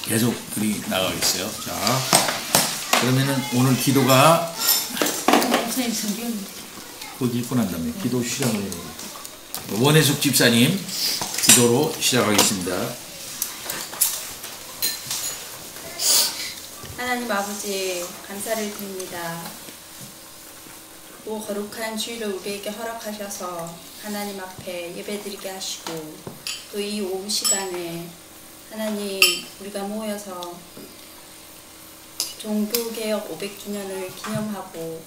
계속 글이 나가고 있어요. 자, 그러면은 오늘 기도가 곧 읽고 난 다음에 기도 시작을 해요. 원혜숙 집사님 기도로 시작하겠습니다. 하나님 아버지 감사를 드립니다. 또 거룩한 주일을 우리에게 허락하셔서 하나님 앞에 예배드리게 하시고 또 이 오후 시간에 하나님 우리가 모여서 종교개혁 500주년을 기념하고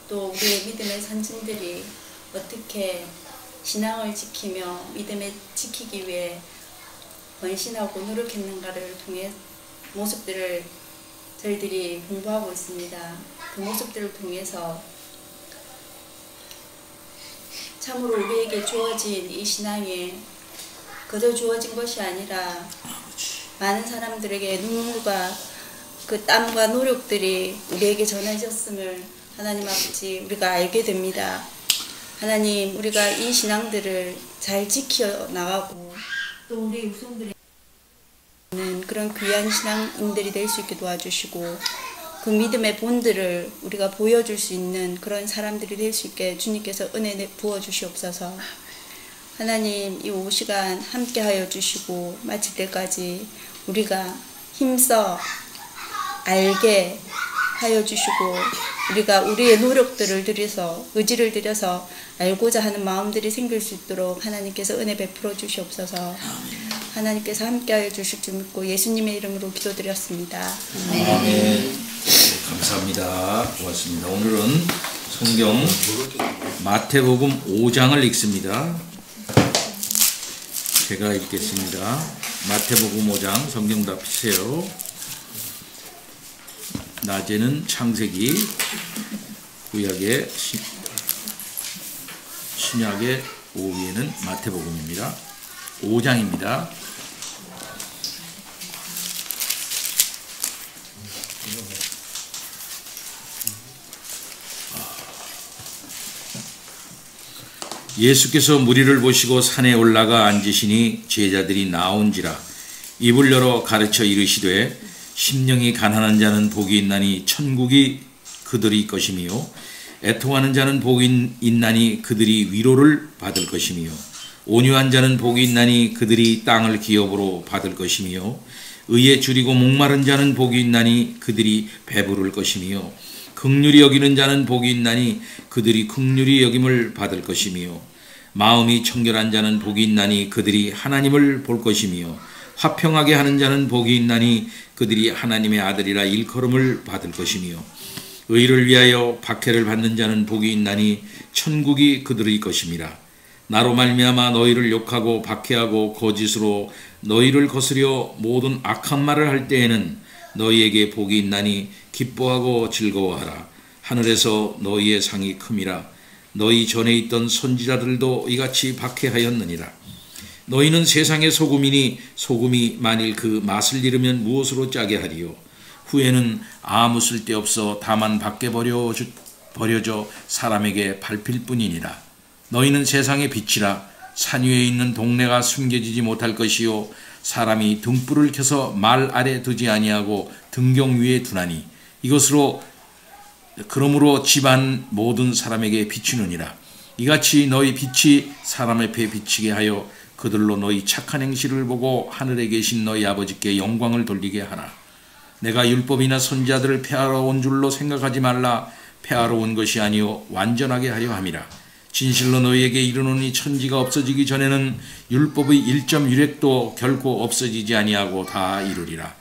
또 우리의 믿음의 선진들이 어떻게 신앙을 지키며 믿음을 지키기 위해 헌신하고 노력했는가를 통해 모습들을 저희들이 공부하고 있습니다. 그 모습들을 통해서 참으로 우리에게 주어진 이 신앙이 그저 주어진 것이 아니라 많은 사람들에게 눈물과 그 땀과 노력들이 우리에게 전해졌음을 하나님 아버지 우리가 알게 됩니다. 하나님 우리가 이 신앙들을 잘 지켜나가고 또 우리 후손들에게 그런 귀한 신앙인들이 될 수 있게 도와주시고 그 믿음의 본들을 우리가 보여줄 수 있는 그런 사람들이 될 수 있게 주님께서 은혜 부어주시옵소서. 하나님 이 오후 시간 함께 하여 주시고 마칠 때까지 우리가 힘써 알게 하여 주시고 우리가 우리의 노력들을 들여서 의지를 들여서 알고자 하는 마음들이 생길 수 있도록 하나님께서 은혜 베풀어 주시옵소서. 하나님께서 함께 하여 주실 줄 믿고 예수님의 이름으로 기도드렸습니다. 아멘. 네, 감사합니다. 고맙습니다. 오늘은 성경 마태복음 5장을 읽습니다. 제가 읽겠습니다. 마태복음 5장 성경 다 펴세요. 낮에는 창세기, 구약의 신약의 오후에는 마태복음입니다. 5장입니다. 예수께서 무리를 보시고 산에 올라가 앉으시니 제자들이 나온지라 입을 열어 가르쳐 이르시되 심령이 가난한 자는 복이 있나니 천국이 그들이 것이며 애통하는 자는 복이 있나니 그들이 위로를 받을 것이며 온유한 자는 복이 있나니 그들이 땅을 기업으로 받을 것이며 의에 줄이고 목마른 자는 복이 있나니 그들이 배부를 것이며 긍휼히 여기는 자는 복이 있나니 그들이 긍휼히 여김을 받을 것이며 마음이 청결한 자는 복이 있나니 그들이 하나님을 볼 것이며 화평하게 하는 자는 복이 있나니 그들이 하나님의 아들이라 일컬음을 받을 것이며 의를 위하여 박해를 받는 자는 복이 있나니 천국이 그들의 것임이라. 나로 말미암아 너희를 욕하고 박해하고 거짓으로 너희를 거스려 모든 악한 말을 할 때에는 너희에게 복이 있나니 기뻐하고 즐거워하라. 하늘에서 너희의 상이 큼이라. 너희 전에 있던 선지자들도 이같이 박해하였느니라. 너희는 세상의 소금이니 소금이 만일 그 맛을 잃으면 무엇으로 짜게 하리요. 후에는 아무 쓸데없어 다만 밖에 버려져 사람에게 밟힐 뿐이니라. 너희는 세상의 빛이라. 산 위에 있는 동네가 숨겨지지 못할 것이요 사람이 등불을 켜서 말 아래 두지 아니하고 등경 위에 두나니 이것으로 그러므로 집안 모든 사람에게 비추느니라. 이같이 너희 빛이 사람 앞에 비치게 하여 그들로 너희 착한 행실을 보고 하늘에 계신 너희 아버지께 영광을 돌리게 하라. 내가 율법이나 선지자들을 폐하러 온 줄로 생각하지 말라. 폐하러 온 것이 아니요 완전하게 하려 함이라. 진실로 너희에게 이르노니 천지가 없어지기 전에는 율법의 1.1획도 결코 없어지지 아니하고 다 이루리라.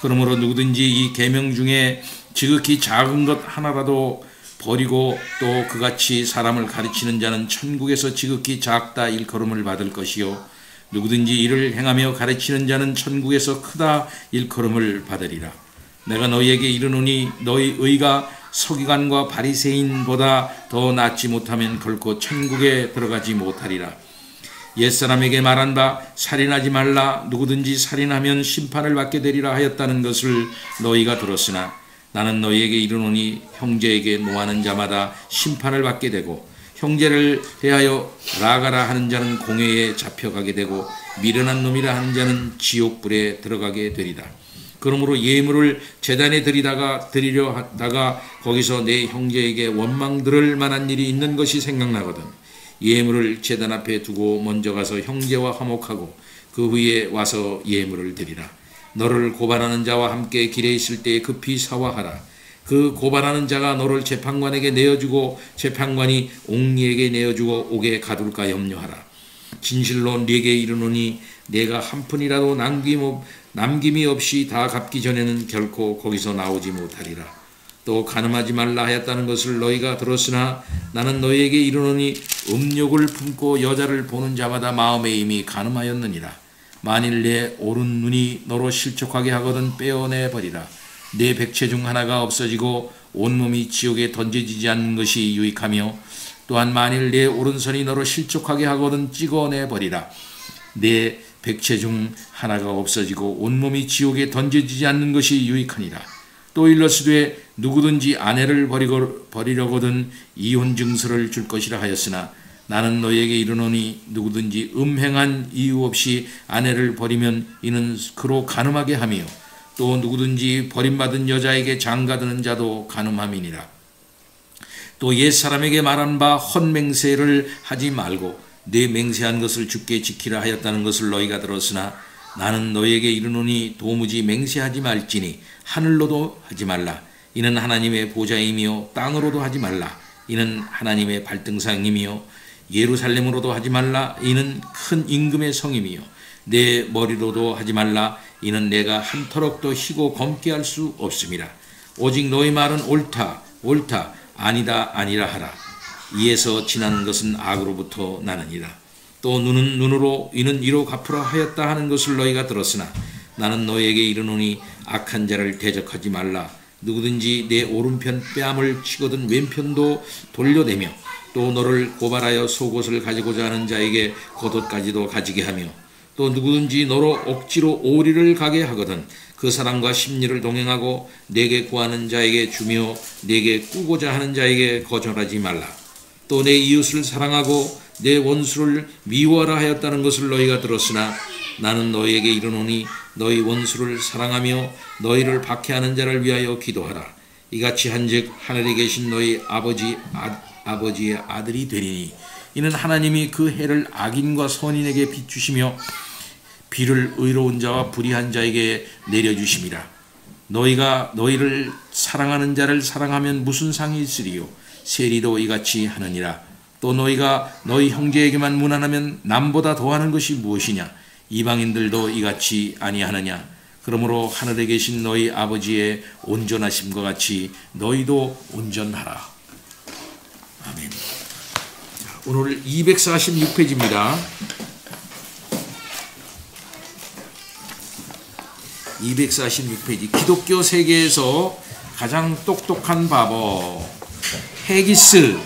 그러므로 누구든지 이 계명 중에 지극히 작은 것 하나라도 버리고 또 그같이 사람을 가르치는 자는 천국에서 지극히 작다 일컬음을 받을 것이요 누구든지 이를 행하며 가르치는 자는 천국에서 크다 일컬음을 받으리라. 내가 너희에게 이르노니 너희 의가 서기관과 바리새인보다 더 낫지 못하면 결코 천국에 들어가지 못하리라. 옛사람에게 말한 바 살인하지 말라. 누구든지 살인하면 심판을 받게 되리라 하였다는 것을 너희가 들었으나 나는 너희에게 이르노니 형제에게 노하는 자마다 심판을 받게 되고 형제를 대하여 나아가라 하는 자는 공회에 잡혀가게 되고 미련한 놈이라 하는 자는 지옥불에 들어가게 되리라. 그러므로 예물을 제단에 드리려 하다가 거기서 내 형제에게 원망 들을 만한 일이 있는 것이 생각나거든 예물을 제단 앞에 두고 먼저 가서 형제와 화목하고 그 후에 와서 예물을 드리라. 너를 고발하는 자와 함께 길에 있을 때에 급히 사화하라. 그 고발하는 자가 너를 재판관에게 내어주고 재판관이 옥리에게 내어주고 옥에 가둘까 염려하라. 진실로 네게 이르노니 내가 한 푼이라도 남김이 없이 다 갚기 전에는 결코 거기서 나오지 못하리라. 또 간음하지 말라 하였다는 것을 너희가 들었으나 나는 너희에게 이르노니 음욕을 품고 여자를 보는 자마다 마음에 이미 간음하였느니라. 만일 내 오른 눈이 너로 실족하게 하거든 빼어내 버리라. 내 백체 중 하나가 없어지고 온몸이 지옥에 던져지지 않는 것이 유익하며 또한 만일 내 오른손이 너로 실족하게 하거든 찍어내 버리라. 내 백체 중 하나가 없어지고 온몸이 지옥에 던져지지 않는 것이 유익하니라. 또 일러스되 누구든지 아내를 버리려거든 이혼 증서를 줄 것이라 하였으나 나는 너희에게 이르노니 누구든지 음행한 이유 없이 아내를 버리면 이는 그로 간음하게 하며 또 누구든지 버림받은 여자에게 장가드는 자도 간음함이니라. 또 옛사람에게 말한 바 헛맹세를 하지 말고 내 맹세한 것을 주께 지키라 하였다는 것을 너희가 들었으나 나는 너희에게 이르노니 도무지 맹세하지 말지니 하늘로도 하지 말라. 이는 하나님의 보좌이며 땅으로도 하지 말라. 이는 하나님의 발등상이며 예루살렘으로도 하지 말라. 이는 큰 임금의 성이며 내 머리로도 하지 말라. 이는 내가 한터럭도 희고 검게 할 수 없음이라. 오직 너희 말은 옳다 옳다 아니다 아니라 하라. 이에서 지나는 것은 악으로부터 나느니라. 또 눈은 눈으로 이는 이로 갚으라 하였다 하는 것을 너희가 들었으나 나는 너희에게 이르노니 악한 자를 대적하지 말라. 누구든지 내 오른편 뺨을 치거든 왼편도 돌려대며 또 너를 고발하여 속옷을 가지고자 하는 자에게 겉옷까지도 가지게 하며 또 누구든지 너로 억지로 오리를 가게 하거든 그 사람과 심리를 동행하고 내게 구하는 자에게 주며 내게 꾸고자 하는 자에게 거절하지 말라. 또 내 이웃을 사랑하고 내 원수를 미워하라 하였다는 것을 너희가 들었으나 나는 너희에게 이르노니 너희 원수를 사랑하며 너희를 박해하는 자를 위하여 기도하라. 이같이 한즉 하늘에 계신 너희 아버지의 아들이 되리니 이는 하나님이 그 해를 악인과 선인에게 비추시며 비를 의로운 자와 불의한 자에게 내려주심이라. 너희가 너희를 사랑하는 자를 사랑하면 무슨 상이 있으리요. 세리도 이같이 하느니라. 또 너희가 너희 형제에게만 무난하면 남보다 더하는 것이 무엇이냐. 이방인들도 이같이 아니하느냐. 그러므로 하늘에 계신 너희 아버지의 온전하심과 같이 너희도 온전하라. 아멘. 오늘 246페이지입니다. 246페이지. 기독교 세계에서 가장 똑똑한 바보 헤기스.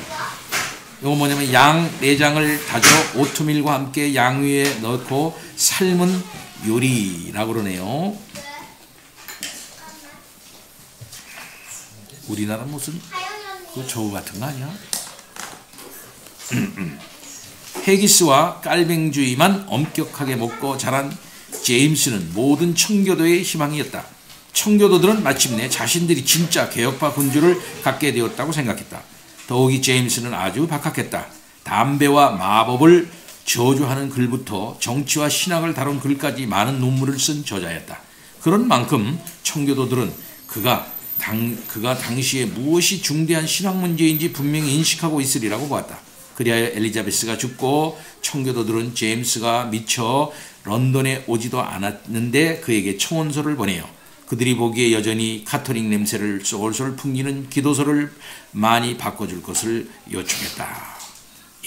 이거 뭐냐면 양 내장을 다져 오트밀과 함께 양 위에 넣고 삶은 요리라고 그러네요. 우리나라 무슨 그 저우 같은 거 아니야? 헤기스와 깔뱅주의만 엄격하게 먹고 자란 제임스는 모든 청교도의 희망이었다. 청교도들은 마침내 자신들이 진짜 개혁파 군주를 갖게 되었다고 생각했다. 더욱이 제임스는 아주 박학했다. 담배와 마법을 저주하는 글부터 정치와 신학을 다룬 글까지 많은 논문을 쓴 저자였다. 그런 만큼 청교도들은 그가 당시에 무엇이 중대한 신학 문제인지 분명히 인식하고 있으리라고 보았다. 그리하여 엘리자베스가 죽고 청교도들은 제임스가 미처 런던에 오지도 않았는데 그에게 청원서를 보내요. 그들이 보기에 여전히 카톨릭 냄새를 쏠쏠 풍기는 기도서를 많이 바꿔줄 것을 요청했다.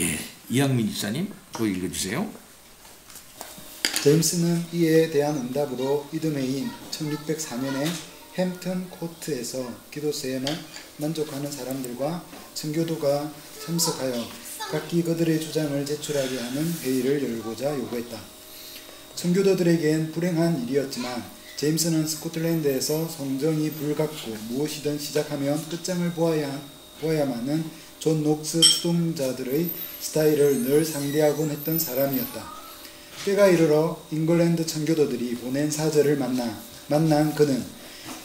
예, 이양민 집사님, 그거 읽어주세요. 제임스는 이에 대한 응답으로 이듬해인 1604년에 햄튼 코트에서 기도서에 만족하는 사람들과 청교도가 참석하여 각기 그들의 주장을 제출하게 하는 회의를 열고자 요구했다. 청교도들에겐 불행한 일이었지만 제임스는 스코틀랜드에서 성정이 불같고 무엇이든 시작하면 끝장을 보아야만은 존 녹스 투동자들의 스타일을 늘 상대하곤 했던 사람이었다. 때가 이르러 잉글랜드 청교도들이 보낸 사절을 만난 그는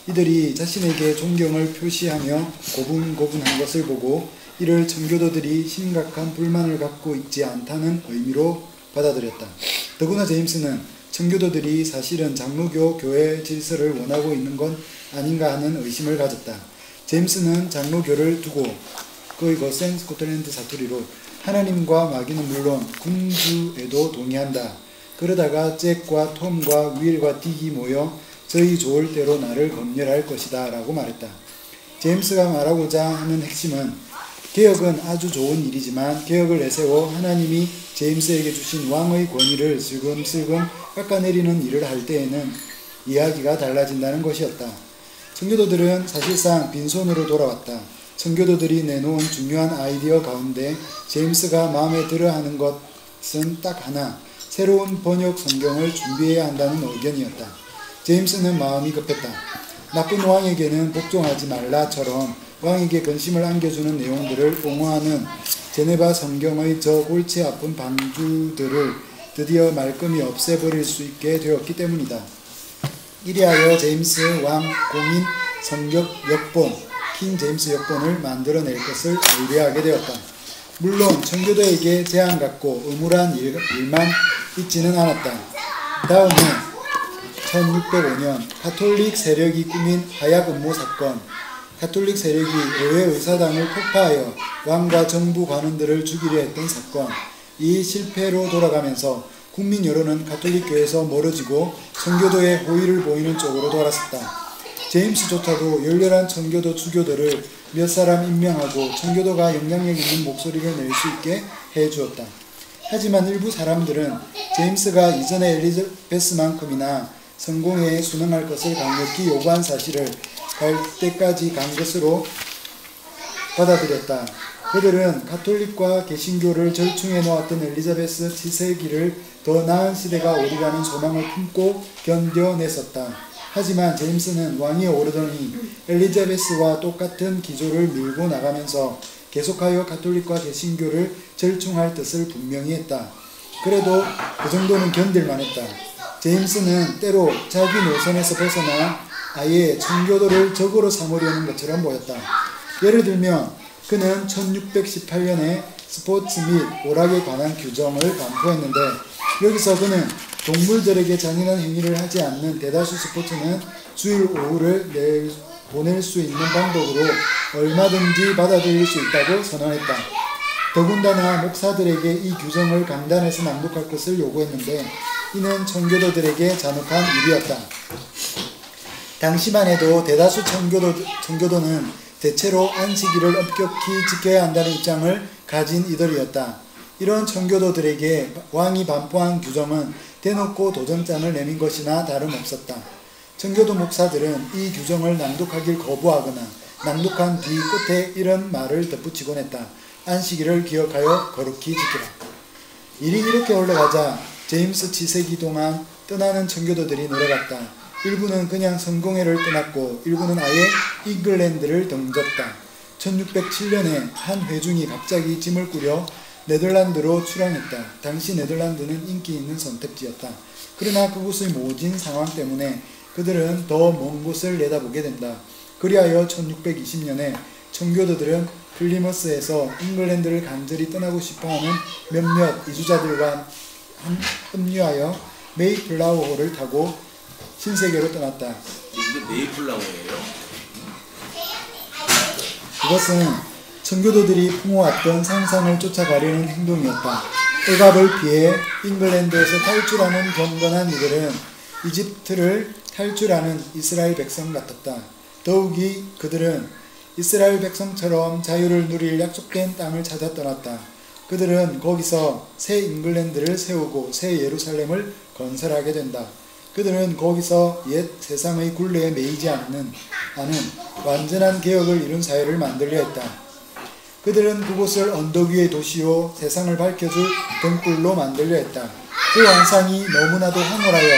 이들이 자신에게 존경을 표시하며 고분고분한 것을 보고 이를 청교도들이 심각한 불만을 갖고 있지 않다는 의미로 받아들였다. 더구나 제임스는 청교도들이 사실은 장로교 교회 질서를 원하고 있는 건 아닌가 하는 의심을 가졌다. 제임스는 장로교를 두고 그것은 스코틀랜드 사투리로 하나님과 마귀는 물론 군주에도 동의한다. 그러다가 잭과 톰과 윌과 딕이 모여 저희 좋을 대로 나를 검열할 것이다 라고 말했다. 제임스가 말하고자 하는 핵심은 개혁은 아주 좋은 일이지만 개혁을 내세워 하나님이 제임스에게 주신 왕의 권위를 슬금슬금 깎아내리는 일을 할 때에는 이야기가 달라진다는 것이었다. 청교도들은 사실상 빈손으로 돌아왔다. 청교도들이 내놓은 중요한 아이디어 가운데 제임스가 마음에 들어하는 것은 딱 하나, 새로운 번역 성경을 준비해야 한다는 의견이었다. 제임스는 마음이 급했다. 나쁜 왕에게는 복종하지 말라처럼 왕에게 근심을 안겨주는 내용들을 옹호하는 제네바 성경의 저 골치 아픈 방주들을 드디어 말끔히 없애버릴 수 있게 되었기 때문이다. 이리하여 제임스 왕 공인 성경 역본, 킹 제임스 역본을 만들어낼 것을 의뢰하게 되었다. 물론 청교도에게 제한 같고 의무란 일만 있지는 않았다. 다음은 1605년 가톨릭 세력이 꾸민 하약 음모 사건, 가톨릭 세력이 의회 의사당을 폭파하여 왕과 정부 관원들을 죽이려 했던 사건, 이 실패로 돌아가면서 국민 여론은 가톨릭교에서 멀어지고 청교도의 호의를 보이는 쪽으로 돌았었다. 제임스조차도 열렬한 청교도 주교들을 몇 사람 임명하고 청교도가 영향력 있는 목소리를 낼 수 있게 해주었다. 하지만 일부 사람들은 제임스가 이전의 엘리자베스만큼이나 성공에 순응할 것을 강력히 요구한 사실을 갈 때까지 간 것으로 받아들였다. 그들은 가톨릭과 개신교를 절충해 놓았던 엘리자베스 치세기를 더 나은 시대가 오리라는 소망을 품고 견뎌냈었다. 하지만 제임스는 왕위에 오르더니 엘리자베스와 똑같은 기조를 밀고 나가면서 계속하여 가톨릭과 개신교를 절충할 뜻을 분명히 했다. 그래도 그 정도는 견딜만 했다. 제임스는 때로 자기 노선에서 벗어나 아예 청교도를 적으로 삼으려는 것처럼 보였다. 예를 들면 그는 1618년에 스포츠 및 오락에 관한 규정을 반포했는데 여기서 그는 동물들에게 잔인한 행위를 하지 않는 대다수 스포츠는 주일 오후를 보낼 수 있는 방법으로 얼마든지 받아들일 수 있다고 선언했다. 더군다나 목사들에게 이 규정을 강단에서 낭독할 것을 요구했는데 이는 청교도들에게 잔혹한 일이었다. 당시만 해도 대다수 청교도는 대체로 안식일을 엄격히 지켜야 한다는 입장을 가진 이들이었다. 이런 청교도들에게 왕이 반포한 규정은 대놓고 도전장을 내민 것이나 다름없었다. 청교도 목사들은 이 규정을 낭독하길 거부하거나 낭독한 뒤 끝에 이런 말을 덧붙이곤 했다. 안식일을 기억하여 거룩히 지키라. 일이 이렇게 올라가자 제임스 치세기 동안 떠나는 청교도들이 늘어갔다. 일부는 그냥 성공회를 떠났고 일부는 아예 잉글랜드를 등졌다. 1607년에 한 회중이 갑자기 짐을 꾸려 네덜란드로 출항했다. 당시 네덜란드는 인기 있는 선택지였다. 그러나 그곳의 모진 상황 때문에 그들은 더 먼 곳을 내다보게 된다. 그리하여 1620년에 청교도들은 플리머스에서 잉글랜드를 간절히 떠나고 싶어하는 몇몇 이주자들과 합류하여 메이플라워호를 타고 신세계로 떠났다. 이게 메이플라워예요? 그것은 청교도들이 품어왔던 상상을 쫓아가려는 행동이었다. 억압을 피해 잉글랜드에서 탈출하는 경건한 이들은 이집트를 탈출하는 이스라엘 백성 같았다. 더욱이 그들은 이스라엘 백성처럼 자유를 누릴 약속된 땅을 찾아 떠났다. 그들은 거기서 새 잉글랜드를 세우고 새 예루살렘을 건설하게 된다. 그들은 거기서 옛 세상의 굴레에 매이지 않은 완전한 개혁을 이룬 사회를 만들려 했다. 그들은 그곳을 언덕 위의 도시요 세상을 밝혀줄 등불로 만들려 했다. 그 환상이 너무나도 황홀하여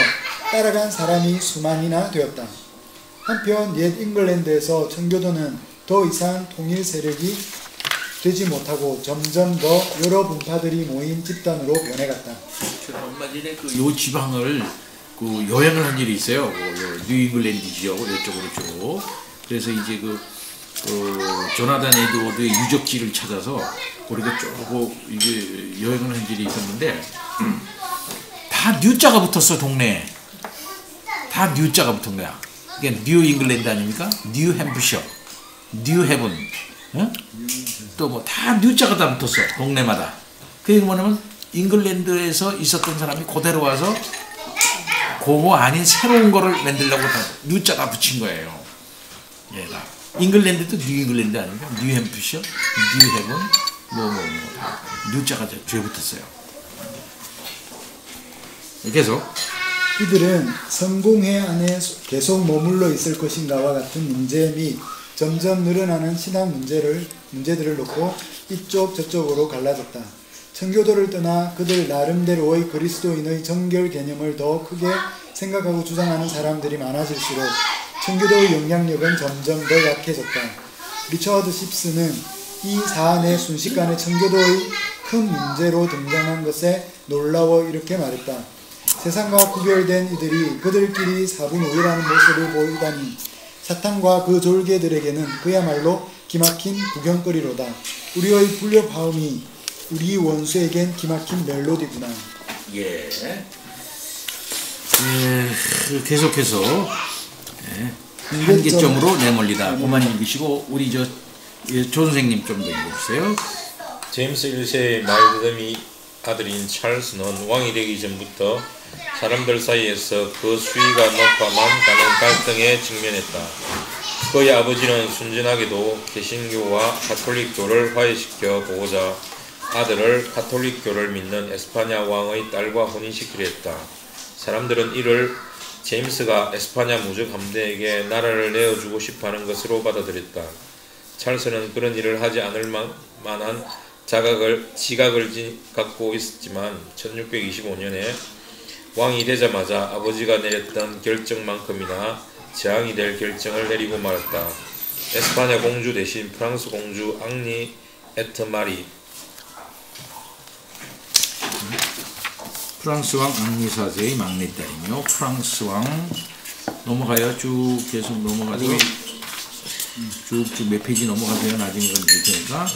따라간 사람이 수만이나 되었다. 한편 옛 잉글랜드에서 청교도는 더 이상 통일 세력이 되지 못하고 점점 더 여러 분파들이 모인 집단으로 변해갔다. 제가 얼마 전에 요 지방을 여행을 한 일이 있어요. 뉴잉글랜드 지역 이쪽으로 쭉. 그래서 이제 조나단 에드워드의 유적지를 찾아서 우리가 쭉 이게 여행을 한 일이 있었는데 다 뉴자가 붙었어 동네에. 다 뉴자가 붙은 거야. 이게 뉴 잉글랜드 아닙니까? 뉴 햄프셔, 뉴 헤븐, 또 뭐 다 뉴자가 다 붙었어 동네마다. 그게 뭐냐면 잉글랜드에서 있었던 사람이 그대로 와서 그거 아닌 새로운 거를 만들려고 다 뉴자가 붙인 거예요. 얘가 잉글랜드도 뉴 잉글랜드 아닙니까? 뉴 햄프셔, 뉴 헤븐, 다 뉴자가 죄 붙었어요. 계속. 이들은 성공회 안에 계속 머물러 있을 것인가와 같은 문제 및 점점 늘어나는 신앙 문제들을 놓고 이쪽 저쪽으로 갈라졌다. 청교도를 떠나 그들 나름대로의 그리스도인의 정결 개념을 더 크게 생각하고 주장하는 사람들이 많아질수록 청교도의 영향력은 점점 더 약해졌다. 리처드 십스는 이 사안의 순식간에 청교도의 큰 문제로 등장한 것에 놀라워 이렇게 말했다. 세상과 구별된 이들이 그들끼리 사분오일하는 모습을 보이다니 사탄과 그 졸개들에게는 그야말로 기막힌 구경거리로다. 우리의 불협화음이 우리 원수에겐 기막힌 멜로디구나. 예. 계속해서 한계점으로 내몰리다. 그만 읽으시고 우리 조 선생님 좀 더 읽어주세요. 제임스 1세의 말드미 아들인 찰스는 왕이 되기 전부터 사람들 사이에서 그 수위가 높아만 가는 갈등에 직면했다. 그의 아버지는 순진하게도 개신교와 가톨릭교를 화해시켜 보고자 아들을 가톨릭교를 믿는 에스파냐 왕의 딸과 혼인시키려 했다. 사람들은 이를 제임스가 에스파냐 무적 함대에게 나라를 내어주고 싶어하는 것으로 받아들였다. 찰스는 그런 일을 하지 않을 만한 지각을 갖고 있었지만 1625년에 왕이 되자마자 아버지가 내렸던 결정만큼이나 재앙이 될 결정을 내리고 말았다. 에스파냐 공주 대신 프랑스 공주 앙리 에트마리, 프랑스 왕 앙리 4세의 막내딸이며 프랑스 왕 넘어가요. 쭉 계속 넘어가서 쭉 몇 페이지 넘어가세요. 나중에 건 볼 테니까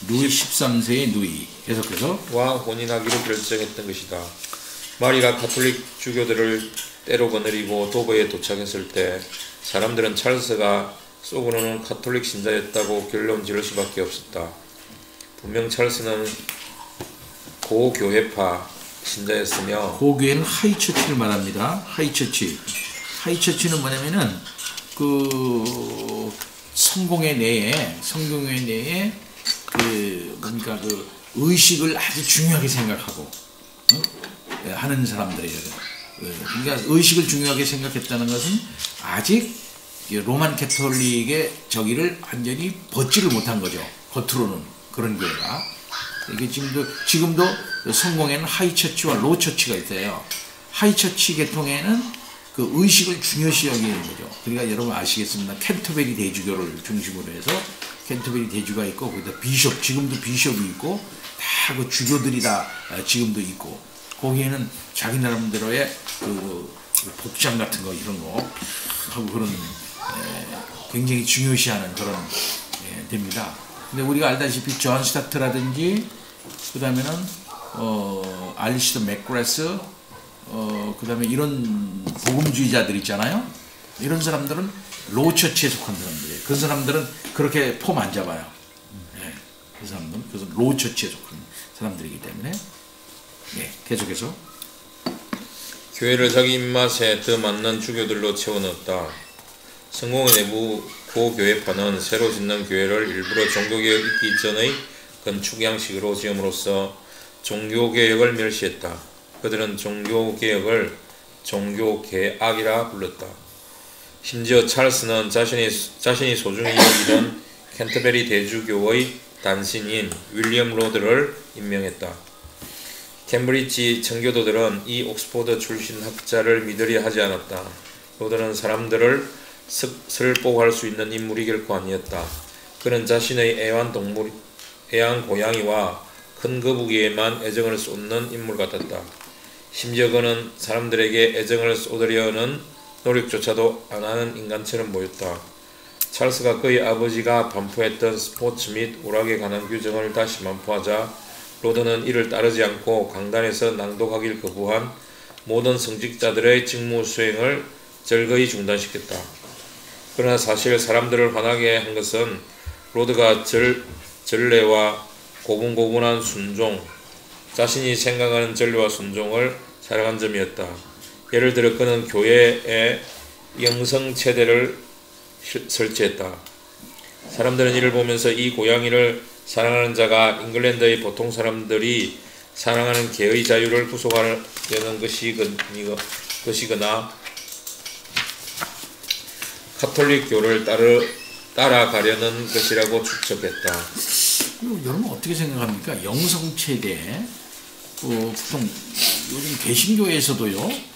루이 13세의 누이 계속해서 와 혼인하기로 결정했던 것이다. 마리가 가톨릭 주교들을 때로 거느리고 도버에 도착했을 때 사람들은 찰스가 속으로는 가톨릭 신자였다고 결론 지을 수밖에 없었다. 분명 찰스는 고교회파 신자였으며 고교회는 하이처치를 말합니다. 하이처치는 뭐냐면은 성공회 내에 그러니까 의식을 아주 중요하게 생각하고 하는 사람들이에요. 그러니까 의식을 중요하게 생각했다는 것은 아직 로만 캐톨릭의 저기를 완전히 벗지를 못한 거죠. 겉으로는 그런 교회가. 이게 지금도 성공에는 하이처치와 로처치가 있어요. 하이처치 계통에는 그 의식을 중요시 여기는 거죠. 그러니까 여러분 아시겠습니다. 캔터베리 대주교를 중심으로 해서 캔터베리 대주가 있고 거기다 비숍, 지금도 비숍이 있고 다 그 주교들이 다 지금도 있고 거기에는 자기 나름대로의 그 복장 같은 거 이런 거 하고 그런 굉장히 중요시하는 그런 됩니다. 근데 우리가 알다시피 존 스타트라든지 그 다음에는 알리스터 맥그레스 그 다음에 이런 복음주의자들 있잖아요. 이런 사람들은 로처치에 속한 사람들이에요. 그 사람들은 그렇게 폼 안 잡아요. 그 사람들은 그래서 로처치에 속한 사람들이기 때문에 계속해서 교회를 자기 입맛에 더 맞는 주교들로 채워넣었다. 성공의 내부 고교회파는 새로 짓는 교회를 일부러 종교개혁 있기 전의 건축 양식으로 지음으로써 종교개혁을 멸시했다. 그들은 종교개혁을 종교개악이라 불렀다. 심지어 찰스는 자신이 소중히 여기던 캔터베리 대주교의 단신인 윌리엄 로드를 임명했다. 캠브리지 청교도들은 이 옥스포드 출신 학자를 믿으려 하지 않았다. 로드는 사람들을 슬퍼할 수 있는 인물이 결코 아니었다. 그는 자신의 애완 고양이와 큰 거북이에만 애정을 쏟는 인물 같았다. 심지어 그는 사람들에게 애정을 쏟으려는 노력조차도 안 하는 인간처럼 보였다. 찰스가 그의 아버지가 반포했던 스포츠 및 오락에 관한 규정을 다시 반포하자 로드는 이를 따르지 않고 강단에서 낭독하길 거부한 모든 성직자들의 직무 수행을 절거히 중단시켰다. 그러나 사실 사람들을 화나게 한 것은 로드가 전례와 고분고분한 순종, 자신이 생각하는 전례와 순종을 살아간 점이었다. 예를 들어 그는 교회에 영성체대를 설치했다. 사람들은 이를 보면서 이 고양이를 사랑하는 자가 잉글랜드의 보통 사람들이 사랑하는 개의 자유를 구속하려는 것이거나 카톨릭교를 따라가려는 것이라고 추측했다. 여러분 어떻게 생각합니까? 영성체대 보통 요즘 개신교에서도요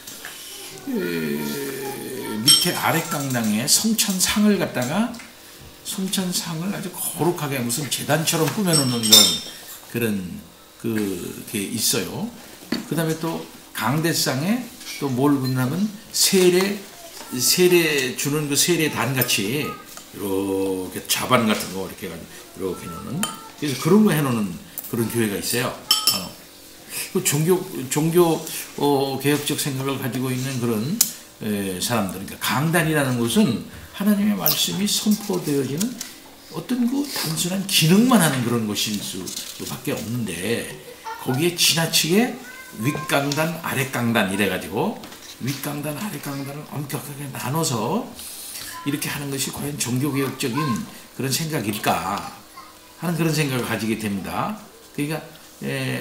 밑에 아랫강당에 성찬상을 갖다가 성찬상을 아주 거룩하게 무슨 제단처럼 꾸며놓는 그런 그게 있어요. 그 다음에 또 강대상에 또 뭘 굽냐면 세례 주는 그 세례단 같이 이렇게 자반 같은 거 이렇게 해가지고 이렇게 해놓는, 그래서 그런 거 해놓는 그런 교회가 있어요. 그 종교 개혁적 생각을 가지고 있는 그런 사람들, 그러니까 강단이라는 것은 하나님의 말씀이 선포되어지는 어떤 그 단순한 기능만 하는 그런 것일 수밖에 없는데, 거기에 지나치게 윗강단, 아랫강단 이래가지고 윗강단, 아랫강단을 엄격하게 나눠서 이렇게 하는 것이 과연 종교개혁적인 그런 생각일까 하는 그런 생각을 가지게 됩니다. 그러니까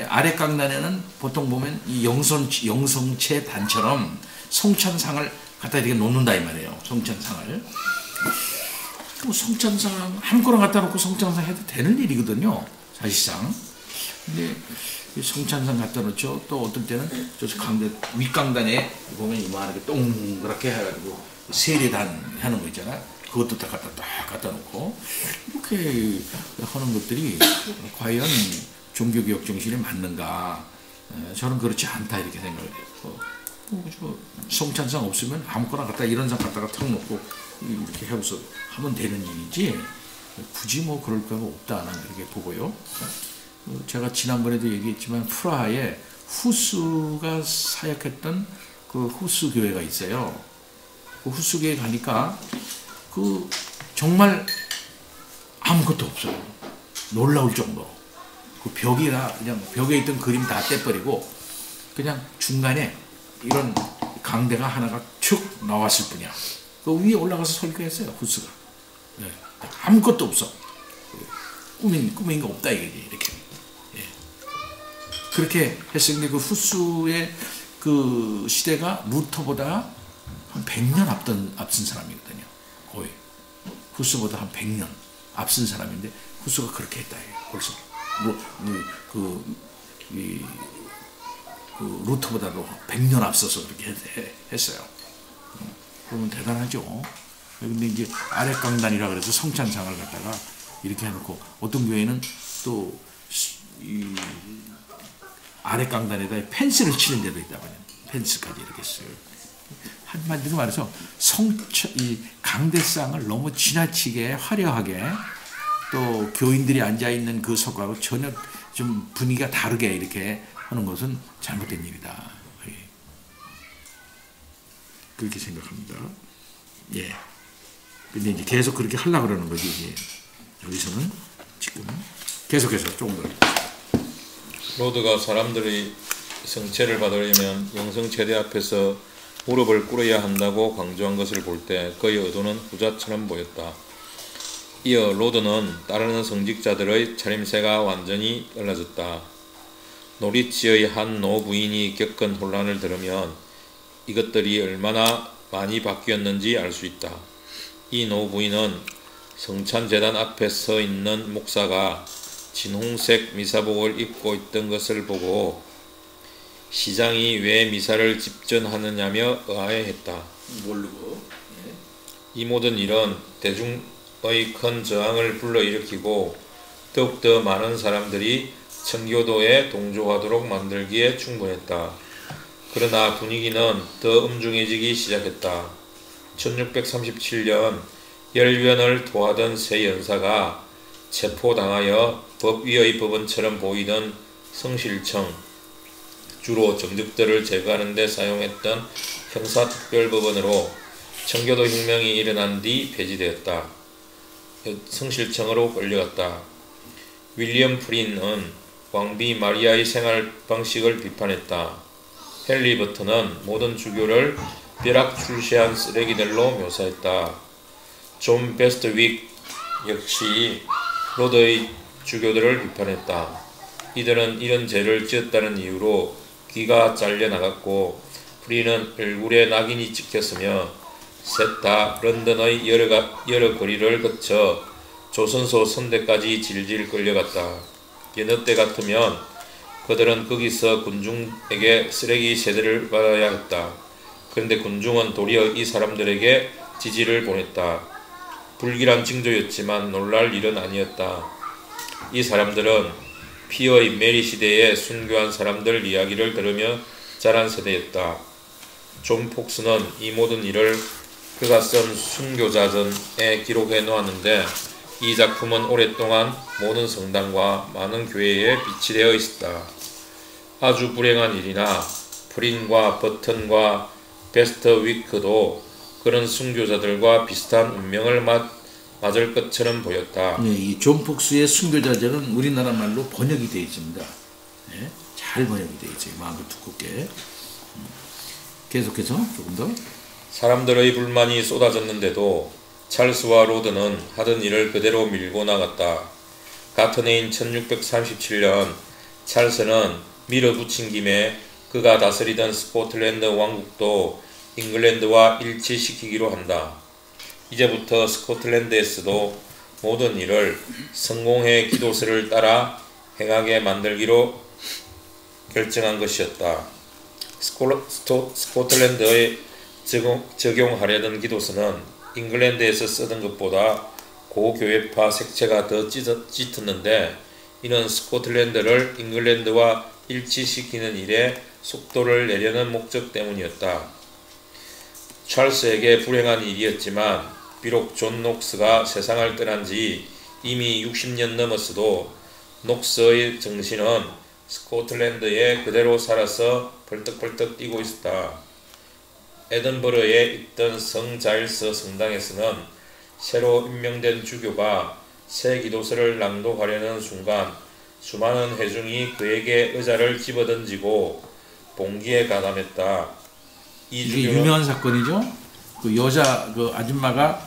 아랫강단에는 보통 보면 이 영성체 단처럼 성찬상을 갖다 이렇게 놓는다 이 말이에요. 성찬상을. 뭐 성찬상 한꺼번에 갖다 놓고 성찬상 해도 되는 일이거든요, 사실상. 근데 성찬상 갖다 놓죠. 또 어떤 때는 저 윗강단에 보면 이만하게 동그랗게 해가지고 세례단 하는 거 있잖아. 그것도 다 갖다 놓고 이렇게 하는 것들이 과연 종교개혁 정신에 맞는가? 저는 그렇지 않다 이렇게 생각을 해요. 성찬상 없으면 아무거나 갖다 이런 상 갖다가 탁 놓고 이렇게 해서 하면 되는 일이지 굳이 뭐 그럴 거가 없다 나는 그렇게 보고요. 제가 지난번에도 얘기했지만 프라하에 후스가 사역했던 그 후스 교회가 있어요. 그 후스 교회 가니까 그 정말 아무것도 없어요. 놀라울 정도. 그 벽이나 그냥 벽에 있던 그림 다 떼버리고 그냥 중간에 이런 강대가 하나가 쭉 나왔을 뿐이야. 그 위에 올라가서 설교했어요, 후스가. 네. 아무것도 없어. 꾸민 거 없다 이거지, 이렇게. 예. 그렇게 했었는데 그 후스의 그 시대가 루터보다 한 100년 앞선 사람이거든요. 거의. 후스보다 한 100년 앞선 사람인데 후스가 그렇게 했다. 벌써. 루터보다도 100년 앞서서 그렇게 했어요. 그러면 대단하죠. 근데 이제 아랫강단이라 그래서 성찬상을 갖다가 이렇게 해놓고 어떤 교회는 또 이 아랫강단에다 펜스를 치는 데도 있다 말이에요. 펜스까지 이렇게 써요. 한마디로 말해서 이 강대상을 너무 지나치게 화려하게 또 교인들이 앉아있는 그 석하고 전혀 좀 분위기가 다르게 이렇게 하는 것은 잘못된 일이다. 그렇게 생각합니다. 예. 근데 이제 계속 그렇게 하려고 그러는 거지, 이제. 여기서는 지금 계속해서 조금 더. 로드가 사람들이 성체를 받으려면 영성체대 앞에서 무릎을 꿇어야 한다고 강조한 것을 볼 때 그의 의도는 후자처럼 보였다. 이어 로드는 따르는 성직자들의 차림새가 완전히 달라졌다. 노리치의 한 노부인이 겪은 혼란을 들으면 이것들이 얼마나 많이 바뀌었는지 알 수 있다. 이 노부인은 성찬재단 앞에 서 있는 목사가 진홍색 미사복을 입고 있던 것을 보고 시장이 왜 미사를 집전하느냐며 의아해했다. 모르고. 이 모든 일은 대중의 큰 저항을 불러일으키고 더욱더 많은 사람들이 청교도에 동조하도록 만들기에 충분했다. 그러나 분위기는 더 엄중해지기 시작했다. 1637년 열변을 토하던 새 연사가 체포당하여 법위의 법원처럼 보이던 성실청, 주로 정적들을 제거하는 데 사용했던 형사특별법원으로 청교도 혁명이 일어난 뒤 폐지되었다. 성실청으로 끌려갔다. 윌리엄 프린은 왕비 마리아의 생활 방식을 비판했다. 헨리 버튼은 모든 주교를 벼락출시한 쓰레기들로 묘사했다. 존 베스트윅 역시 로더의 주교들을 비판했다. 이들은 이런 죄를 지었다는 이유로 귀가 잘려나갔고 프린은 얼굴에 낙인이 찍혔으며 셋 다 런던의 여러 거리를 거쳐 조선소 선대까지 질질 끌려갔다. 여느 때 같으면 그들은 거기서 군중에게 쓰레기 세대를 받아야 했다. 그런데 군중은 도리어 이 사람들에게 지지를 보냈다. 불길한 징조였지만 놀랄 일은 아니었다. 이 사람들은 피어의 메리 시대에 순교한 사람들 이야기를 들으며 자란 세대였다. 존 폭스는 이 모든 일을 그가 쓴 순교자전에 기록해 놓았는데 이 작품은 오랫동안 모든 성당과 많은 교회에 비치되어 있었다. 아주 불행한 일이나 프린과 버튼과 베스트위크도 그런 순교자들과 비슷한 운명을 맞을 것처럼 보였다. 네, 이 존 폭스의 순교자전은 우리나라 말로 번역이 되어 있습니다. 네, 잘 번역이 되어 있어요. 마음을 두껍게. 계속해서 조금 더. 사람들의 불만이 쏟아졌는데도 찰스와 로드는 하던 일을 그대로 밀고 나갔다. 같은 해인 1637년 찰스는 밀어붙인 김에 그가 다스리던 스코틀랜드 왕국도 잉글랜드와 일치시키기로 한다. 이제부터 스코틀랜드에서도 모든 일을 성공회 기도서를 따라 행하게 만들기로 결정한 것이었다. 스코틀랜드에 적용하려던 기도서는 잉글랜드에서 쓰던 것보다 고교회파 색채가 더 짙었는데 이는 스코틀랜드를 잉글랜드와 일치시키는 일에 속도를 내려는 목적 때문이었다. 찰스에게 불행한 일이었지만 비록 존 녹스가 세상을 떠난 지 이미 60년 넘었어도 녹스의 정신은 스코틀랜드에 그대로 살아서 벌떡벌떡 뛰고 있었다. 에든버러에 있던 성 자일스 성당에서는 새로 임명된 주교가 새 기도서를 낭독하려는 순간 수많은 회중이 그에게 의자를 집어던지고 봉기에 가담했다. 이게 유명한 사건이죠. 그 여자 그 아줌마가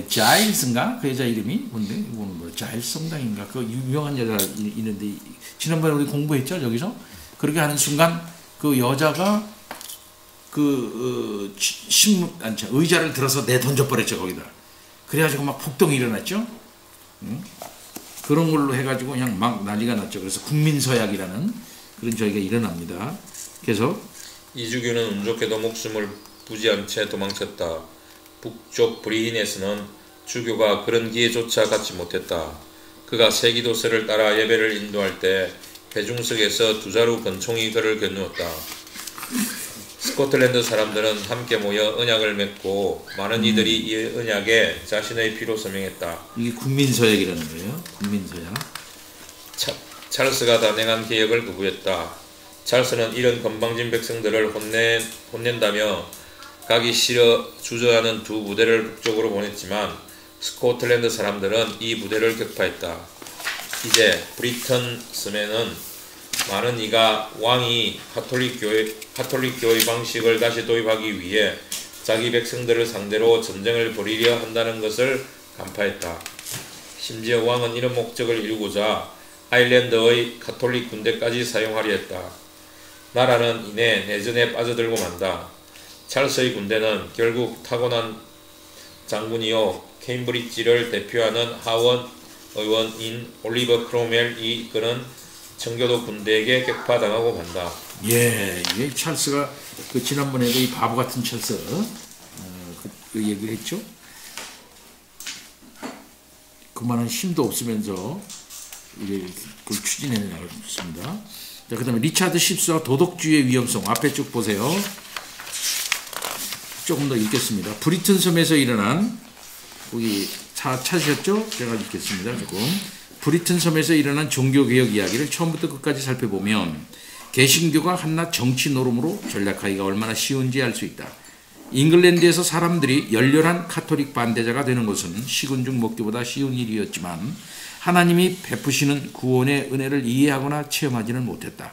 자일스인가 그 여자 이름이 뭔데 이거는 뭐 자일스 성당인가 그 유명한 여자 있는데 지난번에 우리 공부했죠 여기서 그렇게 하는 순간 그 여자가 그 의자를 들어서 내던져 버렸죠 거기다. 그래가지고 막 폭동이 일어났죠. 그런 걸로 해가지고 그냥 막 난리가 났죠. 그래서 국민서약이라는 그런 저희가 일어납니다. 계속 이주교는 운 좋게도 목숨을 부지한 채 도망쳤다. 북쪽 브리힌에서는 주교가 그런 기회조차 갖지 못했다. 그가 새 기도서를 따라 예배를 인도할 때 회중석에서 두 자루 권총이 그를 겨누었다. 스코틀랜드 사람들은 함께 모여 언약을 맺고 많은 이들이 이 언약에 자신의 피로 서명했다. 이게 국민서약이라는 거예요. 국민서약. 찰스가 단행한 개혁을 거부했다. 찰스는 이런 건방진 백성들을 혼낸다며 가기 싫어 주저하는 두 부대를 북쪽으로 보냈지만 스코틀랜드 사람들은 이 부대를 격파했다. 이제 브리턴 스맨은 많은 이가 왕이 가톨릭 교회 방식을 다시 도입하기 위해 자기 백성들을 상대로 전쟁을 벌이려 한다는 것을 간파했다. 심지어 왕은 이런 목적을 이루고자 아일랜드의 가톨릭 군대까지 사용하려 했다. 나라는 이내 내전에 빠져들고 만다. 찰스의 군대는 결국 타고난 장군이요 케임브리지를 대표하는 하원 의원인 올리버 크로멜이 이끄는 청교도 군대에게 격파당하고 만다. 예, 이게 찰스가 그 지난번에도 이 바보 같은 찰스 그 얘기를 했죠. 그만한 힘도 없으면서 이제 그걸 추진해 나가겠습니다. 자, 그 다음에 리차드 십서 도덕주의의 위험성 앞에 쭉 보세요. 조금 더 읽겠습니다. 브리튼 섬에서 일어난 거기 찾으셨죠? 제가 읽겠습니다. 조금 브리튼 섬에서 일어난 종교개혁 이야기를 처음부터 끝까지 살펴보면 개신교가 한낱 정치 노름으로 전략하기가 얼마나 쉬운지 알 수 있다. 잉글랜드에서 사람들이 열렬한 카톨릭 반대자가 되는 것은 식은 죽 먹기보다 쉬운 일이었지만 하나님이 베푸시는 구원의 은혜를 이해하거나 체험하지는 못했다.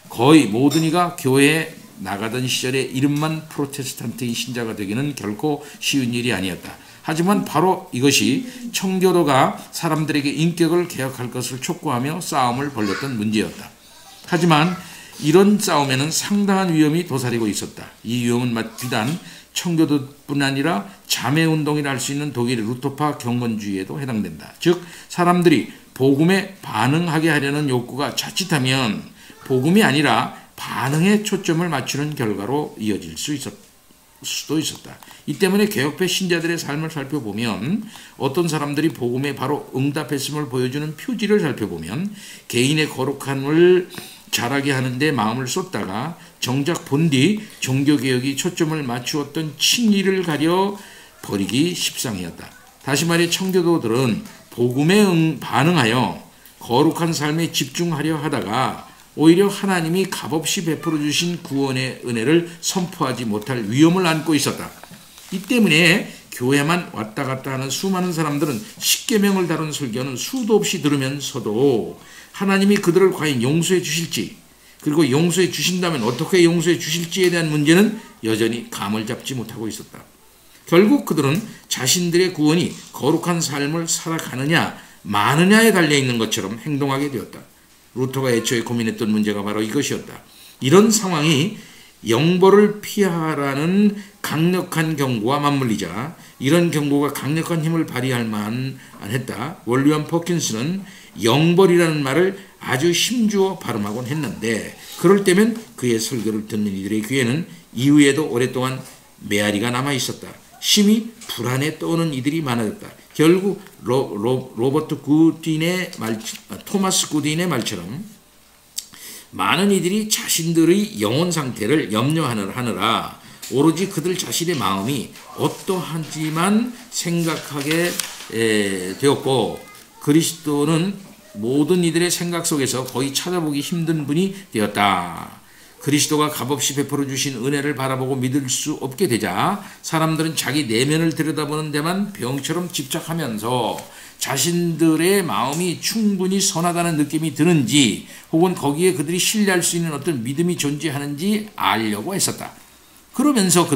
거의 모든 이가 교회에 나가던 시절에 이름만 프로테스탄트의 신자가 되기는 결코 쉬운 일이 아니었다. 하지만 바로 이것이 청교도가 사람들에게 인격을 개혁할 것을 촉구하며 싸움을 벌였던 문제였다. 하지만 이런 싸움에는 상당한 위험이 도사리고 있었다. 이 위험은 비단 청교도뿐 아니라 자매운동이라 할 수 있는 독일의 루터파 경건주의에도 해당된다. 즉 사람들이 복음에 반응하게 하려는 욕구가 자칫하면 복음이 아니라 반응에 초점을 맞추는 결과로 이어질 수도 있었다. 이 때문에 개혁파 신자들의 삶을 살펴보면 어떤 사람들이 복음에 바로 응답했음을 보여주는 표지를 살펴보면 개인의 거룩함을 자라게 하는데 마음을 쏟다가 정작 본뒤 종교개혁이 초점을 맞추었던 칭의를 가려 버리기 십상이었다. 다시 말해 청교도들은 복음에 반응하여 거룩한 삶에 집중하려 하다가 오히려 하나님이 값없이 베풀어 주신 구원의 은혜를 선포하지 못할 위험을 안고 있었다. 이 때문에 교회만 왔다 갔다 하는 수많은 사람들은 십계명을 다룬 설교는 수도 없이 들으면서도 하나님이 그들을 과연 용서해 주실지, 그리고 용서해 주신다면 어떻게 용서해 주실지에 대한 문제는 여전히 감을 잡지 못하고 있었다. 결국 그들은 자신들의 구원이 거룩한 삶을 살아가느냐 마느냐에 달려있는 것처럼 행동하게 되었다. 루터가 애초에 고민했던 문제가 바로 이것이었다. 이런 상황이 영벌을 피하라는 강력한 경고와 맞물리자 이런 경고가 강력한 힘을 발휘할 만했다. 월리엄 퍼킨스는 영벌이라는 말을 아주 힘주어 발음하곤 했는데 그럴 때면 그의 설교를 듣는 이들의 귀에는 이후에도 오랫동안 메아리가 남아있었다. 심히 불안에 떠오는 이들이 많아졌다. 결국 토마스 구딘의 말처럼 많은 이들이 자신들의 영혼 상태를 염려하느라 오로지 그들 자신의 마음이 어떠한지만 생각하게 되었고 그리스도는 모든 이들의 생각 속에서 거의 찾아보기 힘든 분이 되었다. 그리스도가 값없이 베풀어 주신 은혜를 바라보고 믿을 수 없게 되자 사람들은 자기 내면을 들여다보는 데만 병처럼 집착하면서 자신들의 마음이 충분히 선하다는 느낌이 드는지 혹은 거기에 그들이 신뢰할 수 있는 어떤 믿음이 존재하는지 알려고 했었다. 그러면서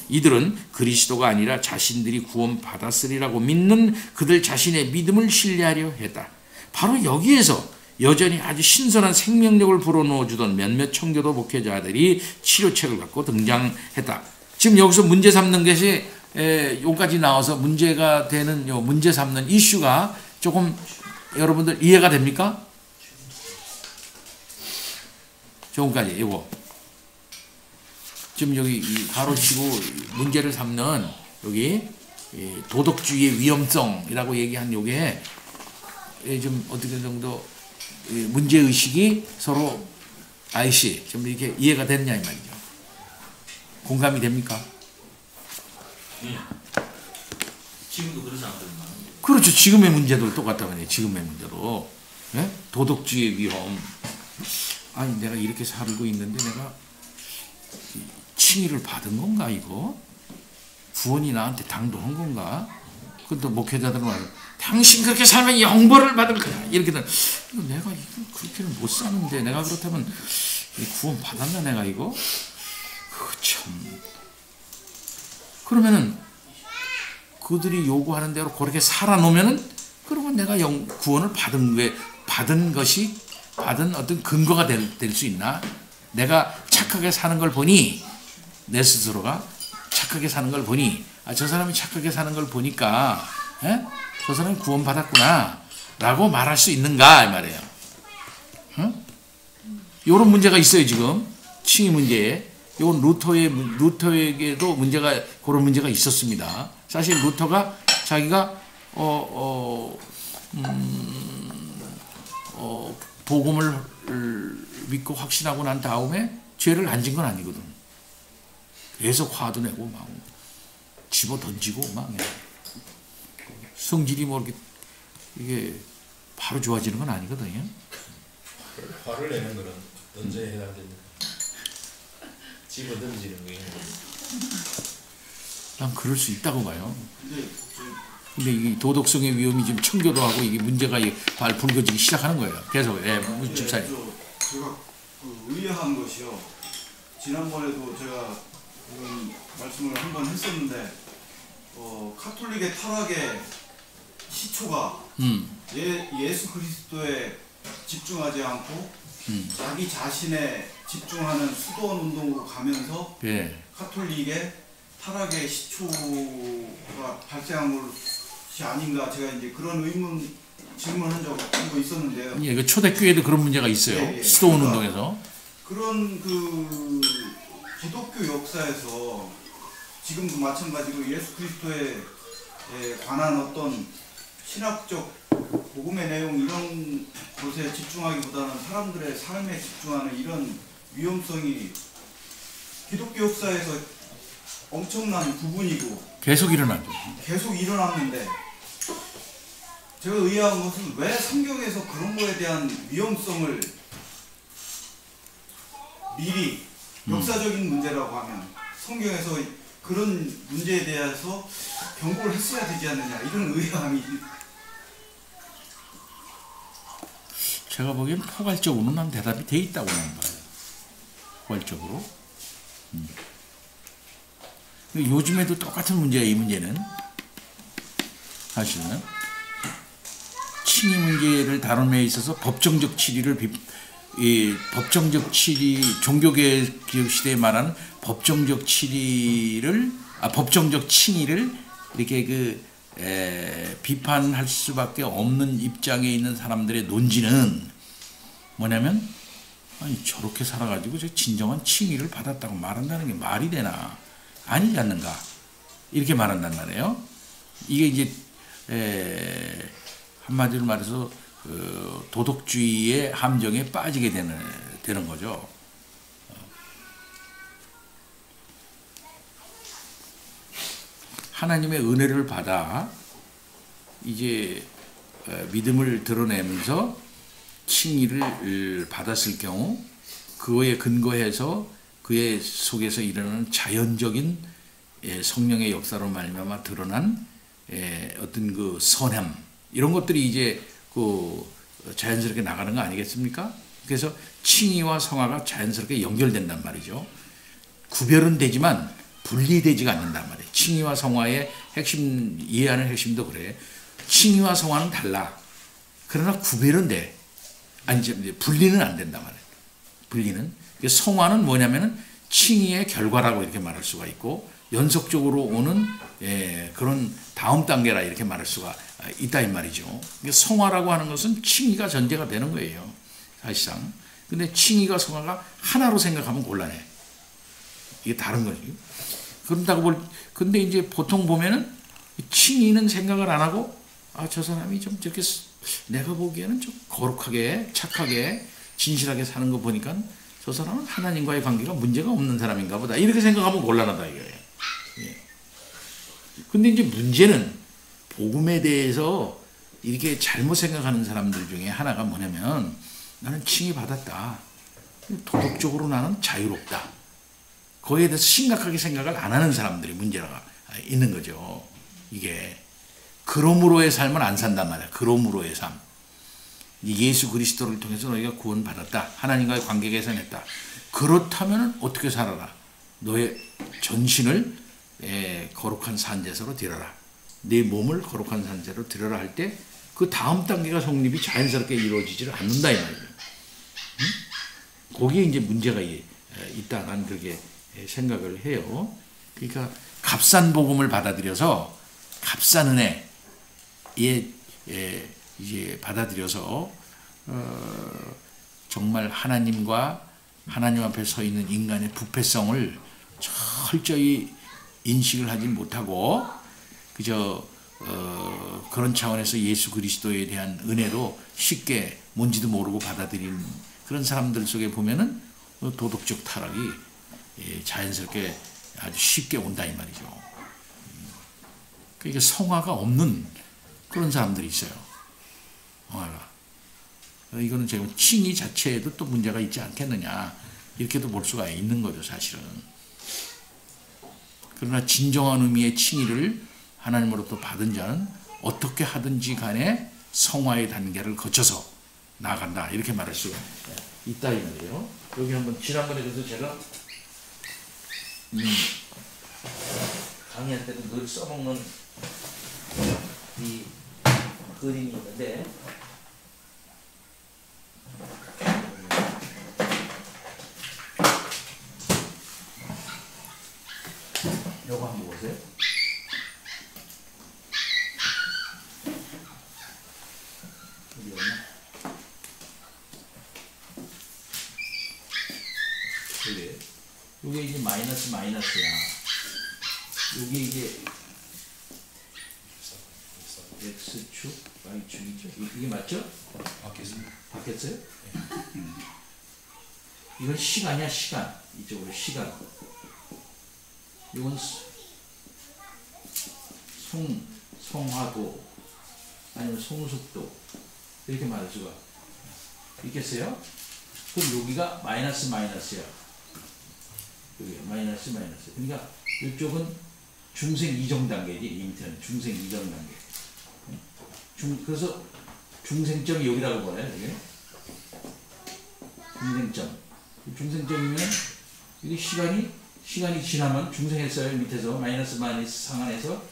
이들은 그리스도가 아니라 자신들이 구원받았으리라고 믿는 그들 자신의 믿음을 신뢰하려 했다. 바로 여기에서 여전히 아주 신선한 생명력을 불어넣어주던 몇몇 청교도 목회자들이 치료책을 갖고 등장했다. 지금 여기서 문제 삼는 것이 여기까지 나와서 문제가 되는 문제 삼는 이슈가 조금 여러분들 이해가 됩니까? 조금까지 이거 지금 여기 가로치고 문제를 삼는 여기 도덕주의의 위험성이라고 얘기한 요게 좀 어떻게 정도 문제의식이 서로 좀 이렇게 이해가 됐냐 이 말이죠. 공감이 됩니까? 네. 지금도 그런 사람들 많아요. 그렇죠. 지금의 문제도 똑같다고 해요. 지금의 문제도. 네? 도덕주의의 위험. 아니 내가 이렇게 살고 있는데 내가 칭의를 받은 건가 이거? 구원이 나한테 당도한 건가? 근데 목회자들은 와서 당신 그렇게 살면 영벌을 받을 거야. 이렇게 내가 이거 그렇게는 못 사는데 내가 그렇다면 구원 받았나 내가 이거? 참. 그러면은 그들이 요구하는 대로 그렇게 살아놓으면은 그러면 내가 구원을 받은 어떤 근거가 될 수 있나? 내가 착하게 사는 걸 보니 내 스스로가 착하게 사는 걸 보니 저 사람이 착하게 사는 걸 보니까 저 사람이 구원받았구나 라고 말할 수 있는가 이 말이에요. 이런 문제가 있어요. 지금 칭의 문제에. 이건 루터에게도 그런 문제가 있었습니다. 사실 루터가 자기가 복음을 믿고 확신하고 난 다음에 죄를 안 진 건 아니거든. 계속 화도 내고 막 집어 던지고 막 성질이 뭐 이렇게 이게 바로 좋아지는 건 아니거든요. 화를 내는 거는 언제 해당됩니까? 집어 던지는 거예요. 난 그럴 수 있다고 봐요. 근데 이 도덕성의 위험이 지금 청교도하고 이게 문제가 불거지기 시작하는 거예요. 계속 집사님. 제가 의아한 것이요. 지난번에도 제가 그런 말씀을 한번 했었는데 카톨릭의 타락의 시초가 예수 그리스도에 집중하지 않고 자기 자신에 집중하는 수도원 운동으로 가면서 카톨릭의 타락의 시초가 발생한 것이 아닌가, 제가 이제 그런 질문한 적 있었는데요. 예, 그 초대교회도 그런 문제가 있어요. 수도원 운동에서. 그런 그 기독교 역사에서 지금도 마찬가지로 예수 그리스도에 관한 어떤 신학적 복음의 내용 이런 것에 집중하기보다는 사람들의 삶에 집중하는 이런 위험성이 기독교 역사에서 엄청난 부분이고 계속 일어나죠. 계속 일어났는데, 제가 의아한 것은 왜 성경에서 그런 거에 대한 위험성을 미리 역사적인 문제라고 하면 성경에서 그런 문제에 대해서 경고를 했어야 되지 않느냐, 이런 의아함이. 제가 보기엔 포괄적으로는 난 대답이 돼 있다고 봐요. 포괄적으로. 요즘에도 똑같은 문제예요. 이 문제는 사실은 칭의 문제를 다룸에 있어서 법정적 치리를 법정적 치리, 종교개혁 시대에 말하는 법정적 치리를 법정적 칭의를 이렇게 비판할 수밖에 없는 입장에 있는 사람들의 논지는 뭐냐면, 아니 저렇게 살아가지고 저 진정한 칭의를 받았다고 말한다는 게 말이 되나, 아니지 않는가, 이렇게 말한단 말이에요. 이게 이제 한마디로 말해서 도덕주의의 함정에 빠지게 되는 거죠. 하나님의 은혜를 받아 이제 믿음을 드러내면서 칭의를 받았을 경우 그거에 근거해서 그의 속에서 일어나는 자연적인 성령의 역사로 말미암아 드러난 어떤 그 선함, 이런 것들이 이제 그 자연스럽게 나가는 거 아니겠습니까? 그래서 칭의와 성화가 자연스럽게 연결된단 말이죠. 구별은 되지만 분리되지가 않는단 말이에요. 칭의와 성화의 핵심, 이해하는 핵심도 그래. 칭의와 성화는 달라. 그러나 구별은 돼. 아니, 분리는 안 된단 말이에요. 분리는. 성화는 뭐냐면은 칭의의 결과라고 이렇게 말할 수가 있고, 연속적으로 오는 그런 다음 단계라 이렇게 말할 수가 있다 이 말이죠. 성화라고 하는 것은 칭의가 전제가 되는 거예요, 사실상. 근데 칭의가 성화가 하나로 생각하면 곤란해. 이게 다른 거지. 근데 이제 보통 보면은 칭의는 생각을 안 하고, 저 사람이 좀 저렇게 내가 보기에는 좀 거룩하게, 착하게, 진실하게 사는 거 보니까 저 사람은 하나님과의 관계가 문제가 없는 사람인가 보다, 이렇게 생각하면 곤란하다 이거예요. 근데 이제 문제는 복음에 대해서 이렇게 잘못 생각하는 사람들 중에 하나가 뭐냐면, 나는 칭의 받았다, 도덕적으로 나는 자유롭다, 거기에 대해서 심각하게 생각을 안 하는 사람들이 문제가 있는 거죠. 이게 그러므로의 삶을 안 산단 말이야. 그러므로의 삶. 예수 그리스도를 통해서 너희가 구원받았다, 하나님과의 관계 개선했다. 그렇다면 어떻게 살아라? 너의 전신을 거룩한 산제사로 드려라, 내 몸을 거룩한 산제로 드려라 할 때 그 다음 단계가 성립이 자연스럽게 이루어지지를 않는다 이 말이에요. 거기에 이제 문제가 있다, 난 그렇게 생각을 해요. 그러니까 값싼 복음을 받아들여서, 값싼 은혜에 이제 받아들여서 정말 하나님과 하나님 앞에 서 있는 인간의 부패성을 철저히 인식을 하지 못하고 그저 그런 차원에서 예수 그리스도에 대한 은혜도 쉽게 뭔지도 모르고 받아들이는 그런 사람들 속에 보면은 도덕적 타락이 자연스럽게 아주 쉽게 온다 이 말이죠. 그러니까 성화가 없는 그런 사람들이 있어요. 성화가. 이거는 제가 칭의 자체에도 또 문제가 있지 않겠느냐 이렇게도 볼 수가 있는 거죠 사실은. 그러나 진정한 의미의 칭의를 하나님으로부터 받은 자는 어떻게 하든지 간에 성화의 단계를 거쳐서 나아간다 이렇게 말할 수가 있다 이 말이에요. 여기 한번 지난번에 그래서 제가 강의할 때도 늘 써먹는 이 그림이 있는데 요거 한번 보세요. 그래. 요게 이제 마이너스야. 요게 이제 X축, Y축이죠. 이게 맞죠? 바뀌었어요? 이건 시간이야, 시간. 이쪽으로 시간. 이건 성화도 아니면 송속도 이렇게 말할 수가 있겠어요? 그럼 여기가 마이너스야. 여기 마이너스. 그러니까 이쪽은 중생 이정 단계지. 이 밑에는 중생 이정 단계. 그래서 중생점이 여기라고 보나요? 이게 중생점이면 이게 시간이 지나면 중생했어요. 밑에서 마이너스 상한에서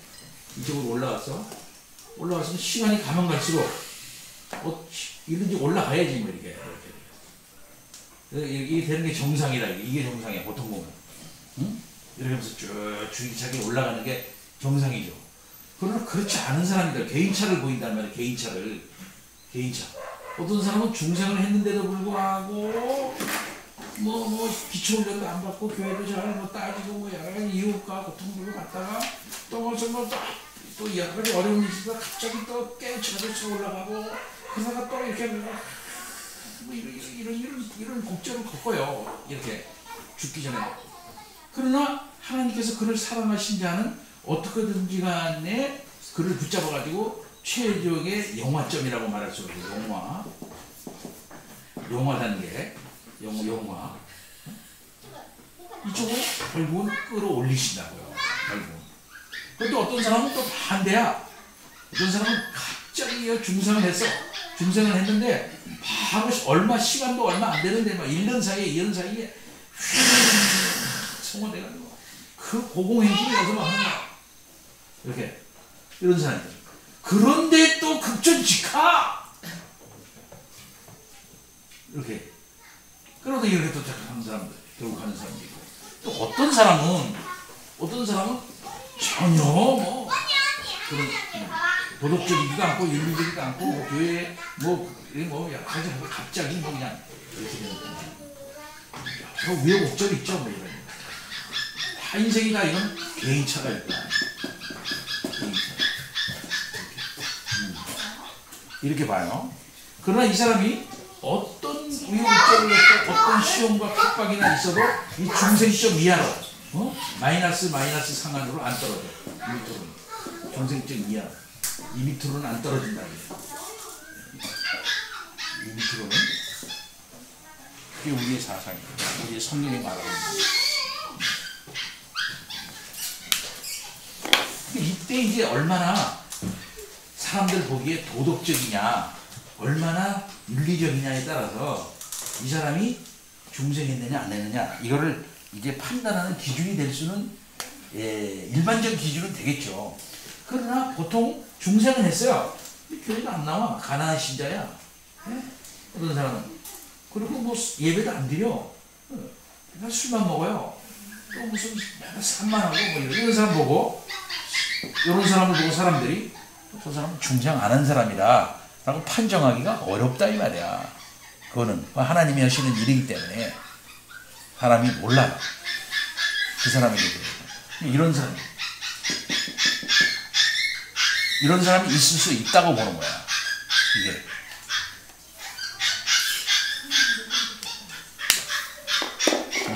이쪽으로 올라갔으면 시간이 가면 갈수록 이런지 올라가야지 뭐 이렇게 되는 게 정상이다. 이게 정상이야 보통 보면. 응? 이렇게 하면서 쭉 줄기차게 올라가는 게 정상이죠. 그러나 그렇지 않은 사람들 개인차를 보인단 말이에요. 개인차. 어떤 사람은 중생을 했는데도 불구하고 기초훈련도 안 받고 교회도 잘 따지고 여러 가지 이웃과 고통들을 갖다가 또 여러 가지 어려운 일이 있어서 갑자기 또 깨우쳐서 올라가고 그러다가 또 이렇게 이런 곡절을 겪어요. 이렇게 죽기 전에. 그러나 하나님께서 그를 사랑하신 자는 어떻게든지 간에 그를 붙잡아가지고 최적의 영화점이라고 말할 수 있어요. 영화 단계. 영화. 이쪽으로 결국은 끌어올리신다고요. 그런데 어떤 사람은 또 반대야. 어떤 사람은 갑자기 중생을 했는데 바로 시간도 얼마 안 되는데 1년 사이에 성화돼가지고 그 고공행진을 여기서 하는 거야. 이렇게 이런 사람들. 그런데 또 극전직하 이렇게. 그러다 이렇게 또 하는 사람들, 결국 하는 사람들이 있고. 또 어떤 사람은 전혀 그런 도덕적이지도 않고 윤리적이지도 않고 교회에 여러 가지 갑자기 그냥 이렇게 되는 거예요. 여러 우여곡절이 있죠, 이런. 다 인생이 다 이런 개인차가 있다. 이렇게 봐요. 그러나 이 사람이 어떤 우여곡절을 했고 어떤 시험과 핍박이나 있어도 이 중생점 이하로 마이너스 상한으로 안 떨어져. 이 밑으로는 중생점 이하. 이 밑으로는 안 떨어진다. 이 밑으로는 그게 우리의 사상이에요. 우리의 성경이 말하고 있는 거예요. 이때 이제 얼마나 사람들 보기에 도덕적이냐 얼마나 윤리적이냐에 따라서 이 사람이 중생했느냐 안 했느냐 이거를 이제 판단하는 기준이 될 수는 일반적 기준은 되겠죠. 그러나 보통 중생은 했어요. 교회도 안 나와. 가난한 신자야. 어떤 사람은 그리고 예배도 안 드려. 그냥 술만 먹어요. 또 무슨 산만하고 이런 사람 보고 이런 사람을 보고 사람들이 저 사람은 중생 안 한 사람이다 라고 판정하기가 어렵다 이 말이야. 그거는 하나님이 하시는 일이기 때문에 사람이 몰라요. 그 사람에게 이런 사람 이런 사람이 있을 수 있다고 보는 거야. 이게.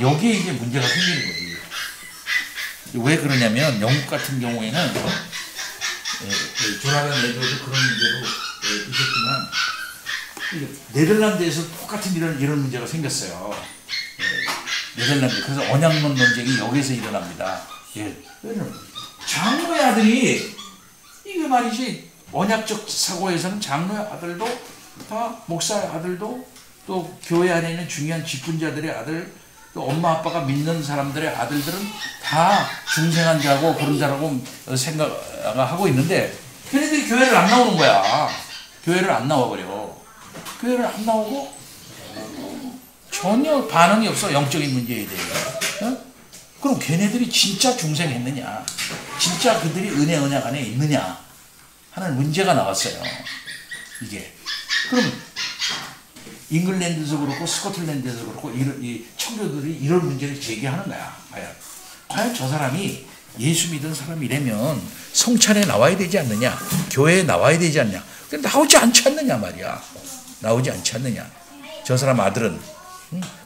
여기에 이제 문제가 생기는 거지. 왜 그러냐면 영국 같은 경우에는 조나단 에드워드 그런 문제도 있었지만 네덜란드에서 똑같은 이런 문제가 생겼어요. 네덜란드. 그래서 언약론 논쟁이 여기서 일어납니다. 장로의 아들이 이게 말이지 언약적 사고에서는 장로의 아들도 다 목사의 아들도 또 교회 안에 있는 중요한 직분자들의 아들 또 엄마 아빠가 믿는 사람들의 아들들은 다 중생한 자고 그런 자라고 생각하고 있는데 걔네들이 교회를 안 나오는 거야. 교회를 안 나와버려. 교회를 안 나오고 전혀 반응이 없어. 영적인 문제에 대해. 어? 그럼 걔네들이 진짜 중생했느냐, 진짜 그들이 은혜 언약 안에 있느냐 하는 문제가 나왔어요. 이게. 그럼 잉글랜드에서 그렇고 스코틀랜드에서 그렇고 이 청교들이 이런 문제를 제기하는 거야. 과연 저 사람이 예수 믿은 사람이라면 성찬에 나와야 되지 않느냐, 교회에 나와야 되지 않느냐. 근데 나오지 않지 않느냐 말이야. 나오지 않지 않느냐. 저 사람 아들은.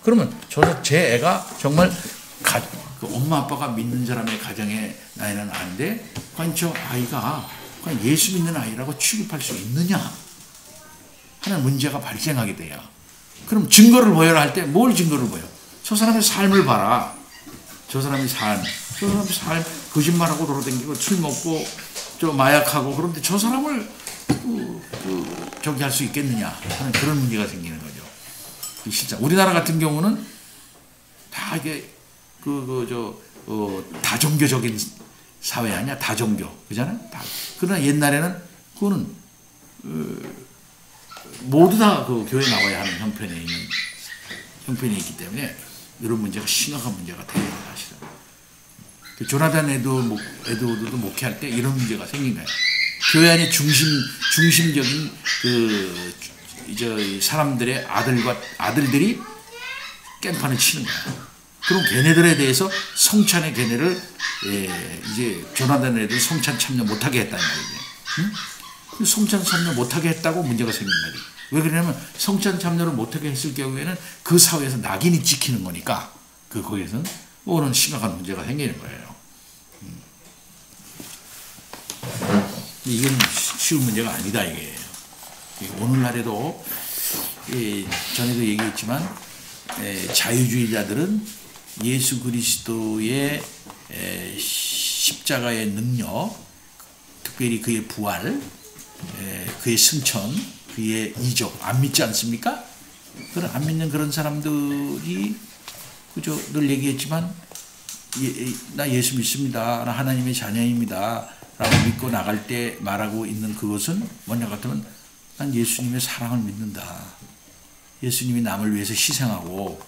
그러면 제 애가 정말 그 엄마 아빠가 믿는 사람의 가정에 나이는 아닌데 과연 저 아이가 과연 예수 믿는 아이라고 취급할 수 있느냐 하는 문제가 발생하게 돼요. 그럼 증거를 보여라 할 때 뭘 증거를 보여? 저 사람의 삶을 봐라. 저 사람의 삶 거짓말하고 돌아다니고 술 먹고 저 마약하고 그런데 저 사람을 저기 할 수 있겠느냐 하는 그런 문제가 생기는 거죠. 진짜 우리나라 같은 경우는 다 이게 다종교적인 사회 아니야? 다종교 그잖아요. 그러나 옛날에는 그거는 모두 다 그 교회 나와야 하는 형편이 있기 때문에 이런 문제가 심각한 문제가 돼요, 사실은. 조나단 에드워드도 목회할 때 이런 문제가 생긴 거예요. 교회 안에 중심적인 사람들의 아들들이 깽판을 치는 거야. 그럼 걔네들에 대해서 성찬의 걔네를 이제 조나단 에드워드 성찬 참여 못하게 했다는 말이지. 성찬 참여 못하게 했다고 문제가 생긴 말이에요. 왜 그러냐면 성찬 참여를 못하게 했을 경우에는 그 사회에서 낙인이 찍히는 거니까 거기에서는 오는 심각한 문제가 생기는 거예요. 이건 쉬운 문제가 아니다 이게. 오늘날에도 전에도 얘기했지만 자유주의자들은 예수 그리스도의 십자가의 능력, 특별히 그의 부활, 그의 승천, 그의 이적 안 믿지 않습니까? 그런 안 믿는 그런 사람들이 그저 늘 얘기했지만 나 예수 믿습니다. 나 하나님의 자녀입니다. 라고 믿고 나갈 때 말하고 있는 그것은 뭐냐 같으면 난 예수님의 사랑을 믿는다. 예수님이 남을 위해서 희생하고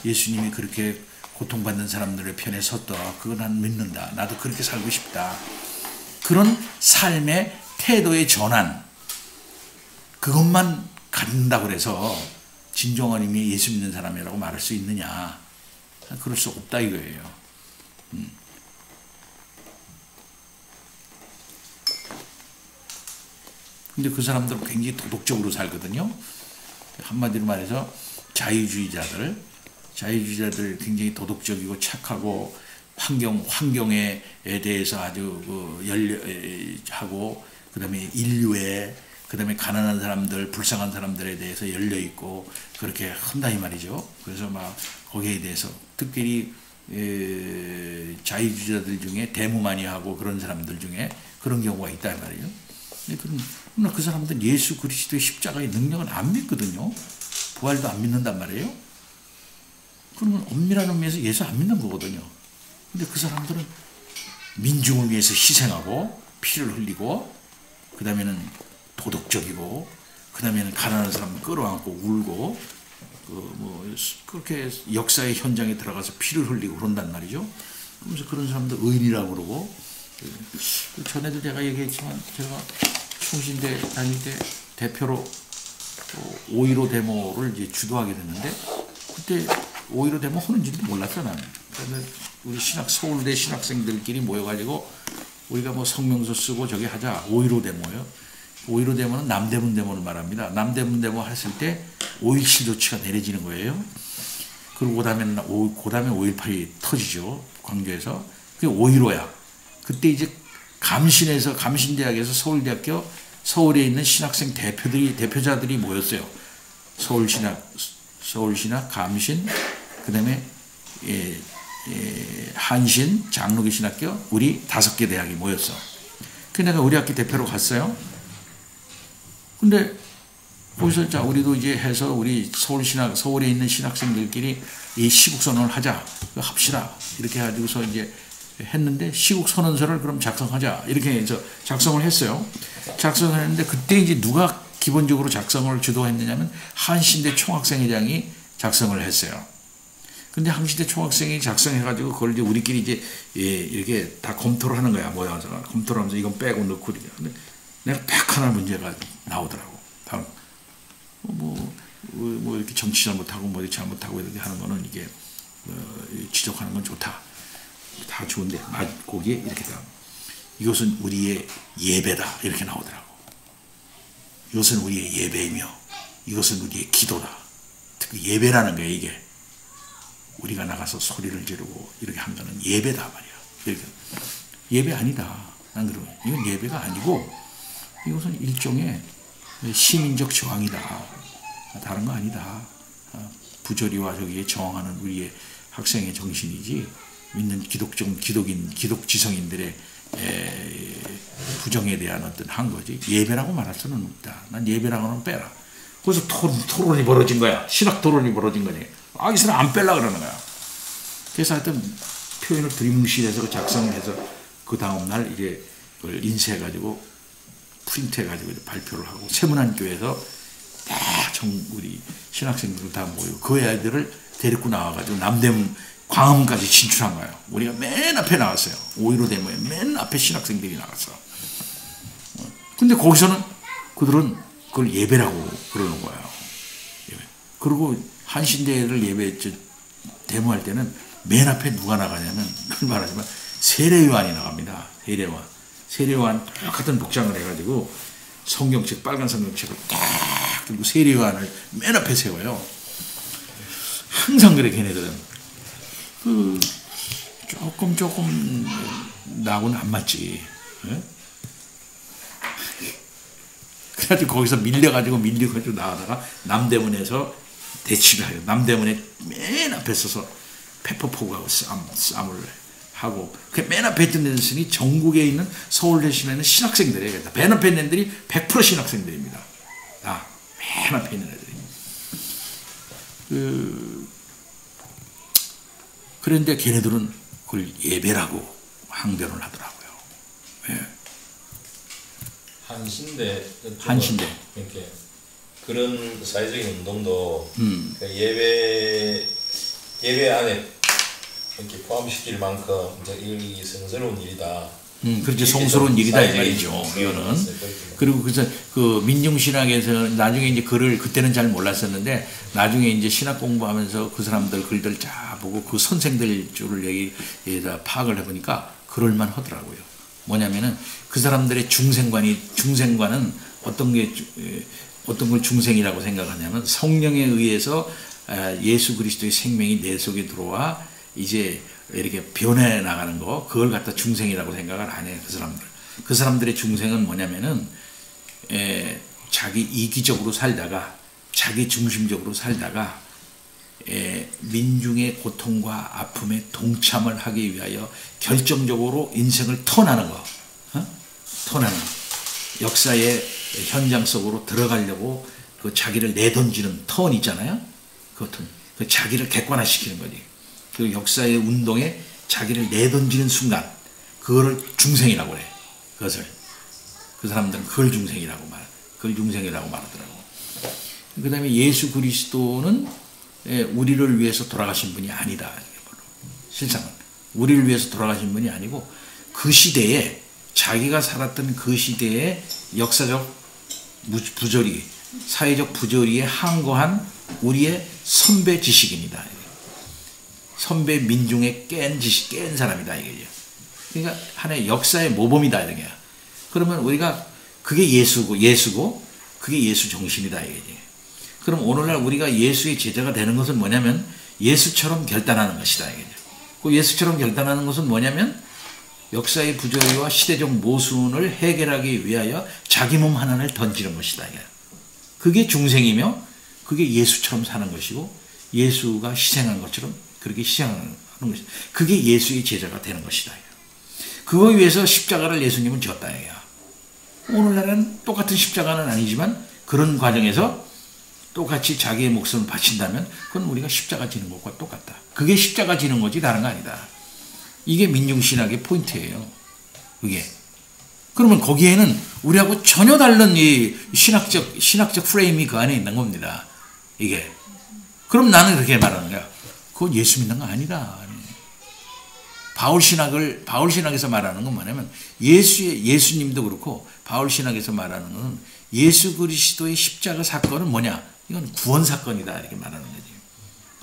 예수님이 그렇게 고통받는 사람들의 편에 섰다. 그거 난 믿는다. 나도 그렇게 살고 싶다. 그런 삶의 태도의 전환 그것만 갖는다고 해서 진정한 의미의 예수 믿는 사람이라고 말할 수 있느냐. 그럴 수 없다 이거예요. 근데 그 사람들은 굉장히 도덕적으로 살거든요. 한마디로 말해서 자유주의자들 굉장히 도덕적이고 착하고 환경에 대해서 아주 열려하고 그다음에 인류에 그다음에 가난한 사람들, 불쌍한 사람들에 대해서 열려 있고 그렇게 한다 이 말이죠. 그래서 막 거기에 대해서 특별히 자유주의자들 중에 대무 많이 하고 그런 사람들 중에 그런 경우가 있다 이 말이에요. 그러나 그 사람들은 예수 그리스도의 십자가의 능력을 안 믿거든요. 부활도 안 믿는단 말이에요. 그러면 엄밀한 의미에서 예수 안 믿는 거거든요. 근데 그 사람들은 민중을 위해서 희생하고 피를 흘리고 그 다음에는 도덕적이고 그 다음에는 가난한 사람 끌어안고 울고 그렇게 역사의 현장에 들어가서 피를 흘리고 그런단 말이죠. 그러면서 그런 사람들 의인이라고 그러고 전에도 제가 얘기했지만 제가 총신대 다닐 때 대표로 5.15 데모를 이제 주도하게 됐는데 그때 5.15 데모 하는지도 몰랐어 나는. 그래서 우리 서울대 신학생들끼리 모여가지고 우리가 뭐 성명서 쓰고 저기 하자. 5.15 데모요. 5.15 데모는 남대문 데모를 말합니다. 남대문 데모 했을 때 5.17 조치가 내려지는 거예요. 그리고 그다음에 5.18이 터지죠. 광주에서. 그게 5.15야. 그때 이제 감신대학에서 서울에 있는 신학생 대표자들이 모였어요. 서울신학, 감신, 그다음에 한신, 장로교 신학교, 우리 5개 대학이 모였어. 그 내가 우리 학교 대표로 갔어요. 근데 거기서 자 우리도 이제 해서 우리 서울에 있는 신학생들끼리 이 시국선언을 하자, 합시다 이렇게 해가지고서 이제 했는데 시국선언서를 그럼 작성하자 이렇게 해서 작성을 했어요. 작성을 했는데 그때 이제 누가 기본적으로 작성을 주도했느냐면 한신대 총학생회장이 작성을 했어요. 근데 한신대 총학생이 작성해가지고 그걸 이제 우리끼리 이제 이렇게 다 검토를 하는 거야. 모여서 검토를 하면서 이건 빼고 넣고 이렇게. 근데 내가 딱 하나 문제가 나오더라고. 다음 뭐 이렇게 정치 잘못하고 뭐 이렇게 잘못하고 이렇게 하는 거는 이게 지적하는 건 좋다. 다 좋은데 거기에 이렇게 다 이것은 우리의 예배다 이렇게 나오더라고. 이것은 우리의 예배이며 이것은 우리의 기도다. 특히 예배라는 거야. 이게 우리가 나가서 소리를 지르고 이렇게 한 거는 예배다 말이야. 이렇게 예배 아니다. 난 그러면 이건 예배가 아니고 이것은 일종의 시민적 저항이다. 다른 거 아니다. 부조리와 저기에 저항하는 우리의 학생의 정신이지 믿는 기독지성인들의 부정에 대한 어떤 한 거지. 예배라고 말할 수는 없다. 난 예배라고는 빼라. 거기서 토론이 벌어진 거야. 신학 토론이 벌어진 거니. 이 사람 안 뺄라 그러는 거야. 그래서 하여튼 표현을 두리뭉실해서 작성해서 그 다음날 이제 그걸 인쇄해가지고 프린트해가지고 발표를 하고 세문안교에서 다 우리 신학생들 다 모이고 그 애들을 데리고 나와가지고 남대문 광화문까지 진출한 거예요. 우리가 맨 앞에 나왔어요. 5.15 데모에 맨 앞에 신학생들이 나왔어. 근데 거기서는 그들은 그걸 예배라고 그러는 거예요. 예배. 그리고 한신대를 데모할 때는 맨 앞에 누가 나가냐면 그걸 말하지만 세례요한이 나갑니다. 세례요한 똑같은 복장을 해가지고 성경책 빨간 성경책을 딱 들고 세례요한을 맨 앞에 세워요. 항상 그래. 걔네들은 조금 나하고는 안 맞지. 예? 그래가지고 거기서 밀려가지고 나가다가 남대문에서 대치를 해요. 남대문에 맨 앞에 서서 페퍼포구하고 싸움을 하고 그 맨 앞에 있던 애들이 전국에 있는 서울대 시내는 신학생들이에요. 맨 앞에 있는 애들이 100% 신학생들입니다. 맨 앞에 있는 애들이. 그런데 걔네들은 그걸 예배라고 항변을 하더라고요. 예. 한신대 이렇게 그런 사회적인 운동도 예배 안에 이렇게 포함시킬 만큼 이제 이 성스러운 일이다. 그렇지. 성스러운 일이다 이 말이죠. 이거는. 그리고 그래서 그 민중신학에서 나중에 이제 글을 그때는 잘 몰랐었는데 나중에 이제 신학 공부하면서 그 사람들 글들 쫙 보고 그 선생들 줄을 여기에다 파악을 해보니까 그럴만 하더라고요. 뭐냐면은 그 사람들의 중생관은 어떤 걸 중생이라고 생각하냐면 성령에 의해서 예수 그리스도의 생명이 내 속에 들어와 이제 이렇게 변해 나가는 거 그걸 갖다 중생이라고 생각을 안 해요. 그 사람들의 중생은 뭐냐면은 자기 이기적으로 살다가 자기 중심적으로 살다가 민중의 고통과 아픔에 동참을 하기 위하여 결정적으로 인생을 턴하는 거, 턴하는 역사의 현장 속으로 들어가려고 그 자기를 내던지는 턴 있잖아요. 그 자기를 객관화시키는 거지. 그 역사의 운동에 자기를 내던지는 순간 그거를 중생이라고 그래. 그것을 그 사람들은 그걸 중생이라고 말하더라고. 그 다음에 예수 그리스도는 우리를 위해서 돌아가신 분이 아니다. 실상은 우리를 위해서 돌아가신 분이 아니고 그 시대에 자기가 살았던 그 시대의 역사적 부조리, 사회적 부조리에 항거한 우리의 선배 지식인이다. 선배 민중에 깬 사람이다 이거죠. 그러니까 하나의 역사의 모범이다 이런 거야. 그러면 우리가 그게 예수고 그게 예수 정신이다 이거지. 그럼 오늘날 우리가 예수의 제자가 되는 것은 뭐냐면 예수처럼 결단하는 것이다 이거죠. 그 예수처럼 결단하는 것은 뭐냐면 역사의 부조리와 시대적 모순을 해결하기 위하여 자기 몸 하나를 던지는 것이다. 그게 중생이며 그게 예수처럼 사는 것이고 예수가 희생한 것처럼 그렇게 희생하는 것이다. 그게 예수의 제자가 되는 것이다. 그거 위해서 십자가를 예수님은 졌다. 오늘날은 똑같은 십자가는 아니지만 그런 과정에서 똑같이 자기의 목숨을 바친다면 그건 우리가 십자가 지는 것과 똑같다. 그게 십자가 지는 거지 다른 거 아니다. 이게 민중신학의 포인트예요. 그게. 그러면 거기에는 우리하고 전혀 다른 이 신학적 프레임이 그 안에 있는 겁니다. 이게. 그럼 나는 그렇게 말하는 거야. 그건 예수 믿는 거 아니다. 바울신학에서 말하는 건 뭐냐면 예수님도 그렇고 바울신학에서 말하는 건 예수 그리스도의 십자가 사건은 뭐냐? 이건 구원사건이다. 이렇게 말하는 거지.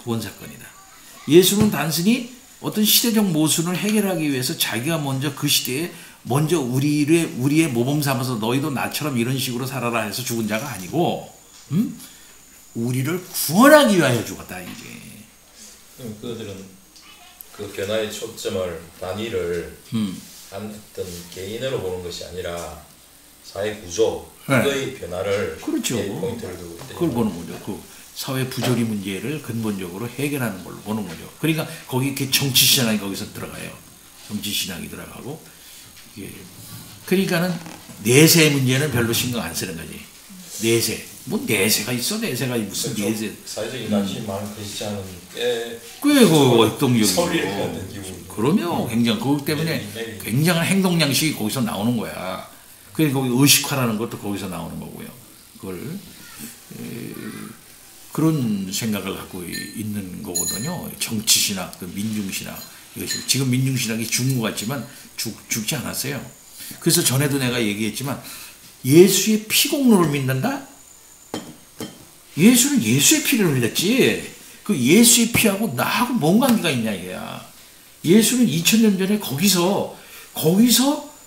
구원사건이다. 예수는 단순히 어떤 시대적 모순을 해결하기 위해서 자기가 먼저 그 시대에 먼저 우리의 모범 삼아서 너희도 나처럼 이런 식으로 살아라 해서 죽은 자가 아니고 우리를 구원하기 위하여 죽었다. 이제. 그들은 그 변화의 초점을 단위를 한 어떤 개인으로 보는 것이 아니라 사회 구조 그의 변화를 그렇죠. 포인트를 두고 그걸 보는 거죠. 그 사회 부조리 문제를 근본적으로 해결하는 걸로 보는 거죠. 그러니까 거기 이렇게 정치 신학이 거기서 들어가요. 정치 신학이 들어가고 그러니까는 내세 문제는 별로 신경 안 쓰는 거지. 내세. 뭐 내세가 있어? 내세가 무슨 내세? 사회적인 관심이 많은 크리스찬은 꽤 활동적이고 그러면 굉장히 그것 때문에 굉장한 행동 양식이 거기서 나오는 거야. 그래서 거기 의식화라는 것도 거기서 나오는 거고요. 그걸 그런 생각을 갖고 있는 거거든요. 정치신학, 민중신학. 지금 민중신학이 죽은 것 같지만 죽지 않았어요. 그래서 전에도 내가 얘기했지만 예수의 피공로를 믿는다? 예수는 예수의 피를 흘렸지. 그 예수의 피하고 나하고 뭔 관계가 있냐 이거야. 예수는 2000년 전에 거기서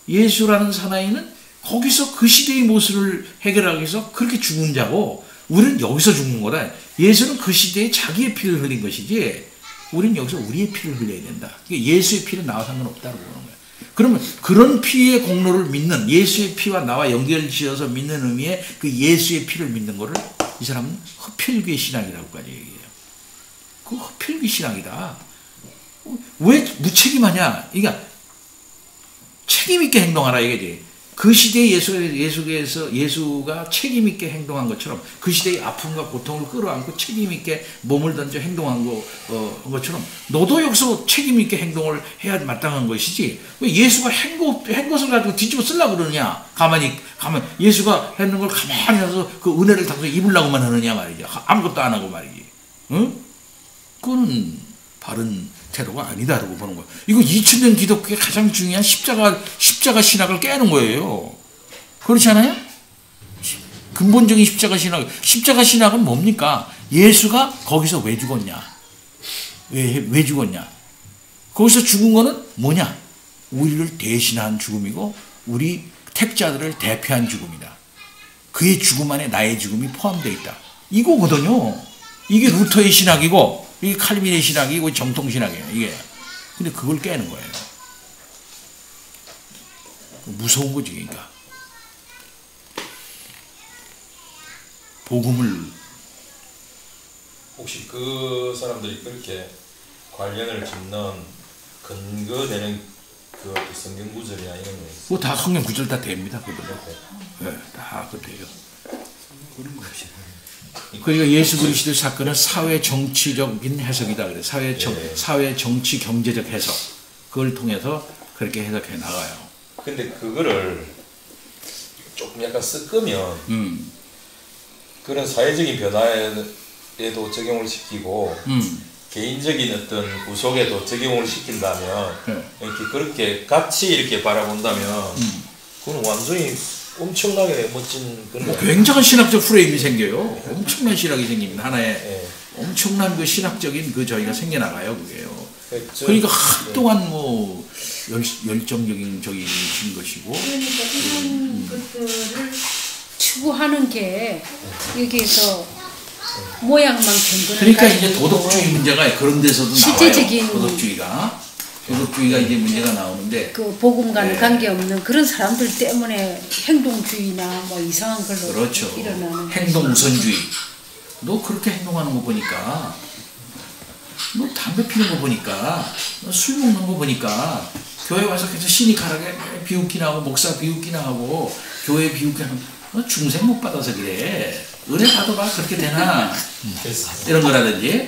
예수라는 사나이는 거기서 그 시대의 모습을 해결하기 위해서 그렇게 죽은 자고 우리는 여기서 죽는 거다. 예수는 그 시대에 자기의 피를 흘린 것이지 우리는 여기서 우리의 피를 흘려야 된다. 예수의 피는 나와 상관없다고 보는 거야. 그러면 그런 피의 공로를 믿는 예수의 피와 나와 연결지어서 믿는 의미의 그 예수의 피를 믿는 거를 이 사람은 흡혈귀의 신학이라고까지 얘기해요. 그 흡혈귀 신학이다. 왜 무책임하냐? 그러니까 책임 있게 행동하라 이거지. 그 시대에 예수가 책임 있게 행동한 것처럼 그 시대의 아픔과 고통을 끌어안고 책임 있게 몸을 던져 행동한 것처럼 너도 여기서 책임 있게 행동을 해야 마땅한 것이지 왜 예수가 한 것을 가지고 뒤집어 쓰려고 그러느냐. 가만히 예수가 했는 걸 가만히 해서 그 은혜를 당해서 입으려고만 하느냐 말이죠. 아무것도 안 하고 말이지. 응? 그거는 바른 태도가 아니다라고 보는 거예요. 이거 2000년 기독교의 가장 중요한 십자가 신학을 깨는 거예요. 그렇지 않아요? 근본적인 십자가 신학은 뭡니까? 예수가 거기서 왜 죽었냐? 왜 죽었냐? 거기서 죽은 거는 뭐냐? 우리를 대신한 죽음이고 우리 택자들을 대표한 죽음이다. 그의 죽음 안에 나의 죽음이 포함되어 있다. 이거거든요. 이게 루터의 신학이고 이게 칼빈의 신학이고 정통신학이에요. 이게. 근데 그걸 깨는 거예요. 무서운 거지. 그러니까. 복음을 혹시 그 사람들이 그렇게 관련을 짓는 근거되는 그 성경 구절이나 이런 거 있어요? 그거 다 성경 구절 다 됩니다. 그거. 네, 다 그 돼요. 그런 것이. 그러니까 예수 그리스도 사건은 사회 정치적인 해석이다 그래. 사회 정치 경제적 해석. 그걸 통해서 그렇게 해석해 나가요. 근데 그거를 조금 약간 섞으면 그런 사회적인 변화에도 적용을 시키고 개인적인 어떤 구속에도 적용을 시킨다면 이렇게 그렇게 같이 이렇게 바라본다면 그건 완전히 엄청나게 멋진 그런 굉장한 신학적 프레임이 생겨요. 엄청난 신학이 생깁니다. 하나의 엄청난 그 신학적인 그 저희가 생겨나가요. 그게요. 그러니까 한동안 열정적인 적인 것이고. 그러니까 이런 것들을 추구하는 게 여기에서 모양만 경건한 그러니까 이제 도덕주의 문제가 그런 데서도 실제적인 나와요. 도덕주의가 이제 문제가 나오는데 그 복음과는 네. 관계없는 그런 사람들 때문에 행동주의나 뭐 이상한 걸로 그렇죠. 일어나는 행동 우선주의. 너 그렇게 행동하는 거 보니까, 너 담배 피는 거 보니까, 너 술 먹는 거 보니까, 교회 와서 계속 시니컬하게 비웃기나 하고 목사 비웃기나 하고 교회 비웃기나 하고 너 중생 못 받아서 그래. 은혜 받아봐. 그렇게 되나? 이런 거라든지.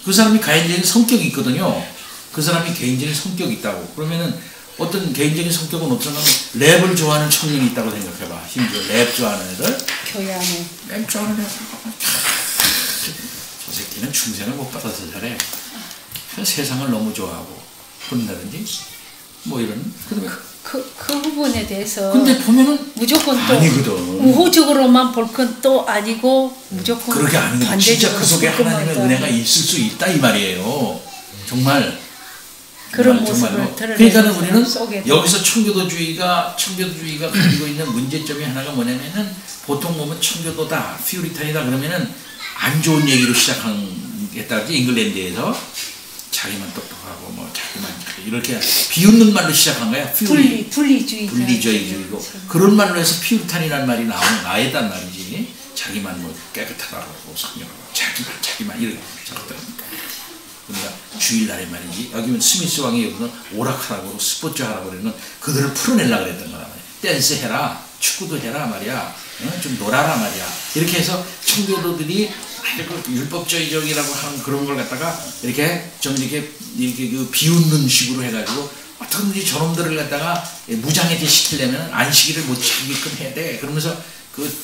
그 사람이 개인적인 성격이 있거든요. 그 사람이 개인적인 성격이 있다고. 그러면은 어떤 개인적인 성격은 어쩌면 랩을 좋아하는 청년이 있다고 생각해봐. 심지어 랩 좋아하는 애들. 교회 안에 랩 좋아하는 애들. 저 새끼는 중생을 못 받아서 저래. 세상을 너무 좋아하고 그런다든지 뭐 이런. 그다음에 그 부분에 대해서 근데 보면은 무조건 또 아니거든. 우호적으로만 볼 건 또 아니고 무조건 그렇게 아니거든. 진짜 그 속에 하나님의 은혜가 있을 수 있다 이 말이에요. 정말 그런 정말, 모습을 정말로. 드러내는 그러니까 우리는 속에도. 여기서 청교도주의가 가지고 있는 문제점이 하나가 뭐냐면은 보통 보면 청교도다, 퓨리탄이다 그러면은 안 좋은 얘기로 시작했다지. 잉글랜드에서 자기만 똑똑하고 뭐 자기만 이렇게 비웃는 말로 시작한 거야. 분리주의고 그런 말로 해서 퓨리탄이라는 말이 나왔단 말이지. 자기만 뭐 깨끗하다고 성령하고 자기만 이렇게 그러니까 주일날에 말이지. 여기는 스미스 왕이 여기는 오락하라고 스포츠 하라고 그러는 그들을 풀어내려고 그랬던 거란 말이야. 댄스 해라, 축구도 해라 말이야. 좀 놀아라 말이야. 이렇게 해서 청교도들이 율법주의적이라고 하는 그런 걸 갖다가 이렇게 좀 이렇게 그 비웃는 식으로 해가지고 어떻게든지 저놈들을 갖다가 무장해제 시키려면 안식일을 못 지키게끔 해야 돼. 그러면서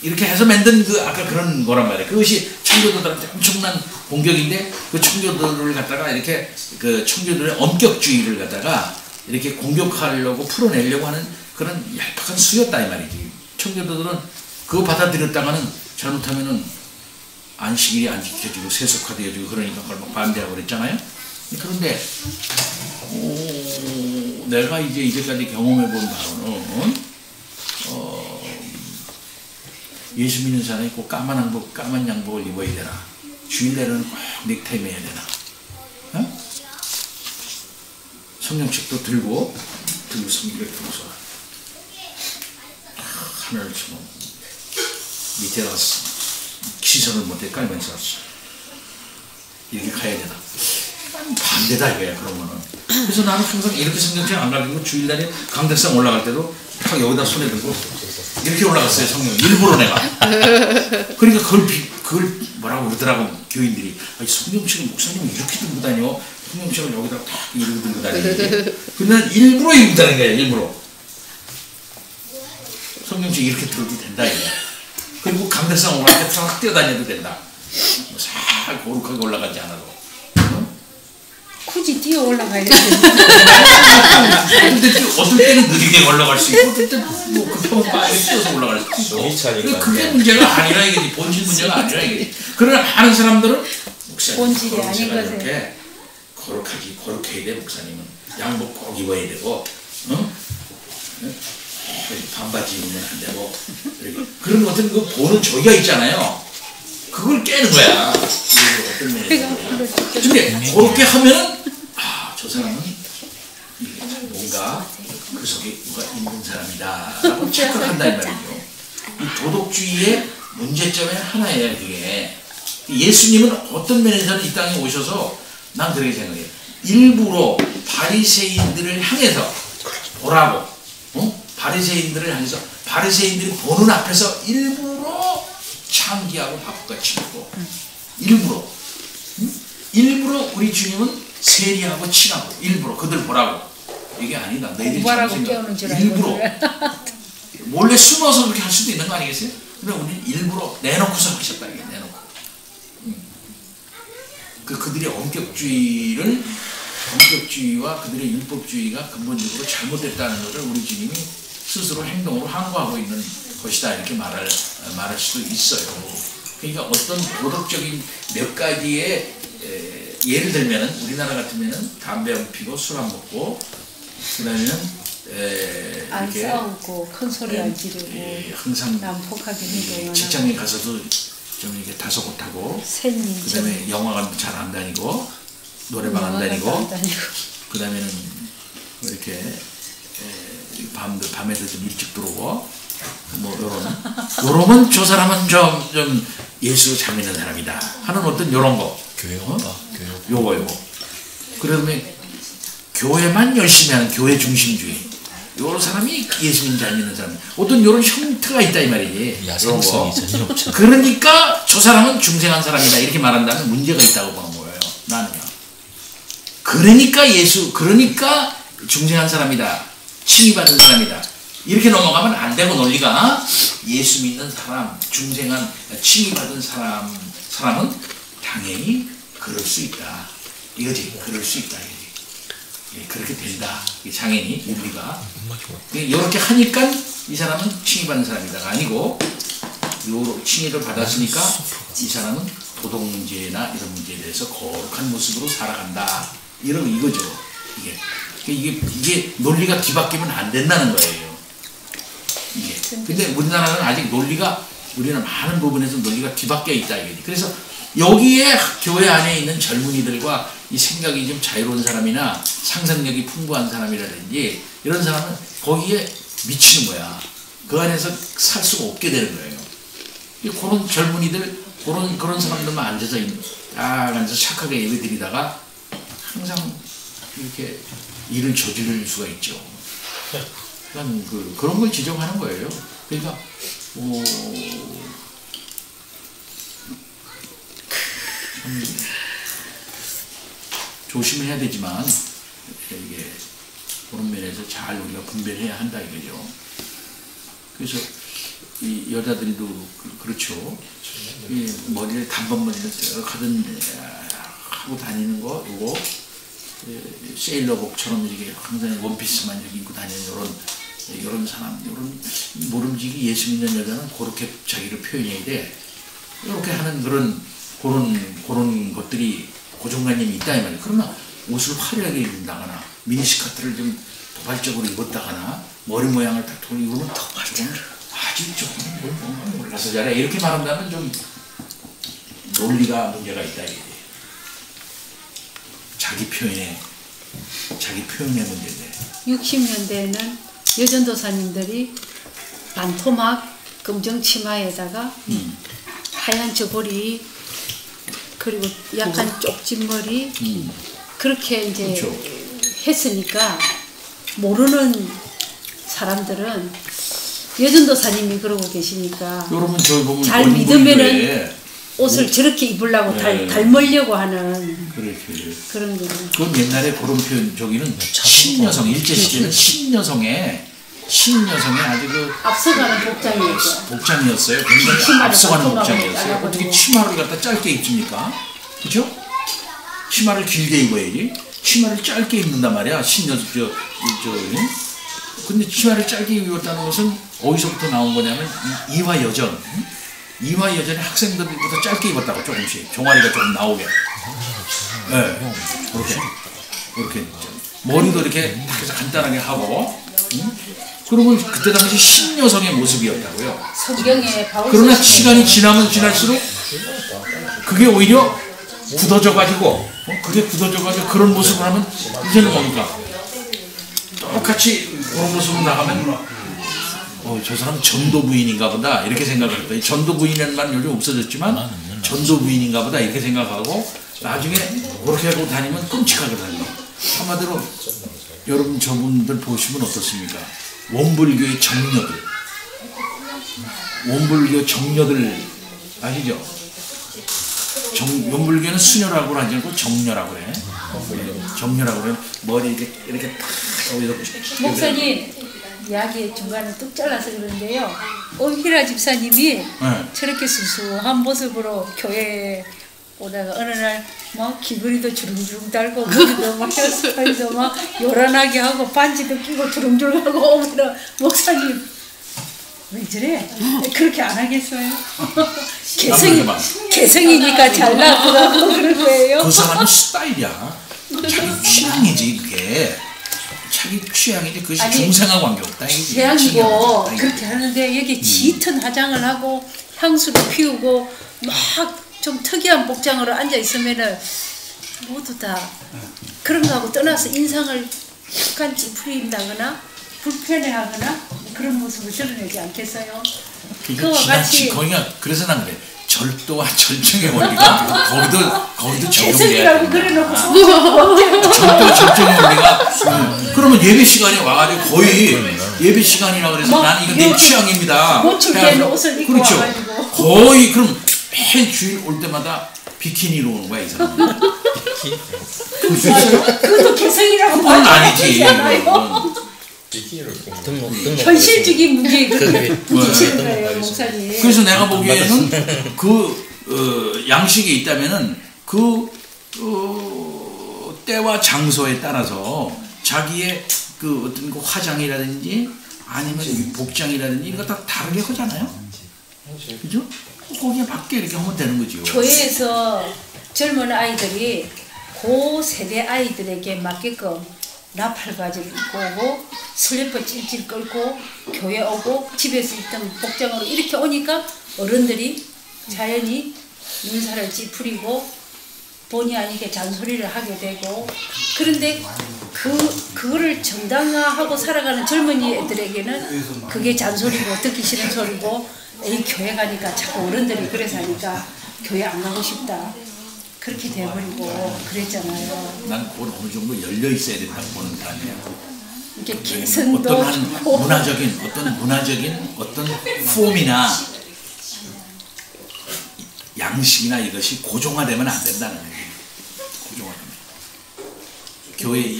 이렇게 해서 만든 아까 그런 거란 말이에요. 그것이 청교도들한테 엄청난 공격인데 그 청교도를 갖다가 이렇게 그 청교도의 엄격주의를 갖다가 이렇게 공격하려고 풀어내려고 하는 그런 얄팍한 수였다 이 말이지. 청교도들은 그거 받아들였다가는 잘못하면은 안식일이 안 지켜지고 세속화되어지고 그러니까 그걸 막 반대하고 그랬잖아요. 그런데 내가 이제까지 경험해본 바로는 예수 믿는 사람이 꼭 까만 양복을 입어야 되나? 주일날에는 꼭 넥타이 매야 되나? 어? 성령책도 들고 성경을 들고서 하늘을 치고 밑에다가 시선을 못해 깔면서 이렇게 가야 되나? 반대다 이거야 그런 거는. 그래서 나는 항상 이렇게 성경책 안 가르치고 주일날에 강대상 올라갈 때도 딱 여기다 손에 들고 이렇게 올라갔어요. 성경 일부러 내가. 그러니까 그걸 뭐라고 그러더라고 교인들이. 성경책을 목사님이 이렇게 들고 다녀. 성경책을 여기다 딱 이러고 들고 다니는데 그냥 일부러 입고 다니는 거야. 일부러. 성경책 이렇게 들어도 된다 이거야. 그리고 강대상 올라갈 때 싹 뛰어다녀도 된다. 싹 거룩하게 올라가지 않아도. 굳이 뛰어 올라가야 돼. 근데 어떨 때는 느리게 올라갈 수 있고, 어떨 때는 뭐 급하면 빨리 뛰어서 올라갈 수 있고. 그게 문제가 아니라 이게 본질 문제가 아니라 이게. 그러나 많은 사람들은 본질이 아닌 제가 것에 이렇게 거룩해야 돼 목사님은 양복 꼭 입어야 되고, 응? 반바지 입으면 안 되고, 이렇게. 그런 어떤 그 보는 저기가 있잖아요. 그걸 깨는 거야. 어떤 면에서. 근데 그렇게 하면은 저 사람은 뭔가 그 속에 누가 있는 사람이다 라고 착각한다 이 말이죠. 이 도덕주의의 문제점의 하나예요 그게. 예수님은 어떤 면에서는 이 땅에 오셔서 난 그렇게 생각해요. 일부러 바리새인들을 향해서 보라고, 바리새인들을 향해서 바리새인들이 보는 앞에서 일부러 창기하고 바꾸가치고 일부러 우리 주님은 세리하고 친하고 일부러 그들 보라고. 이게 아니다. 너희들이 일부러 몰래 숨어서 그렇게 할 수도 있는 거 아니겠어요? 근데 우리는 일부러 내놓고서 하셨다 이게 내놓고. 그들의 엄격주의와 그들의 율법주의가 근본적으로 잘못됐다는 것을 우리 주님이 스스로 행동으로 항거하고 있는 것이다 이렇게 말할 수도 있어요. 그러니까 어떤 도덕적인 몇 가지의 예를 들면은 우리나라 같으면은 담배 안 피고 술 안 먹고 그다음에는 안 이렇게 싸우고 큰 소리 안 지르고 항상 난폭하게 행동하고 직장에 가서도 좀 이렇게 다소곳하고 샌님 그다음에 영화관 잘 안 다니고 노래방 안 다니고 그다음에는 이렇게 밤에도 좀 일찍 들어오고 뭐 요러면 저 사람은 좀 예수 잘 믿는 사람이다 하는 어떤 요런 거 요거 그다음에 교회만 열심히 하는 교회 중심주의 요런 사람이 예수 믿는 잘 믿는 사람 어떤 요런 형태가 있다 이 말이지. 야생성이 전혀 없잖아. 그러니까 저 사람은 중생한 사람이다 이렇게 말한다면 문제가 있다고 보는 거예요. 나는요. 그러니까 중생한 사람이다. 칭의받은 사람이다. 이렇게 넘어가면 안 되고 논리가 예수 믿는 사람, 중생한 칭의받은 사람은 당연히 그럴 수 있다. 이거지. 그럴 수 있다. 이거지. 예, 그렇게 된다. 당연히 우리가 이렇게 하니까 이 사람은 칭의받는 사람이다가 아니고 요 칭의를 받았으니까 이 사람은 도덕 문제나 이런 문제에 대해서 거룩한 모습으로 살아간다. 이거죠. 이게 논리가 뒤바뀌면 안 된다는 거예요. 이게. 근데 우리나라는 아직 우리는 많은 부분에서 논리가 뒤바뀌어 있다. 이거지. 그래서 여기에 교회 안에 있는 젊은이들과 이 생각이 좀 자유로운 사람이나 상상력이 풍부한 사람이라든지 이런 사람은 거기에 미치는 거야. 그 안에서 살 수가 없게 되는 거예요. 그런 젊은이들, 그런 사람들만 앉아서 착하게 예배 드리다가 항상 이렇게 일을 저지를 수가 있죠. 그러니까 그런 걸 지적하는 거예요. 그러니까 조심해야 되지만 이게 그런 면에서 잘 우리가 분별해야 한다 이거죠. 그래서 이 여자들도 그렇죠. 이 머리를 단번머리를 쓱 하고 다니는 거 요거 세일러복처럼 이렇게 항상 원피스만 이렇게 입고 다니는 이런 사람, 이런 모름지기 예수 믿는 여자는 그렇게 자기를 표현해야 돼. 이렇게 하는 그런 것들이 고정관념이 있다 이 말이에요. 그러나 옷을 화려하게 입는다거나 미니스커트를 좀 도발적으로 입었다거나 머리 모양을 딱 돌리고 그러면 더 아주 조금 몰라서 잘해 이렇게 말한다면 좀 논리가 문제가 있다 이게. 자기 표현의 문제인데. 60년대에는 여전도사님들이 반토막 검정 치마에다가 하얀 저고리 그리고 약간 쪽진 머리 그렇게 이제 그렇죠. 했으니까 모르는 사람들은 여전도사님이 그러고 계시니까 여러분 저희 보면 잘 믿으면은 옷을 저렇게 입으려고 닮으려고 하는 그런 거죠. 그건 옛날에 그런 표현 저기는 신여성 일제시대는 신여성의 아주 앞서가는 복장이었어요. 굉장히 앞서가는 복장이었어요. 어떻게 치마를 갖다 짧게 입습니까? 그죠? 치마를 길게 입어야지. 치마를 짧게 입는단 말이야. 근데 치마를 짧게 입었다는 것은 어디서부터 나온 거냐면 이화여전에 학생들보다 짧게 입었다고 조금씩 종아리가 조금 나오게. 네, 그렇게 머리도 이렇게 딱 해서 간단하게 하고. 그러면 그때 당시 신여성의 모습이었다고요. 그러나 시간이 지나면 지날수록 그게 오히려 굳어져가지고 그런 모습을 하면 이제는 뭡니까? 똑같이 그런 모습으로 나가면 저 사람 전도 부인인가 보다 이렇게 생각을 했더니 전도 부인이라는 말은 요즘 없어졌지만 전도 부인인가 보다 이렇게 생각하고 나중에 그렇게 하고 다니면 끔찍하거든요. 한마디로 여러분 저분들 보시면 어떻습니까? 원불교의 정녀들 아시죠? 원불교는 수녀라고 하지 않고 정녀라고 그래. 정녀라고 그래. 머리 이렇게 탁 목사님 이야기 중간에 뚝 잘라서 그러는데요. 오희라 집사님이 저렇게 수수한 모습으로 교회에 오다가 어느 날 막 귀걸이도 주름주름 달고 머리도 막 헤어스타일도 막 요란하게 하고 반지도 끼고 주름주름 하고 오히려 목사님 왜 저래? 그렇게 안 하겠어요? 개성이니까 잘나보라고 그런 거예요. 그 사람은 스타일이야. 자기 취향이지 이게. 자기 취향이지 그것이 아니, 중생하고 관계없다. 이게 취향이고 취향이다. 그렇게 하는데 여기 짙은 화장을 하고 향수를 피우고 막 좀 특이한 복장으로 앉아 있으면은 모두 다 그런 거하고 떠나서 인상을 약간 찌푸린다거나 불편해하거나 그런 모습을 드러내지 않겠어요? 그와 같이 거기가 그래서 난 그래. 절도와 절정의 원리가 거기도 적용돼야 개성이라고 그래놓고 절도와 절정의 원리가 그러면 예배 시간에 와가지고 거의 예배 시간이라 그래서 뭐, 나는 이거 내 취향입니다. 노출된 옷을 입고 그렇죠. 와가지고 거의 그럼 매일 주일 올 때마다 비키니로 오는 거야 이 사람. 그것도 개성이라고 그건 아니지. 현실적인 문제에 부딪히는 거예요, 목사님. 그래서 내가 보기에는 그 양식이 있다면은 그 때와 장소에 따라서 자기의 그 어떤 그 화장이라든지 아니면 복장이라든지 이거 다 다르게 하잖아요. 그죠? 거기에 맞게 이렇게 하면 되는 거죠. 교회에서 젊은 아이들이 그 세대 아이들에게 맞게끔 나팔바지를 입고 오고 슬리퍼 찔찔 끌고 교회 오고 집에서 입던 복장으로 이렇게 오니까 어른들이 자연히 눈살을 찌푸리고 본의 아니게 잔소리를 하게 되고 그런데 그거를 정당화하고 살아가는 젊은이 애들에게는 그게 잔소리고 듣기 싫은 소리고 이 교회 가니까 자꾸 어른들이 그래서 하니까 교회 안 가고 싶다 그렇게 돼버리고 그랬잖아요. 난 그건 어느 정도 열려 있어야 된다고 보는 사람이야. 이게 개성도 어떤 문화적인 어떤 폼이나 양식이나 이것이 고정화되면 안 된다는 거예요. 고정화되면. 교회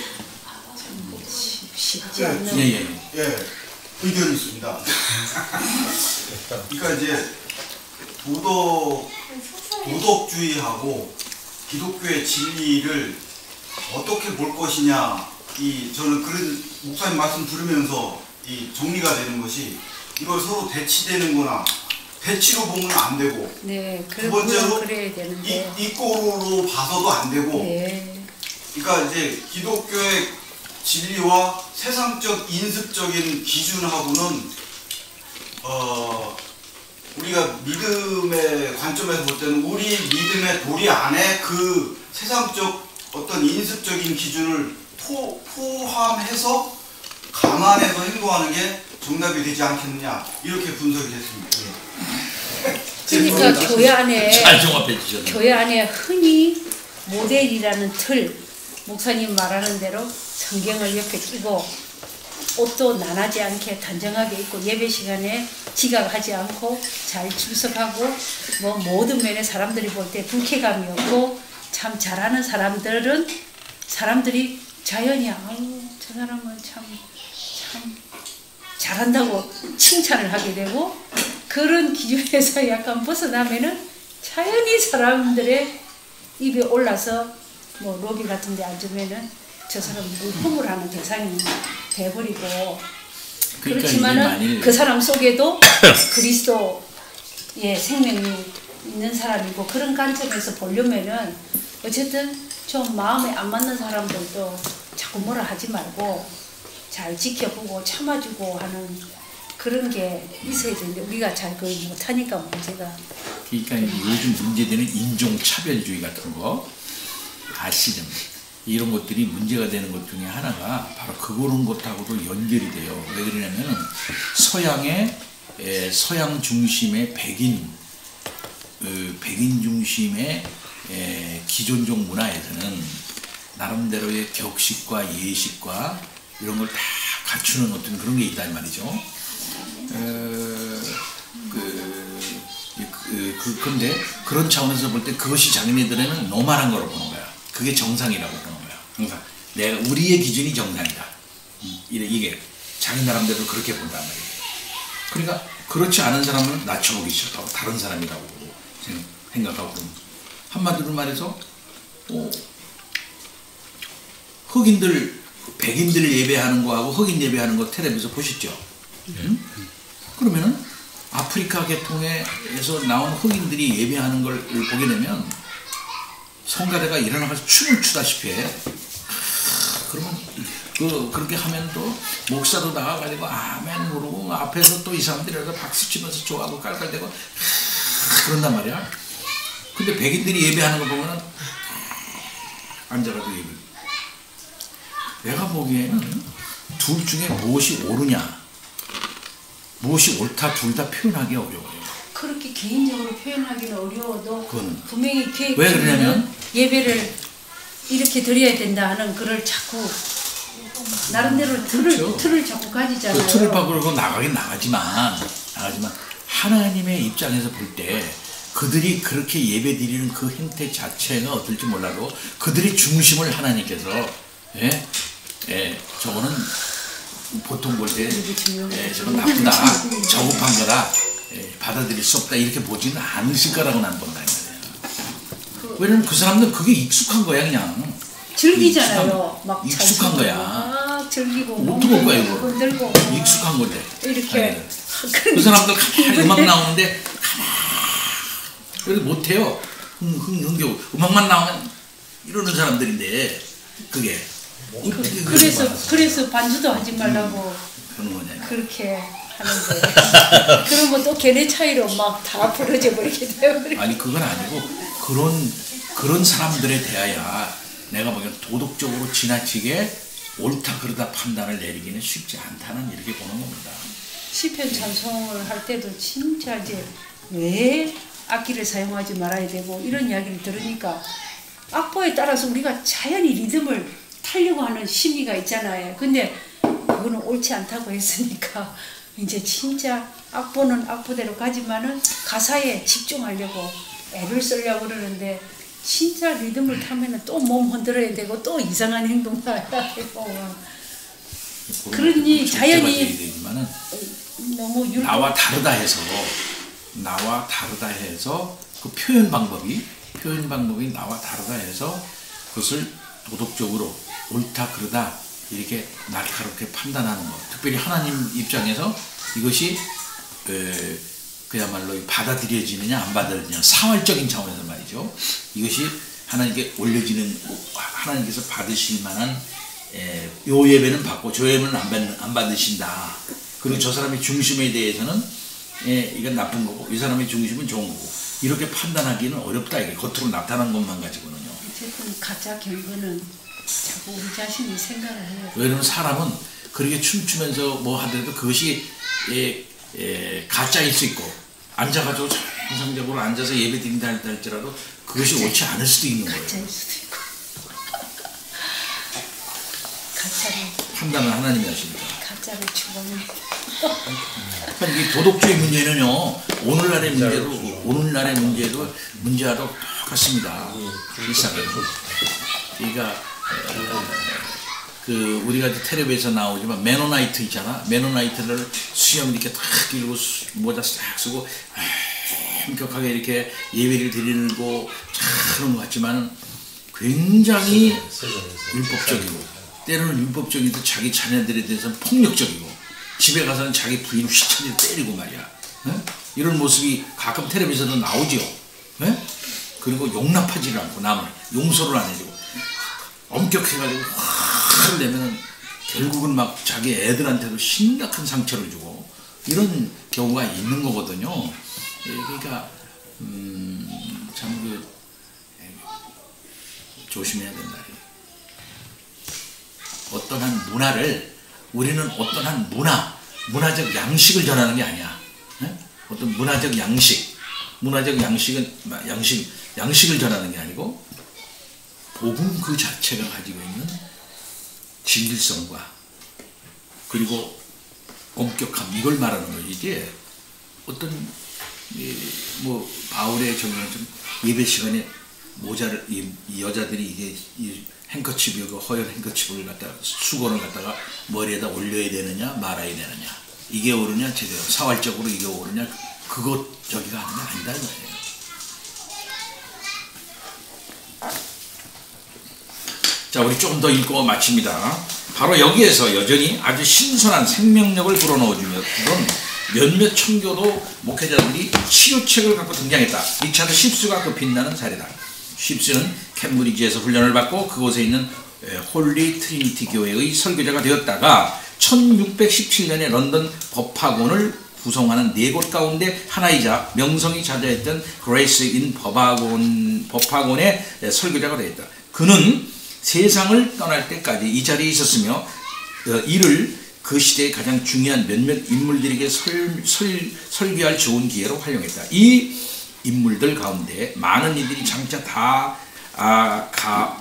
쉽지 않는 예, 의견이 있습니다. 그러니까 이제 도덕주의하고 기독교의 진리를 어떻게 볼 것이냐, 저는 그런 목사님 말씀 들으면서 정리가 되는 것이 이걸 서로 대치되는구나. 대치로 보면 안 되고, 네, 두 번째로 그래야 되는데 이꼬로 봐서도 안 되고, 네. 그러니까 이제 기독교의 진리와 세상적 인습적인 기준하고는 우리가 믿음의 관점에서 볼 때는 우리 믿음의 도리 안에 그 세상적 어떤 인습적인 기준을 포함해서 감안해서 행동하는 게 정답이 되지 않겠느냐, 이렇게 분석이 됐습니다. 그러니까 잘 종합해 주셨네요. 교회 안에 흔히 모델이라는 틀, 목사님 말하는 대로 성경을 옆에 끼고 옷도 나나지 않게 단정하게 입고 예배 시간에 지각하지 않고 잘 출석하고 뭐 모든 면에 사람들이 볼 때 불쾌감이 없고 참 잘하는 사람들이 자연히 아유 저 사람은 참 잘한다고 칭찬을 하게 되고 그런 기준에서 약간 벗어나면은 자연히 사람들의 입에 올라서 뭐 로비 같은 데 앉으면은 저 사람 물품을 하는 대상이 돼버리고 그러니까 그렇지만은 그 사람 속에도 그리스도의 생명이 있는 사람이고 그런 관점에서 보려면은 어쨌든 좀 마음에 안 맞는 사람들도 자꾸 뭐라 하지 말고 잘 지켜보고 참아주고 하는 그런 게 있어야 되는데 우리가 잘 그걸 못하니까 문제가. 그러니까 요즘 문제되는 인종차별주의 같은 거 아시죠? 이런 것들이 문제가 되는 것 중에 하나가 바로 그런 것하고도 연결이 돼요. 왜 그러냐면 서양 중심의 백인 중심의 기존적 문화에서는 나름대로의 격식과 예식과 이런 걸 다 갖추는 어떤 그런 게 있단 말이죠. 근데 그런 차원에서 볼 때 그것이 자기네들에는 노멀한 거로 보는 거야. 그게 정상이라고 보는 거야. 항상 우리의 기준이 정상이다. 이게 자기 나름대로 그렇게 본단 말이에요. 그러니까 그렇지 않은 사람은 낮춰보기 시작하고 다른 사람이라고 생각하고 한마디로 말해서 백인들 예배하는 거하고 흑인 예배하는 거 텔레비에서 보시죠. 그러면은 아프리카 계통에서 나온 흑인들이 예배하는 걸 보게 되면 성가대가 일어나서 춤을 추다시피 해. 그러면 그렇게 하면 또 목사도 나가가지고 아멘 그러고 앞에서 또 이 사람들이 박수 치면서 좋아하고 깔깔대고 그런단 말이야. 근데 백인들이 예배하는 거 보면은 앉아가지고 예배. 내가 보기에는 둘 중에 무엇이 옳으냐, 무엇이 옳다 둘 다 표현하기 어려워요. 그렇게 개인적으로 표현하기는 어려워도 그건 분명히 왜 그러냐면 예배를 이렇게 드려야 된다 하는 그걸 자꾸 나름대로 틀을 자꾸 가지잖아요. 그 틀을 밖으로 나가긴 나가지만 하나님의 입장에서 볼 때 그들이 그렇게 예배 드리는 그 행태 자체가 어떨지 몰라도 그들의 중심을 하나님께서 저거는 보통 볼 때 저건 나쁘다, 저급한 거다, 받아들일 수 없다 이렇게 보지는 않으실 거라고 난 본다 이 말이에요. 왜냐면 그 사람들은 그게 익숙한 거야 그냥. 즐기잖아요. 막 익숙한 거야. 막 즐기고 어떻게 거야 이거? 흔들고 익숙한 건데. 이렇게 그 사람들 가만히 음악 나오는데 그래도 못해요. 흥겨우 음악만 나오면 이러는 사람들인데 그게 어떻게 그래서 반주도 하지 말라고 그런 거냐. 그렇게 하는데 그러면 또 걔네 차이로 막 다 부러져 버리게 돼요. 아니 그건 아니고 그런 사람들에 대하여 내가 보기엔 도덕적으로 지나치게 옳다 그러다 판단을 내리기는 쉽지 않다는 이렇게 보는 겁니다. 시편 찬송을 할 때도 진짜 이제 왜 악기를 사용하지 말아야 되고 이런 이야기를 들으니까 악보에 따라서 우리가 자연히 리듬을 타려고 하는 심리가 있잖아요. 근데 그거는 옳지 않다고 했으니까 이제 진짜 악보는 악보대로 가지만은 가사에 집중하려고 애를 쓰려고 그러는데 진짜 리듬을 타면은 또 몸 흔들어야 되고 또 이상한 행동 해야 되고 그러니 자연히 너무 나와 다르다 해서 그 표현 방법이 나와 다르다 해서 그것을 도덕적으로 옳다 그러다 이렇게 날카롭게 판단하는 것. 특별히 하나님 입장에서 이것이 그야말로 받아들여지느냐 안 받아들여지느냐 사활적인 차원에서 말이죠. 이것이 하나님께 올려지는 하나님께서 받으실 만한 요 예배는 받고 저 예배는 안 받으신다. 그리고 저 사람의 중심에 대해서는 이건 나쁜 거고 이 사람의 중심은 좋은 거고 이렇게 판단하기는 어렵다. 이게 겉으로 나타난 것만 가지고는요. 어쨌든 가짜 결과는 자꾸 우리 자신이 생각을 해요. 왜냐면 사람은 그렇게 춤추면서 뭐 하더라도 그것이 가짜일 수 있고 앉아가지고 정상적으로 앉아서 예배 드린다 할지라도 그것이 옳지 않을 수도 있는 거예요. 가짜일 수도 있고 가짜를 판단은 하나님이 하십니다. 가짜를 추구하는 그러니까 이게 도덕주의 문제는요 오늘날의 문제와도 똑같습니다. 일상에. 그러니까 우리가 텔레비에서 나오지만 메노나이트 있잖아. 메노나이트를 수염 이렇게 탁 길고 모자 싹 쓰고 엄격하게 이렇게 예배를 드리고 그런 것 같지만 굉장히 율법적이고 때로는 율법적이도 자기 자녀들에 대해서는 폭력적이고 집에 가서는 자기 부인 휘청이 때리고 말이야. 이런 모습이 가끔 텔레비전에도 나오죠. 그리고 용납하지 않고 남을 용서를 안 해주고 엄격해가지고 화를 내면 결국은 막 자기 애들한테도 심각한 상처를 주고 이런 경우가 있는 거거든요. 그러니까 참 조심해야 된다. 어떠한 문화를 우리는 어떠한 문화적 양식을 전하는 게 아니야. 어떤 문화적 양식을 전하는 게 아니고 복음 그 자체가 가지고 있는 진실성과 그리고 엄격함 이걸 말하는 거지. 어떤 뭐 바울의 정령처럼 예배 시간에 모자를 이 여자들이 이게 이 행커칩이고 허연 행커칩을 갖다가 수건을 갖다가 머리에다 올려야 되느냐 말아야 되느냐 이게 옳으냐 제대로 사활적으로 이게 옳으냐 그것 저기가 아니다 이거예요. 자, 우리 조금 더 읽고 마칩니다. 바로 여기에서 여전히 아주 신선한 생명력을 불어넣어주던 몇몇 청교도 목회자들이 치료책을 갖고 등장했다. 리차드 십수가 그 빛나는 사례다. 십수는 캠브리지에서 훈련을 받고 그곳에 있는 홀리 트리니티 교회의 설교자가 되었다가 1617년에 런던 법학원을 구성하는 4곳 가운데 하나이자 명성이 자자했던 그레이스 인 법학원의 설교자가 되었다. 그는 세상을 떠날 때까지 이 자리에 있었으며 이를 그 시대의 가장 중요한 몇몇 인물들에게 설교할 좋은 기회로 활용했다. 이 인물들 가운데 많은 이들이 장차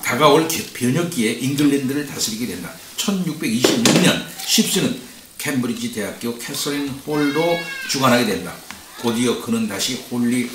다가올 변혁기에 잉글랜드를 다스리게 된다. 1626년 십스는 캠브리지 대학교 캐서린 홀로 주관하게 된다. 곧이어 그는 다시 홀리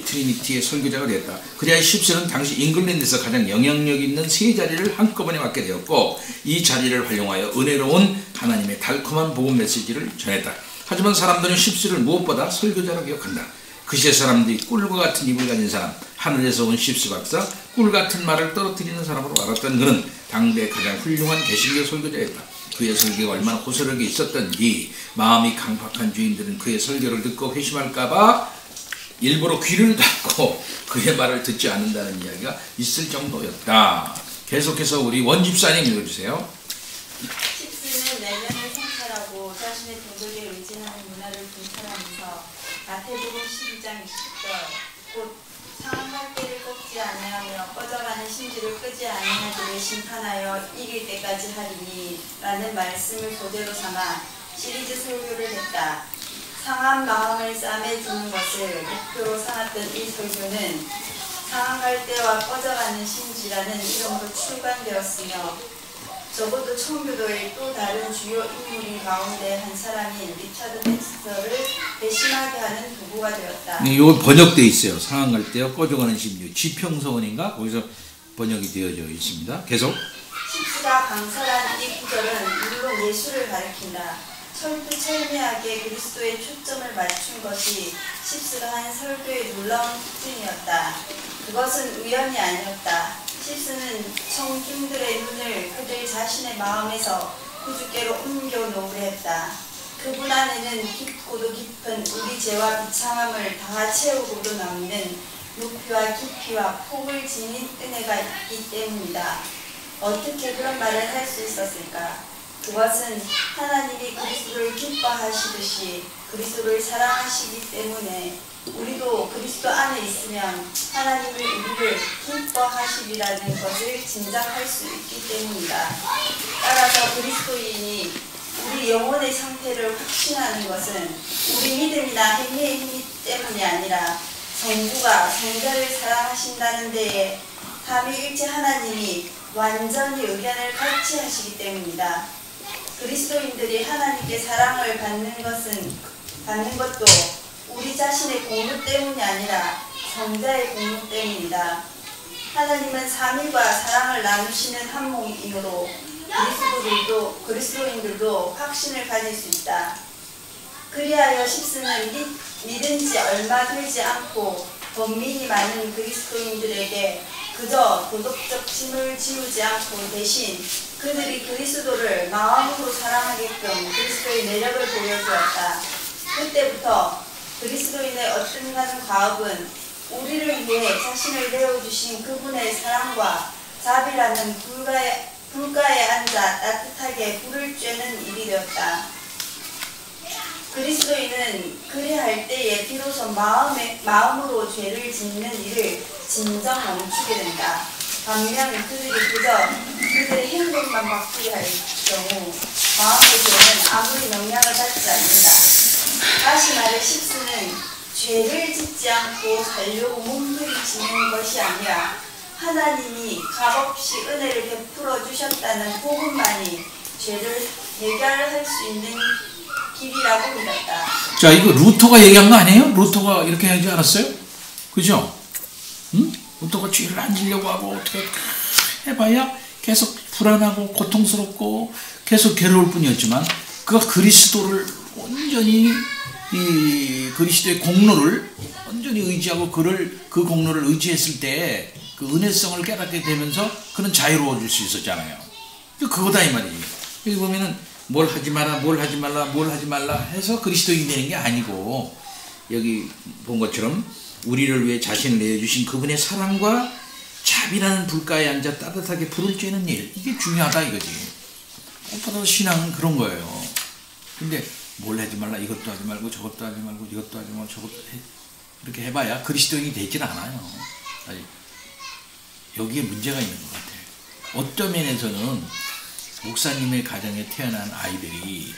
트리니티의 설교자가 되었다. 그리하여 십스는 당시 잉글랜드에서 가장 영향력 있는 세 자리를 한꺼번에 맡게 되었고 이 자리를 활용하여 은혜로운 하나님의 달콤한 복음 메시지를 전했다. 하지만 사람들은 십스를 무엇보다 설교자로 기억한다. 그 시대 사람들이 꿀과 같은 입을 가진 사람, 하늘에서 온 십스 박사, 꿀 같은 말을 떨어뜨리는 사람으로 알았던 그는 당대 가장 훌륭한 개신교 설교자였다. 그의 설교가 얼마나 호소력이 있었던지 마음이 강팍한 주인들은 그의 설교를 듣고 회심할까봐 일부러 귀를 닫고 그의 말을 듣지 않는다는 이야기가 있을 정도였다. 계속해서 우리 원집사님 읽어주세요. 십스는 내면을 성찰하고 자신의 동족에 의진하는 문화를 분별하면서 마태복음 12장 20절 곧 상한 때를 꺾지 아니하며 꺼져가는 심지를 끄지 아니하기를 심판하여 이길 때까지 하리니 라는 말씀을 소재로 삼아 시리즈 설교를 했다. 상한 마음을 싸매 주는 것을 목표로 삼았던 이 설교는 상한 때와 꺼져가는 심지라는 이름으로 출간되었으며 적어도 청교도의 또 다른 주요 인물인 가운데 한 사람인 리차드 텍스터를 배신하게 하는 도구가 되었다. 이거 번역되어 있어요. 상한 때와 꺼져가는 심지. 지평서원인가? 거기서 번역이 되어져 있습니다. 계속. 십스가 강설한 이 구절은 물론 예수를 가리킨다. 철두철미하게 그리스도의 초점을 맞춘 것이 십스가 한 설교의 놀라운 특징이었다. 그것은 우연이 아니었다. 십스는 청중들의 눈을 그들 자신의 마음에서 구주께로 옮겨 놓으려 했다. 그분 안에는 깊고도 깊은 우리 죄와 비참함을 다 채우고도 남는 높이와 깊이와 폭을 지닌 은혜가 있기 때문이다. 어떻게 그런 말을 할 수 있었을까? 그것은 하나님이 그리스도를 기뻐하시듯이 그리스도를 사랑하시기 때문에 우리도 그리스도 안에 있으면 하나님이 우리를 기뻐하시리라는 것을 짐작할 수 있기 때문이다. 따라서 그리스도인이 우리 영혼의 상태를 확신하는 것은 우리 믿음이나 행위의 힘 때문이 아니라 성부가 성자를 사랑하신다는 데에 삼위일체 하나님이 완전히 의견을 같이 하시기 때문이다. 그리스도인들이 하나님께 사랑을 받는 것도 우리 자신의 공로 때문이 아니라 성자의 공로 때문이다. 하나님은 삼위가 사랑을 나누시는 한 몸이므로 그리스도인들도 확신을 가질 수 있다. 그리하여 십스는 믿은 지 얼마 되지 않고 번민이 많은 그리스도인들에게 그저 도덕적 짐을 지우지 않고 대신 그들이 그리스도를 마음으로 사랑하게끔 그리스도의 매력을 보여주었다. 그때부터 그리스도인의 어떤가는 과업은 우리를 위해 자신을 내어주신 그분의 사랑과 자비라는 불가에 앉아 따뜻하게 불을 쬐는 일이 되었다. 그리스도인은 그리할 때에 비로소 마음으로 죄를 짓는 일을 진정 멈추게 된다. 반면 그들이 그저 그들의 행동만 바꾸게 할 경우 마음의 죄는 아무리 영향을 받지 않는다. 다시 말해 십스는 죄를 짓지 않고 살려고 몸부림치는 것이 아니라 하나님이 값없이 은혜를 베풀어 주셨다는 복음만이 죄를 해결할 수 있는 길이라고 믿었다. 자, 이거 루터가 얘기한 거 아니에요? 루터가 이렇게 하지 않았어요? 그죠? 응? 루터가 죄를 안 지려고 하고 어떻게 해봐야 계속 불안하고 고통스럽고 계속 괴로울 뿐이었지만 그가 그리스도를 온전히 그리스도의 공로를 온전히 의지하고 그 공로를 의지했을 때 그 은혜성을 깨닫게 되면서 그는 자유로워질 수 있었잖아요. 그거다 이 말이지. 여기 보면은 뭘 하지 말라 해서 그리스도인이 되는 게 아니고 여기 본 것처럼 우리를 위해 자신을 내어주신 그분의 사랑과 자비라는 불가에 앉아 따뜻하게 불을 쬐는 일, 이게 중요하다 이거지. 무엇보다도 신앙은 그런 거예요. 근데 뭘 하지 말라, 이것도 하지 말고 저것도 하지 말고 이것도 하지 말고 저것도 해, 이렇게 해봐야 그리스도인이 되질 않아요. 아니, 여기에 문제가 있는 것 같아요. 어떤 면에서는 목사님의 가정에 태어난 아이들이,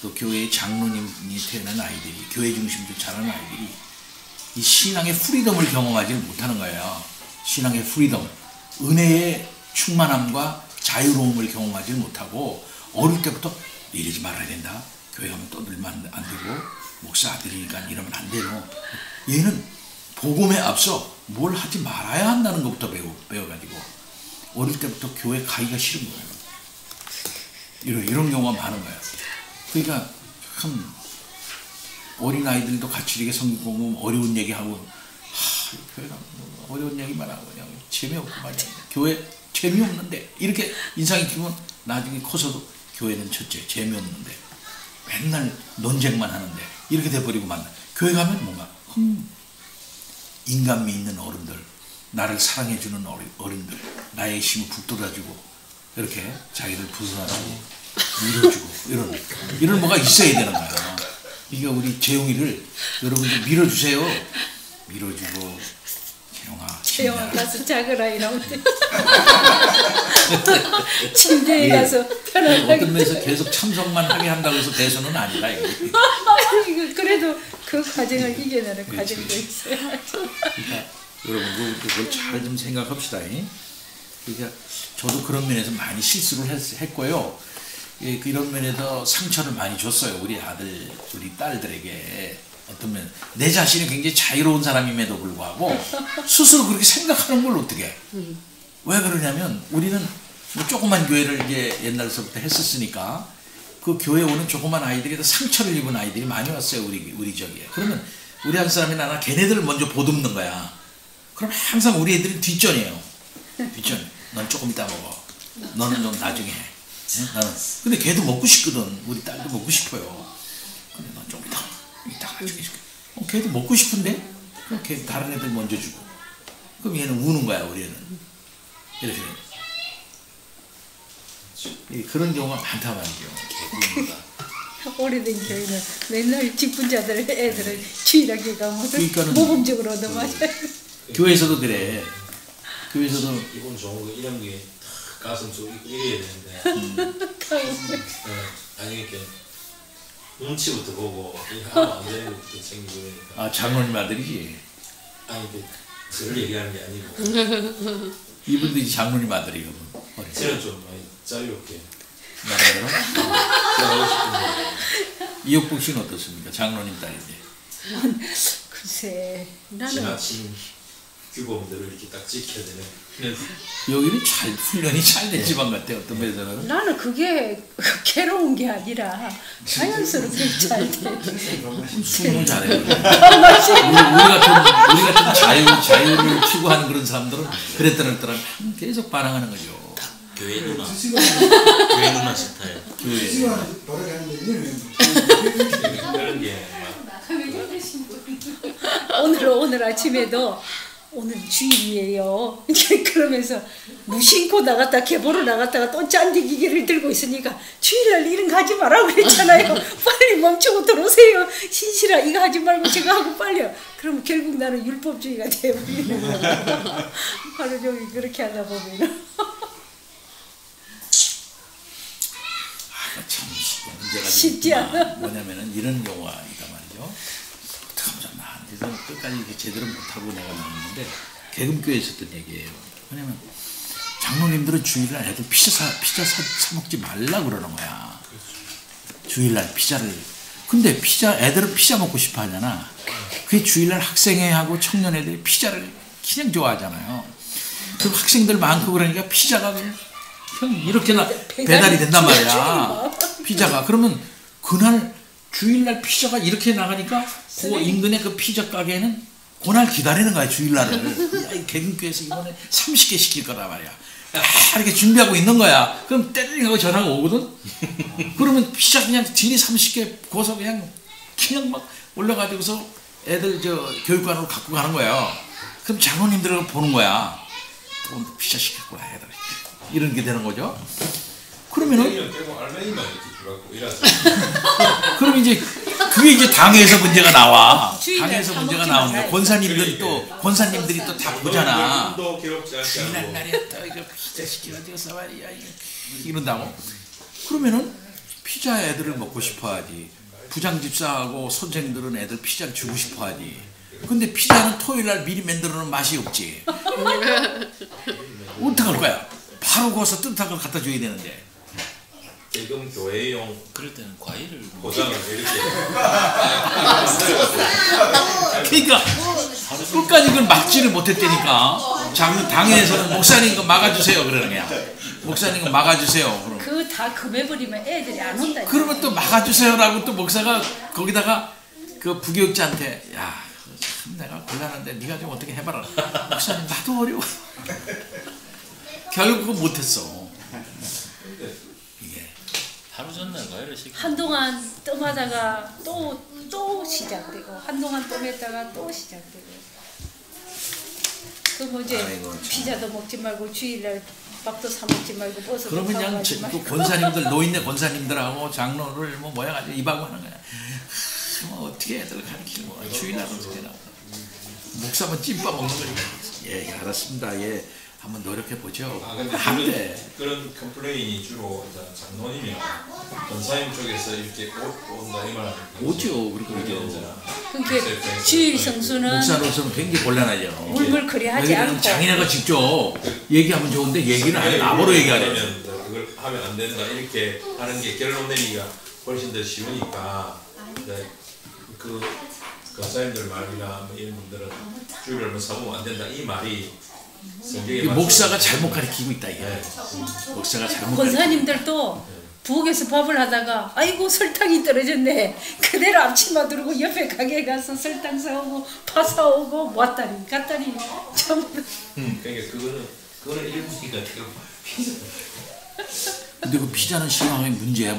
또 교회의 장로님이 태어난 아이들이, 교회 중심으로 자라는 아이들이 이 신앙의 프리덤을 경험하지 못하는 거예요. 신앙의 프리덤, 은혜의 충만함과 자유로움을 경험하지 못하고 어릴 때부터 이러지 말아야 된다. 교회 가면 떠들면 안 되고, 목사 아들이니까 이러면 안 되고. 얘는 복음에 앞서 뭘 하지 말아야 한다는 것부터 배워가지고 어릴 때부터 교회 가기가 싫은 거예요. 이런 경우가 많은 거예요. 그러니까 참 어린아이들도 같이 이렇게 성경 공부 어려운 얘기하고, 교회 가면 어려운 얘기만 하고 그냥 재미없고 말이야. 교회 재미없는데 이렇게 인상이 깊으면 나중에 커서도 교회는 첫째 재미없는데 맨날 논쟁만 하는데 이렇게 돼버리고 만나. 교회 가면 뭔가 인간미 있는 어른들, 나를 사랑해주는 어른들, 나의 힘을 북돋아주고 이렇게 자기를 부서나주고 밀어주고 이런 뭐가 있어야 되는 거야. 이게 우리 재용이를 여러분들 밀어주세요. 밀어주고, 재용아 가서 자거라 이러는데 침대에 가서 편안하게. 어떤 면에서 계속 참석만 하게 한다고 해서 대수는 아니다 이거. 그래도 그 과정을 이겨내는 과정도 있어요. 그러니까 여러분 그걸 잘 좀 생각합시다. 그러니까 저도 그런 면에서 많이 실수를 했고요. 이런 면에서 상처를 많이 줬어요. 우리 아들, 우리 딸들에게. 어떤 면 내 자신이 굉장히 자유로운 사람임에도 불구하고 스스로 그렇게 생각하는 걸 어떻게 해? 왜 그러냐면 우리는 뭐 조그만 교회를 이제 옛날서부터 했었으니까 그 교회 오는 조그만 아이들이 다 상처를 입은 아이들이 많이 왔어요. 우리 저기에. 그러면 우리 한 사람이 나나 걔네들을 먼저 보듬는 거야. 그럼 항상 우리 애들이 뒷전이에요. 뒷전. 넌 조금 이따 먹어. 너는 좀 나중에 해. 나는. 근데 걔도 먹고 싶거든. 우리 딸도 먹고 싶어요. 근데 넌 좀 이따가 나중에 줄게. 걔도 먹고 싶은데 그럼 걔 다른 애들 먼저 주고. 그럼 얘는 우는 거야. 우리 애는. 이렇게. 그런 경우가 많단 말이죠. 오래된 교회는 맨날 직분자들 애들을 주일학교 가면 모범적으로 얻어맞아요. 교회에서도 그래. 교회에서도 이건 좋은 거 이런 게 가슴 속 이래야 되는데. 아니 이렇게 눈치부터 보고 하면 안 되는 것부터 챙기고. 아 장로님 아들이지. 아니 저를 얘기하는 게 아니고. 이분들이 장로님 아들이거든. 저는 좀 많이 자유롭게. 나라대로. 제가 하고 싶은데. 이옥복 씨는 어떻습니까? 장로님 딸인데. 글쎄 나는 지나친 규범들을 이렇게 딱 지켜야 되는. 여기는 훈련이 잘 된 집안 같아. 어떤 면에서는. 나는 그게 괴로운 게 아니라 자연스럽게 잘 돼. 수능을 잘해요. 우리 같은 자유를 추구하는 그런 사람들은 그랬더니 계속 반항하는 거죠. 교회 누나 스타일. 그런 게 오늘 아침에도 오늘 주일이에요. 그러면서 무심코 나갔다 개보러 나갔다가 또 짠디 기계를 들고 있으니까 주일날 일은 가지 마라고 그랬잖아요. 빨리 멈추고 들어오세요. 신실아 이거 하지 말고 저거 하고 빨리요. 그럼 결국 나는 율법주의가 되어버리는 거야. 하루 종일 그렇게 하다 보면. 참 문제가 쉽지 않아. 뭐냐면은 이런 경우가 있단 말이죠. 어떡하면 나한테서 끝까지 이렇게 제대로 못하고 내가 나왔는데 개금교에 있었던 얘기예요. 왜냐면 장로님들은 주일날 애들 피자 사 먹지 말라 그러는 거야. 주일날 피자를. 근데 애들은 피자 먹고 싶어 하잖아. 그게 주일날 학생회하고 청년애들이 피자를 그냥 좋아하잖아요. 그럼 학생들 많고 그러니까 피자가 그냥 이렇게나 배달이 된단 말이야. 피자가. 그러면 그날 주일날 피자가 이렇게 나가니까 그 인근의 그 피자 가게는 그날 기다리는 거야. 주일날을. 야, 이 개근교에서 이번에 30개 시킬 거란 말이야. 이렇게 준비하고 있는 거야. 그럼 때리링 하고 전화가 오거든. 그러면 피자 그냥 딜이 30개 고서 그냥 막 올려가지고서 애들 교육관으로 갖고 가는 거야. 그럼 장로님들을 보는 거야. 오늘 피자 시켰구나 애들 이런 게 되는 거죠. 그러면은 그럼 이제 그게 이제 당에서 문제가 나와. 당에서 문제가 나오는 거야. 권사님들이 또 다 보잖아. 지난 날에 또 이거 피자 시켜가지고 말이야 이런다고. 그러면은 피자 애들을 먹고 싶어하지. 부장 집사하고 선생들은 애들 피자를 주고 싶어하지. 근데 피자는 토요일날 미리 만들어 놓은 맛이 없지. 어떡할 거야? 바로 구워서 뜨뜻한 걸 갖다 줘야 되는데. 지금 교회용 그럴 때는 과일을 포장을 이렇게 그러니까 끝까지 그걸 막지를 못했다니까. 당에서는 목사님 이거 막아주세요 그러는 거야. 목사님 이거 막아주세요. 그 다 금해버리면 애들이 안 온다. 그러면 또 막아주세요라고 또 목사가 거기다가 그 부교육자한테 야 참 내가 곤란한데 네가 좀 어떻게 해봐라. 목사님 나도 어려워. 결국 그거 못했어. 이게 하루 전날 과일을 시켜. 한동안 뜸하다가 또 시작되고 한동안 뜸했다가 또 시작되고. 그 뭐지 피자도 먹지 말고 주일날 밥도 사 먹지 말고 버섯도 그러면 사 그냥 먹지 그 말고. 권사님들 노인네 권사님들하고 장로를 뭐 모여가지고 입하고 하는 거야. 뭐 어떻게 애들 가르치는 거야. 주일날 어떻게 나와. 목사만 찐밥 먹는 거니까. 예, 알았습니다. 예, 한번 노력해 보죠. 근데 한데 그런 컴플레인이 주로 장로님이나 권사님 쪽에서 이렇게 온다 이 말. 오죠. 그리고 이제 그러니까 주일 성수는 목사로서는 굉장히 곤란하죠. 물물거리 하지 왜냐면 않고 장인애가 직접 얘기하면 좋은데 얘기는 안 해. 나보러 얘기하래. 그걸 하면 안 된다 이렇게 하는 게 결론 내리기가 훨씬 더 쉬우니까 그 권사님들 말이나 뭐 이런 분들은 주일을 뭐 사보면 안 된다 이 말이 목사가 잘못 가르치고 있다 이게. 목사가 잘못. 권사님들도 부엌에서 밥을 하다가 아이고 설탕이 떨어졌네 그대로 앞치마 두르고 옆에 가게에 가서 설탕 사오고 파 사오고 왔다리 갔다리 전부. 그러니까 그거는 일부니까 근데 그 피자는 시간의 문제야.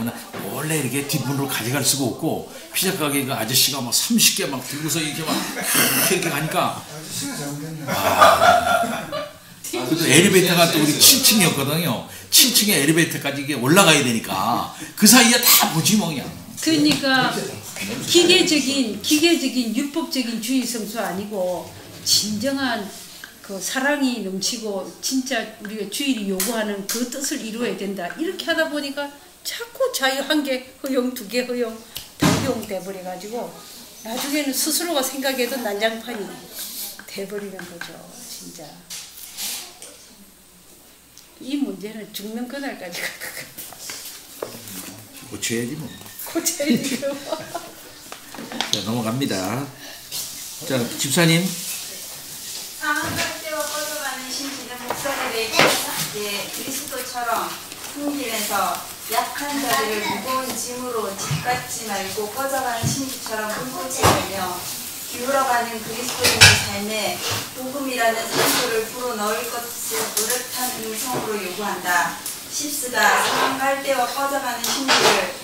원래 이렇게 뒷문으로 가져갈 수가 없고 피자 가게 그 아저씨가 막 30개 막 들고서 이렇게 막 이렇게 가니까 아저씨가 잘못했네. 그래도 엘리베이터가 또 우리 7층이었거든요. 7층에 엘리베이터까지 이게 올라가야 되니까 그 사이에 다 보지 뭐 그냥. 그러니까 기계적인 율법적인 주의 성수 아니고 진정한 그 사랑이 넘치고 진짜 우리가 주일이 요구하는 그 뜻을 이루어야 된다. 이렇게 하다 보니까 자꾸 자유 한 개 허용, 두 개 허용, 다 허용돼 버려가지고 나중에는 스스로가 생각해도 난장판이 돼버리는 거죠. 진짜. 이 문제는 죽는 그날까지 갈 것 같아요. 고쳐야지 뭐. 고쳐야지. 자, 넘어갑니다. 자, 집사님. 상한갈 때와 뻗어가는 신지는 목사들에게 그리스도처럼 숨기면서 약한 자들을 무거운 짐으로 짓밟지 말고 뻗어가는 신지처럼 불꽃이 되며 기울어가는 그리스도인의 삶에 복음이라는 산소를 불어넣을 것을 노릇한 음성으로 요구한다. 십스가 상한갈 때와 뻗어가는 신지를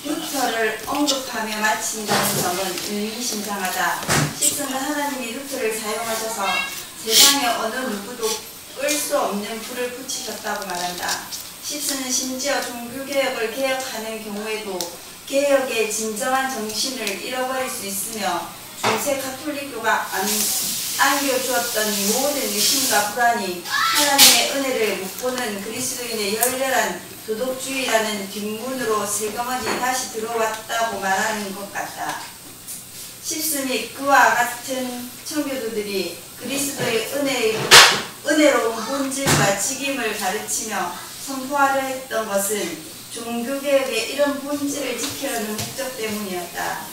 루터를 언급하며 마친다는 점은 의미심장하다. 십스는 하나님이 루터를 사용하셔서 세상에 어느 누구도 끌 수 없는 불을 붙이셨다고 말한다. 십스는 심지어 종교개혁을 개혁하는 경우에도 개혁의 진정한 정신을 잃어버릴 수 있으며 중세 가톨릭교가 안겨주었던 모든 의심과 불안이 하나님의 은혜를 못 보는 그리스도인의 열렬한 도덕주의라는 뒷문으로 슬그머니 다시 들어왔다고 말하는 것 같다. 십스 및 그와 같은 청교도들이 그리스도의 은혜로운 본질과 직임을 가르치며 선포하려 했던 것은 종교개혁의 이런 본질을 지키려는 목적 때문이었다.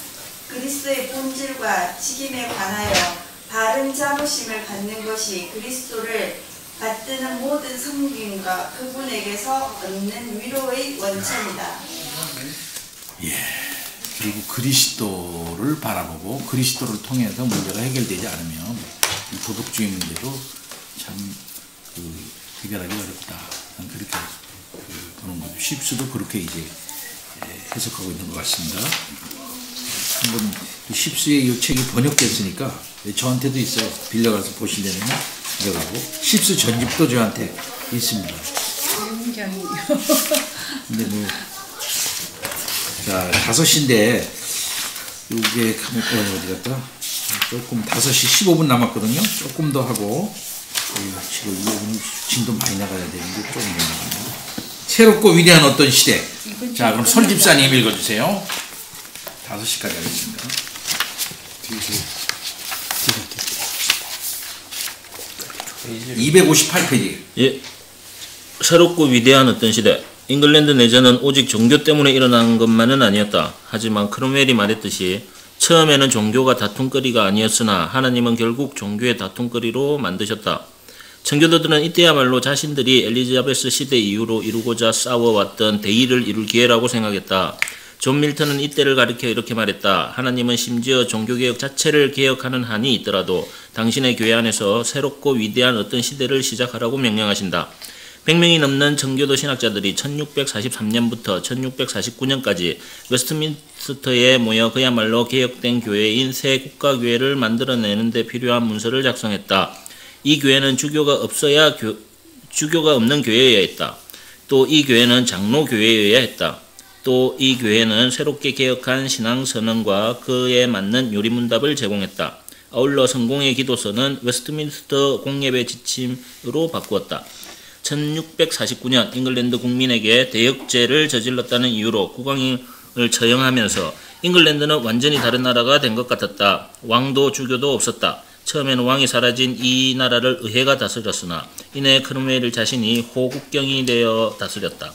그리스도의 본질과 직임에 관하여 바른 자부심을 갖는 것이 그리스도를 받드는 모든 섬김과 그분에게서 얻는 위로의 원천이다. 예. 그리고 그리스도를 바라보고 그리스도를 통해서 문제가 해결되지 않으면 이 도덕주의 문제도 참 해결하기 어렵다. 그렇게 보는 거죠. 십수도 그렇게 이제 해석하고 있는 것 같습니다. 한번 십수의 이 책이 번역됐으니까 저한테도 있어요. 빌려가서 보시려면 빌려가고 십수 전집도 저한테 있습니다. 굉장히. 근데 뭐 자 5시인데 이게 어디 갔다? 조금 5시 15분 남았거든요. 조금 더 하고 지금 오늘 진도 많이 나가야 되는데 조금 나가네요. 새롭고 위대한 어떤 시대. 자 그럼 설집사님 읽어주세요. 5시까지 하겠습니다. 258페이지. 예. 새롭고 위대한 어떤 시대. 잉글랜드 내전은 오직 종교 때문에 일어난 것만은 아니었다. 하지만 크롬웰이 말했듯이 처음에는 종교가 다툼거리가 아니었으나 하나님은 결국 종교의 다툼거리로 만드셨다. 청교도들은 이때야말로 자신들이 엘리자베스 시대 이후로 이루고자 싸워왔던 대의를 이룰 기회라고 생각했다. 존 밀턴은 이때를 가리켜 이렇게 말했다. 하나님은 심지어 종교개혁 자체를 개혁하는 한이 있더라도 당신의 교회 안에서 새롭고 위대한 어떤 시대를 시작하라고 명령하신다. 100명이 넘는 청교도 신학자들이 1643년부터 1649년까지 웨스트민스터에 모여 그야말로 개혁된 교회인 새 국가교회를 만들어내는 데 필요한 문서를 작성했다. 이 교회는 주교가 없는 교회여야 했다. 또 이 교회는 장로교회여야 했다. 또 이 교회는 새롭게 개혁한 신앙선언과 그에 맞는 요리문답을 제공했다. 아울러 성공의 기도서는 웨스트민스터 공예배 지침으로 바꾸었다. 1649년 잉글랜드 국민에게 대역죄를 저질렀다는 이유로 국왕을 처형하면서 잉글랜드는 완전히 다른 나라가 된 것 같았다. 왕도 주교도 없었다. 처음에는 왕이 사라진 이 나라를 의회가 다스렸으나 이내 크롬웰 자신이 호국경이 되어 다스렸다.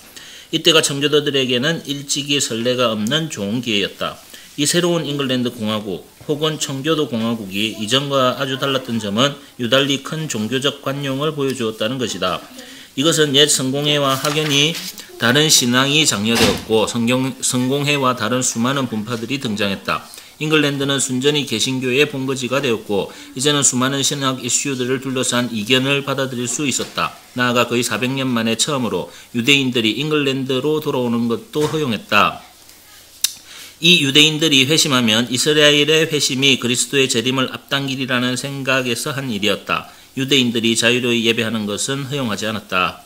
이때가 청교도들에게는 일찍이 선례가 없는 좋은 기회였다. 이 새로운 잉글랜드 공화국 혹은 청교도 공화국이 이전과 아주 달랐던 점은 유달리 큰 종교적 관용을 보여주었다는 것이다. 이것은 옛 성공회와 학연이 다른 신앙이 장려되었고 성공회와 다른 수많은 분파들이 등장했다. 잉글랜드는 순전히 개신교의 본거지가 되었고 이제는 수많은 신학 이슈들을 둘러싼 이견을 받아들일 수 있었다. 나아가 거의 400년 만에 처음으로 유대인들이 잉글랜드로 돌아오는 것도 허용했다. 이 유대인들이 회심하면 이스라엘의 회심이 그리스도의 재림을 앞당기리라는 생각에서 한 일이었다. 유대인들이 자유로이 예배하는 것은 허용하지 않았다.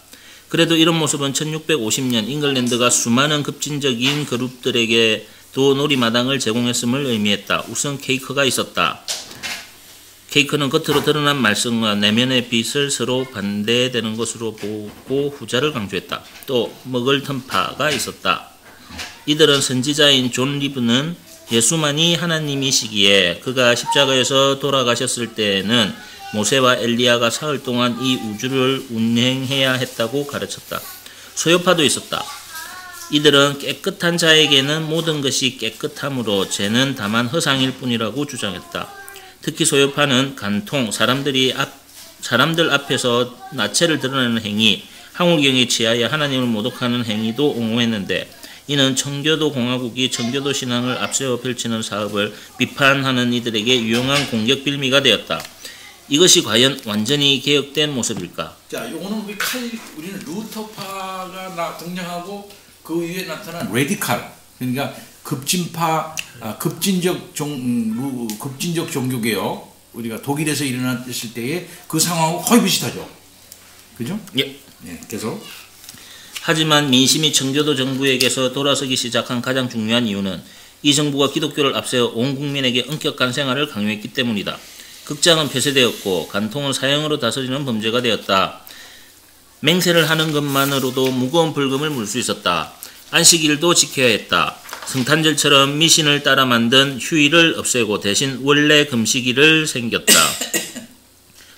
그래도 이런 모습은 1650년 잉글랜드가 수많은 급진적인 그룹들에게도 놀이마당을 제공했음을 의미했다. 우선 케이크가 있었다. 케이크는 겉으로 드러난 말씀과 내면의 빛을 서로 반대되는 것으로 보고 후자를 강조했다. 또 먹을 텀파가 있었다. 이들은 선지자인 존 리브는 예수만이 하나님이시기에 그가 십자가에서 돌아가셨을 때에는 모세와 엘리야가 사흘 동안 이 우주를 운행해야 했다고 가르쳤다. 소요파도 있었다. 이들은 깨끗한 자에게는 모든 것이 깨끗함으로 죄는 다만 허상일 뿐이라고 주장했다. 특히 소요파는 간통, 사람들 앞에서 나체를 드러내는 행위, 항우경에 취하여 하나님을 모독하는 행위도 옹호했는데 이는 청교도 공화국이 청교도 신앙을 앞세워 펼치는 사업을 비판하는 이들에게 유용한 공격 빌미가 되었다. 이것이 과연 완전히 개혁된 모습일까? 자, 요거는 우리는 루터파가 등장하고 그 위에 나타난 레디칼, 그러니까 급진파, 급진적 종교개혁, 우리가 독일에서 일어났을 때의 그 상황하고 거의 비슷하죠. 그죠? 예. 네, 계속. 하지만 민심이 청교도 정부에게서 돌아서기 시작한 가장 중요한 이유는 이 정부가 기독교를 앞세워 온 국민에게 엄격한 생활을 강요했기 때문이다. 극장은 폐쇄되었고 간통은 사형으로 다스리는 범죄가 되었다. 맹세를 하는 것만으로도 무거운 벌금을 물 수 있었다. 안식일도 지켜야 했다. 성탄절처럼 미신을 따라 만든 휴일을 없애고 대신 원래 금식일을 생겼다.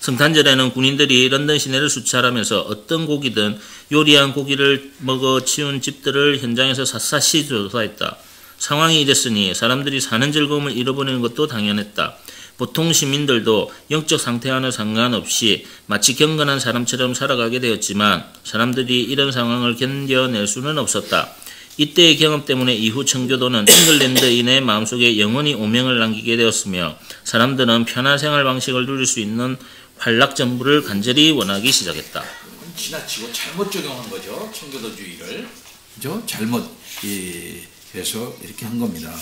성탄절에는 군인들이 런던 시내를 수찰하면서 어떤 고기든 요리한 고기를 먹어 치운 집들을 현장에서 샅샅이 조사했다. 상황이 이랬으니 사람들이 사는 즐거움을 잃어버리는 것도 당연했다. 보통 시민들도 영적 상태와는 상관없이 마치 경건한 사람처럼 살아가게 되었지만 사람들이 이런 상황을 견뎌낼 수는 없었다. 이때의 경험 때문에 이후 청교도는 잉글랜드인의 마음속에 영원히 오명을 남기게 되었으며 사람들은 편한 생활 방식을 누릴 수 있는 활락정부를 간절히 원하기 시작했다. 지나치고 잘못 적용한 거죠. 청교도주의를. 그죠? 잘못 해서 이렇게 한 겁니다.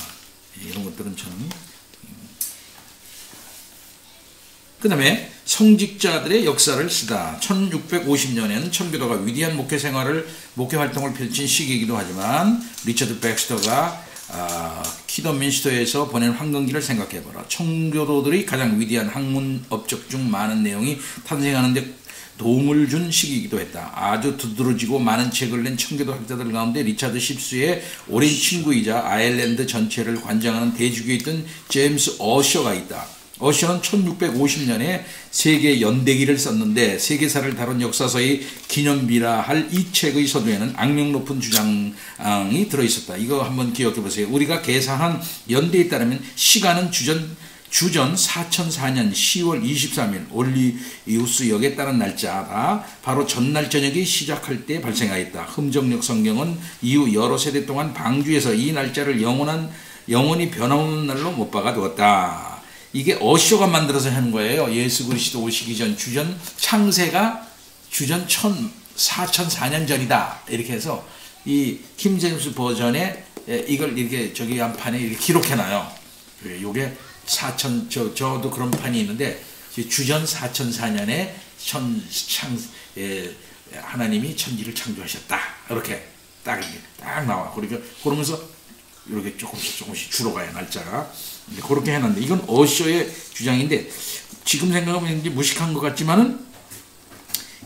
이런 것들은 참. 그 다음에 성직자들의 역사를 쓰다. 1650년에는 청교도가 위대한 목회 활동을 펼친 시기이기도 하지만 리처드 백스터가 키더민스터에서 보낸 황금기를 생각해보라. 청교도들이 가장 위대한 학문 업적 중 많은 내용이 탄생하는 데 도움을 준 시기이기도 했다. 아주 두드러지고 많은 책을 낸 청교도 학자들 가운데 리차드 십수의 오랜 친구이자 아일랜드 전체를 관장하는 대주교에 있던 제임스 어셔가 있다. 어셔는 1650년에 세계 연대기를 썼는데 세계사를 다룬 역사서의 기념비라 할 이 책의 서두에는 악명 높은 주장이 들어있었다. 이거 한번 기억해 보세요. 우리가 계산한 연대에 따르면 시간은 주전 4004년 10월 23일 올리우스 역에 따른 날짜다. 바로 전날 저녁이 시작할 때 발생하였다. 흠정력 성경은 이후 여러 세대 동안 방주에서 이 날짜를 영원히 변함없는 날로 못 박아두었다. 이게 어쇼가 만들어서 하는 거예요. 예수 그리스도 오시기 전 주전 창세가 주전 4004년 전이다. 이렇게 해서 이 킹 제임스 버전에 이걸 이렇게 저기 한 판에 이렇게 기록해놔요. 요게 저도 그런 판이 있는데 주전 4004년에 하나님이 천지를 창조하셨다. 이렇게 딱 나와. 그러니까 그러면서 이렇게 조금씩 줄어가요, 날짜가. 그렇게 해놨는데 이건 어쇼의 주장인데 지금 생각하면 이제 무식한 것 같지만은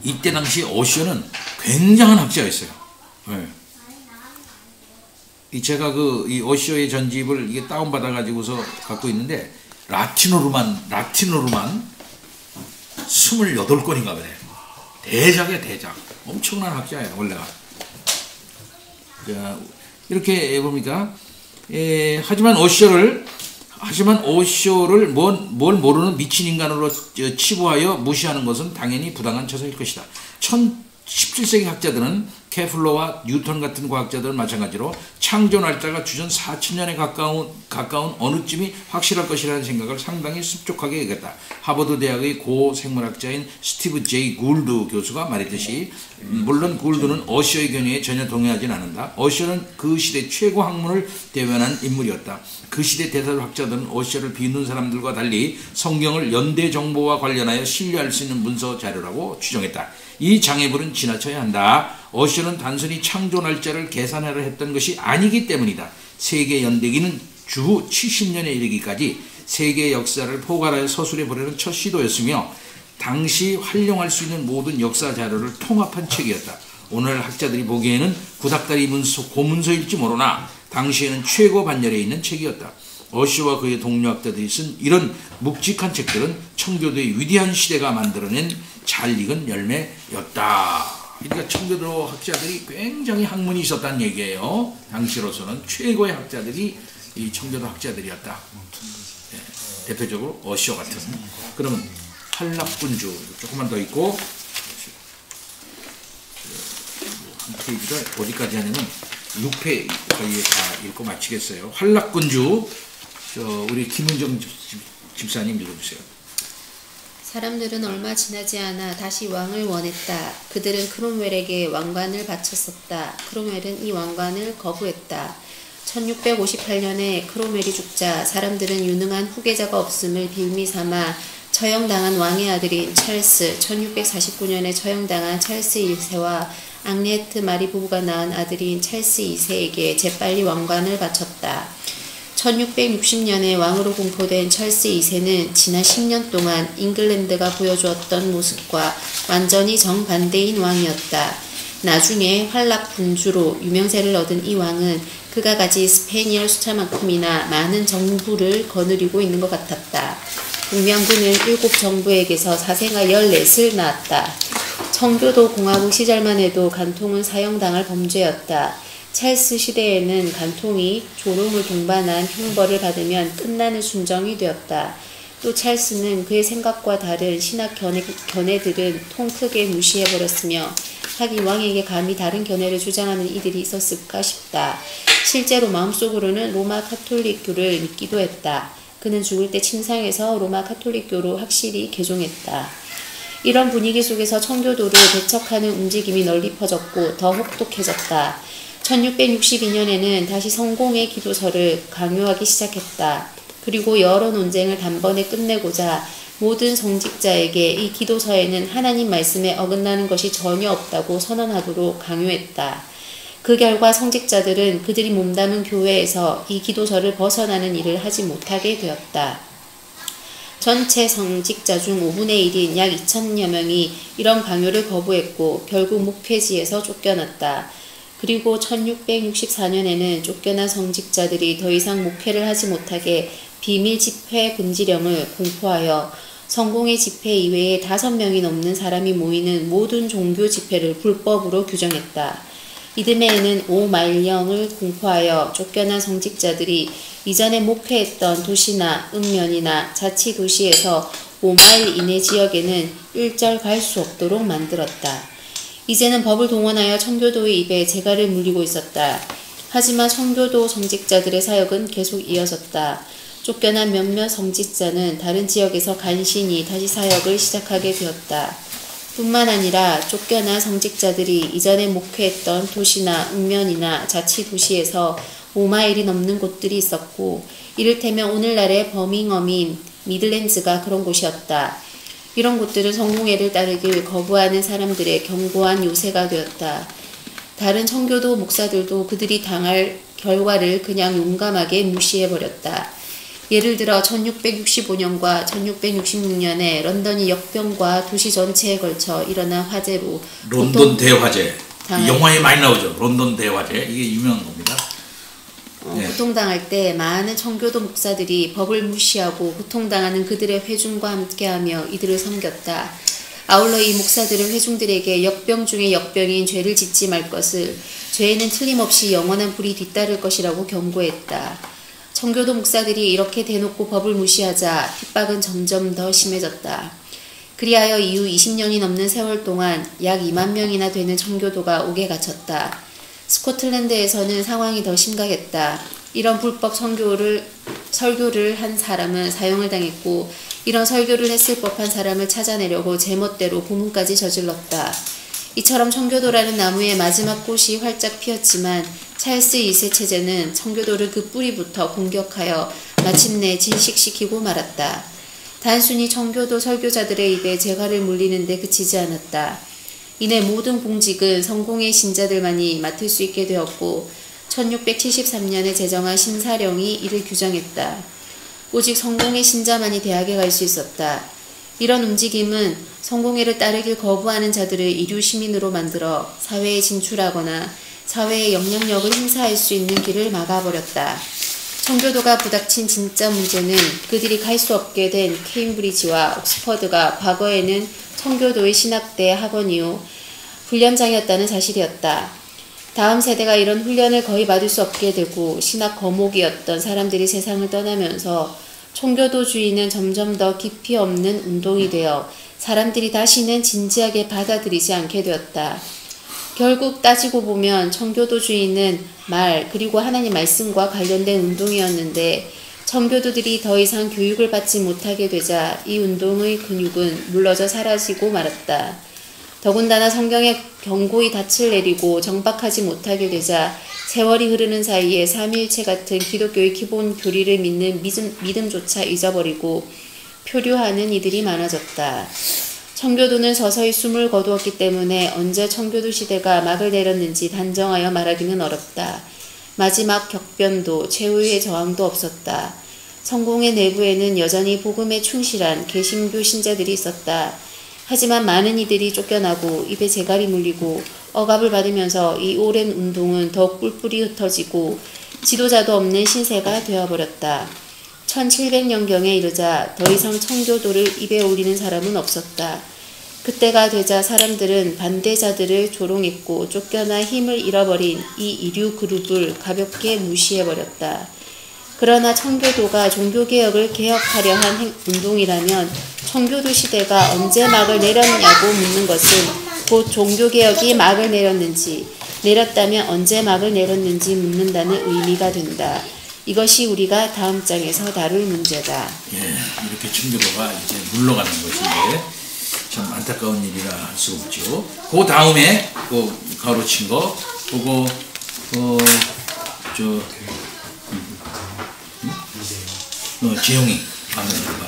이때 당시 어쇼는 굉장한 학자였어요. 네. 제가 이 어쇼의 전집을 이게 다운받아 가지고서 갖고 있는데 라틴어로만 28권인가 봐요. 대작이야, 대작. 엄청난 학자예요, 원래가. 자, 이렇게 봅니까? 하지만 어쇼를 뭘 모르는 미친 인간으로 치부하여 무시하는 것은 당연히 부당한 처사일 것이다. 17세기 학자들은 케플러와 뉴턴 같은 과학자들은 마찬가지로 창조 날짜가 주전 4000년에 가까운 어느쯤이 확실할 것이라는 생각을 상당히 습족하게 여겼다. 하버드 대학의 고 생물학자인 스티브 제이 굴드 교수가 말했듯이 물론 굴드는 어쇼의 견해에 전혀 동의하진 않는다. 어쇼는 그 시대 최고 학문을 대변한 인물이었다. 그 시대 대다수 학자들은 어쇼를 비웃는 사람들과 달리 성경을 연대 정보와 관련하여 신뢰할 수 있는 문서 자료라고 추정했다. 이 장애물은 지나쳐야 한다. 어쇼는 단순히 창조 날짜를 계산하려 했던 것이 아니기 때문이다. 세계 연대기는 주후 70년에 이르기까지 세계 역사를 포괄하여 서술해 보려는 첫 시도였으며 당시 활용할 수 있는 모든 역사 자료를 통합한 책이었다. 오늘 학자들이 보기에는 구닥다리 고문서일지 모르나 당시에는 최고 반열에 있는 책이었다. 어쇼와 그의 동료학자들이 쓴 이런 묵직한 책들은 청교도의 위대한 시대가 만들어낸 잘 익은 열매였다. 그러니까 청교도 학자들이 굉장히 학문이 있었다는 얘기예요. 당시로서는 최고의 학자들이 이 청교도 학자들이었다. 네, 대표적으로 어쇼 같은. 그러면 한락군주 조금만 더 있고 한 페이지가 어디까지 하냐면 6페이지에 다 읽고 마치겠어요. 한락군주 우리 김은정 집사님 읽어주세요. 사람들은 얼마 지나지 않아 다시 왕을 원했다. 그들은 크롬웰에게 왕관을 바쳤었다. 크롬웰은 이 왕관을 거부했다. 1658년에 크롬웰이 죽자 사람들은 유능한 후계자가 없음을 빌미삼아 처형당한 왕의 아들인 찰스, 1649년에 처형당한 찰스 1세와 앙리에트 마리 부부가 낳은 아들인 찰스 2세에게 재빨리 왕관을 바쳤다. 1660년에 왕으로 공포된 찰스 2세는 지난 10년 동안 잉글랜드가 보여주었던 모습과 완전히 정반대인 왕이었다. 나중에 활락 군주로 유명세를 얻은 이 왕은 그가 가진 스페니얼 숫자만큼이나 많은 정부를 거느리고 있는 것 같았다. 북명군은 7정부에게서 사생아 14을 낳았다. 청교도 공화국 시절만 해도 간통은 사형당할 범죄였다. 찰스 시대에는 간통이 조롱을 동반한 형벌을 받으면 끝나는 순정이 되었다. 또 찰스는 그의 생각과 다른 신학 견해들은 통 크게 무시해버렸으며 하긴 왕에게 감히 다른 견해를 주장하는 이들이 있었을까 싶다. 실제로 마음속으로는 로마 카톨릭교를 믿기도 했다. 그는 죽을 때 침상에서 로마 카톨릭교로 확실히 개종했다. 이런 분위기 속에서 청교도를 배척하는 움직임이 널리 퍼졌고 더 혹독해졌다. 1662년에는 다시 성공의 기도서를 강요하기 시작했다. 그리고 여러 논쟁을 단번에 끝내고자 모든 성직자에게 이 기도서에는 하나님 말씀에 어긋나는 것이 전혀 없다고 선언하도록 강요했다. 그 결과 성직자들은 그들이 몸담은 교회에서 이 기도서를 벗어나는 일을 하지 못하게 되었다. 전체 성직자 중 5분의 1인 약 2,000여 명이 이런 강요를 거부했고 결국 목회지에서 쫓겨났다. 그리고 1664년에는 쫓겨난 성직자들이 더 이상 목회를 하지 못하게 비밀 집회 금지령을 공포하여 성공의 집회 이외에 5명이 넘는 사람이 모이는 모든 종교 집회를 불법으로 규정했다. 이듬해에는 5마일령을 공포하여 쫓겨난 성직자들이 이전에 목회했던 도시나 읍면이나 자치도시에서 5마일 이내 지역에는 일절 갈 수 없도록 만들었다. 이제는 법을 동원하여 청교도의 입에 재갈을 물리고 있었다. 하지만 청교도 성직자들의 사역은 계속 이어졌다. 쫓겨난 몇몇 성직자는 다른 지역에서 간신히 다시 사역을 시작하게 되었다. 뿐만 아니라 쫓겨난 성직자들이 이전에 목회했던 도시나 읍면이나 자치도시에서 5마일이 넘는 곳들이 있었고 이를테면 오늘날의 버밍엄인 미들랜드가 그런 곳이었다. 이런 곳들은 성공회를 따르길 거부하는 사람들의 견고한 요새가 되었다. 다른 청교도 목사들도 그들이 당할 결과를 그냥 용감하게 무시해버렸다. 예를 들어 1665년과 1666년에 런던이 역병과 도시 전체에 걸쳐 일어난 화재로 런던 대화재. 영화에 많이 나오죠. 런던 대화재. 이게 유명한 겁니다. 고통당할 때 많은 청교도 목사들이 법을 무시하고 고통당하는 그들의 회중과 함께하며 이들을 섬겼다. 아울러 이 목사들은 회중들에게 역병 중에 역병인 죄를 짓지 말 것을, 죄에는 틀림없이 영원한 불이 뒤따를 것이라고 경고했다. 청교도 목사들이 이렇게 대놓고 법을 무시하자 핍박은 점점 더 심해졌다. 그리하여 이후 20년이 넘는 세월 동안 약 2만 명이나 되는 청교도가 옥에 갇혔다. 스코틀랜드에서는 상황이 더 심각했다. 이런 불법 설교를 한 사람은 사형을 당했고 이런 설교를 했을 법한 사람을 찾아내려고 제멋대로 고문까지 저질렀다. 이처럼 청교도라는 나무의 마지막 꽃이 활짝 피었지만 찰스 2세 체제는 청교도를 그 뿌리부터 공격하여 마침내 질식시키고 말았다. 단순히 청교도 설교자들의 입에 재갈을 물리는데 그치지 않았다. 이내 모든 공직은 성공의 신자들만이 맡을 수 있게 되었고 1673년에 제정한 신사령이 이를 규정했다. 오직 성공의 신자만이 대학에 갈 수 있었다. 이런 움직임은 성공회를 따르길 거부하는 자들을 이류 시민으로 만들어 사회에 진출하거나 사회의 영향력을 행사할 수 있는 길을 막아버렸다. 청교도가 부닥친 진짜 문제는 그들이 갈 수 없게 된 케임브리지와 옥스퍼드가 과거에는 청교도의 신학대 학원이요 훈련장이었다는 사실이었다. 다음 세대가 이런 훈련을 거의 받을 수 없게 되고 신학 거목이었던 사람들이 세상을 떠나면서 청교도주의는 점점 더 깊이 없는 운동이 되어 사람들이 다시는 진지하게 받아들이지 않게 되었다. 결국 따지고 보면 청교도주의는 말 그리고 하나님 말씀과 관련된 운동이었는데 청교도들이 더 이상 교육을 받지 못하게 되자 이 운동의 근육은 물러져 사라지고 말았다. 더군다나 성경에 경고의 닻을 내리고 정박하지 못하게 되자 세월이 흐르는 사이에 삼위일체 같은 기독교의 기본 교리를 믿는 믿음조차 잊어버리고 표류하는 이들이 많아졌다. 청교도는 서서히 숨을 거두었기 때문에 언제 청교도 시대가 막을 내렸는지 단정하여 말하기는 어렵다. 마지막 격변도 최후의 저항도 없었다. 성공의 내부에는 여전히 복음에 충실한 개신교 신자들이 있었다. 하지만 많은 이들이 쫓겨나고 입에 재갈이 물리고 억압을 받으면서 이 오랜 운동은 더욱 뿔뿔이 흩어지고 지도자도 없는 신세가 되어버렸다. 1700년경에 이르자 더 이상 청교도를 입에 올리는 사람은 없었다. 그때가 되자 사람들은 반대자들을 조롱했고 쫓겨나 힘을 잃어버린 이 이류 그룹을 가볍게 무시해버렸다. 그러나 청교도가 종교개혁을 개혁하려 한 운동이라면 청교도 시대가 언제 막을 내렸냐고 묻는 것은 곧 종교개혁이 막을 내렸는지, 내렸다면 언제 막을 내렸는지 묻는다는 의미가 된다. 이것이 우리가 다음 장에서 다룰 문제다. 예, 이렇게 청교도가 이제 물러가는 것인데 참 안타까운 일이라 할 수 없죠. 그 다음에 그 가로친 거 그거 재용이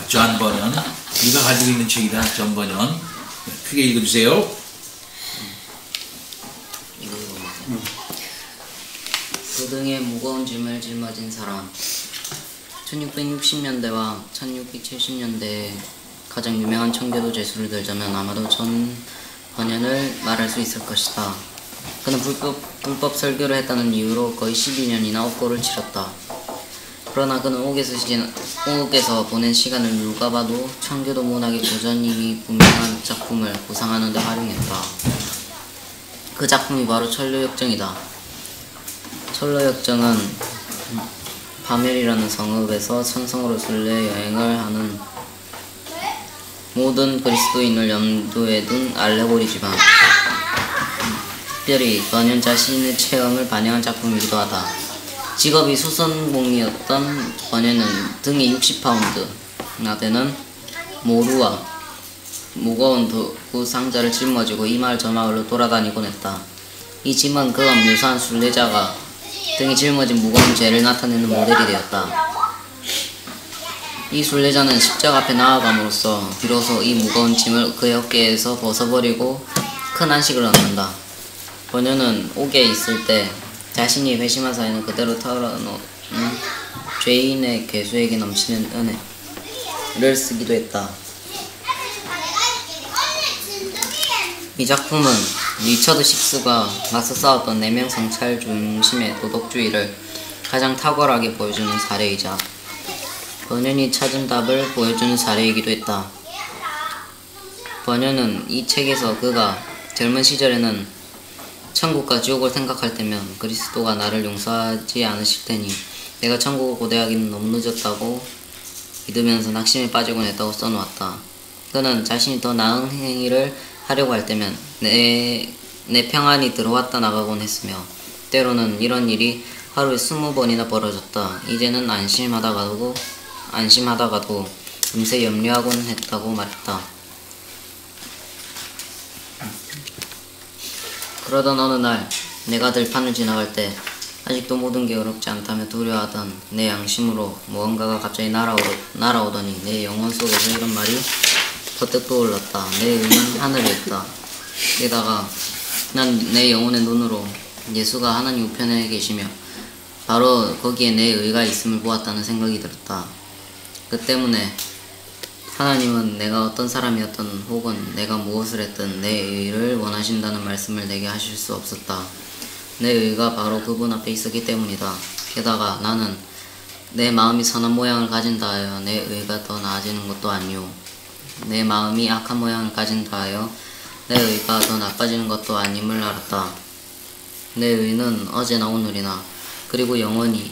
존 버년, 네가 가지고 있는 책이다. 존 버년. 크게 읽어주세요. 그 등에 무거운 짐을 짊어진 사람. 1660년대와 1670년대에 가장 유명한 청교도 죄수를 들자면 아마도 존 버년을 말할 수 있을 것이다. 그는 불법 설교를 했다는 이유로 거의 12년이나 옥고를 치렀다. 그러나 그는 옥에서 보낸 시간을 누가 봐도 청교도 문학의 고전임이 분명한 작품을 구상하는 데 활용했다. 그 작품이 바로 천로역정이다. 천로역정은 바멜이라는 성읍에서 천성으로 순례 여행을 하는 모든 그리스도인을 염두에 둔 알레고리지만 특별히 버년 자신의 체험을 반영한 작품이기도 하다. 직업이 수선봉이었던 버년은 등에 60파운드나 되는 모루와 무거운 도구 상자를 짊어지고 이 마을 저 마을로 돌아다니곤 했다. 이 짐은 그와 묘사한 순례자가 등에 짊어진 무거운 죄를 나타내는 모델이 되었다. 이 순례자는 십자가 앞에 나아감으로써 비로소 이 무거운 짐을 그의 어깨에서 벗어버리고 큰 안식을 얻는다. 버년은 옥에 있을 때 자신이 회심한 사연을 그대로 털어놓은 죄인의 괴수에게 넘치는 은혜를 쓰기도 했다. 이 작품은 리처드 식스가 맞서 싸웠던 4명 성찰 중심의 도덕주의를 가장 탁월하게 보여주는 사례이자 버년이 찾은 답을 보여주는 사례이기도 했다. 버년은 이 책에서 그가 젊은 시절에는 천국과 지옥을 생각할 때면 그리스도가 나를 용서하지 않으실 테니 내가 천국을 고대하기는 너무 늦었다고 믿으면서 낙심에 빠지곤 했다고 써놓았다. 그는 자신이 더 나은 행위를 하려고 할 때면 내 평안이 들어왔다 나가곤 했으며 때로는 이런 일이 하루에 20번이나 벌어졌다. 이제는 안심하다가도 금세 염려하곤 했다고 말했다. 그러던 어느 날 내가 들판을 지나갈 때 아직도 모든 게 어렵지 않다며 두려워하던 내 양심으로 무언가가 갑자기 날아오더니 내 영혼 속에서 이런 말이 퍼뜩 떠올랐다. 내 의는 하늘에 있다. 게다가 난 내 영혼의 눈으로 예수가 하나님 우편에 계시며 바로 거기에 내 의가 있음을 보았다는 생각이 들었다. 그 때문에 하나님은 내가 어떤 사람이었든 혹은 내가 무엇을 했든 내 의를 원하신다는 말씀을 내게 하실 수 없었다. 내 의가 바로 그분 앞에 있었기 때문이다. 게다가 나는 내 마음이 선한 모양을 가진다 하여 내 의가 더 나아지는 것도 아니오. 내 마음이 악한 모양을 가진다 하여 내 의가 더 나빠지는 것도 아님을 알았다. 내 의는 어제나 오늘이나 그리고 영원히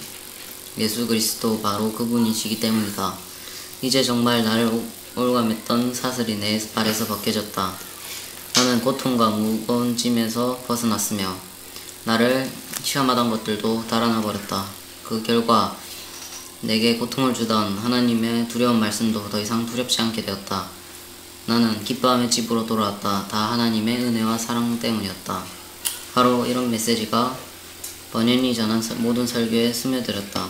예수 그리스도 바로 그분이시기 때문이다. 이제 정말 나를 올감했던 사슬이 내 발에서 벗겨졌다. 나는 고통과 무거운 짐에서 벗어났으며 나를 시험하던 것들도 달아나 버렸다. 그 결과 내게 고통을 주던 하나님의 두려운 말씀도 더 이상 두렵지 않게 되었다. 나는 기뻐함의 집으로 돌아왔다. 다 하나님의 은혜와 사랑 때문이었다. 바로 이런 메시지가 버년이 전한 모든 설교에 스며들었다.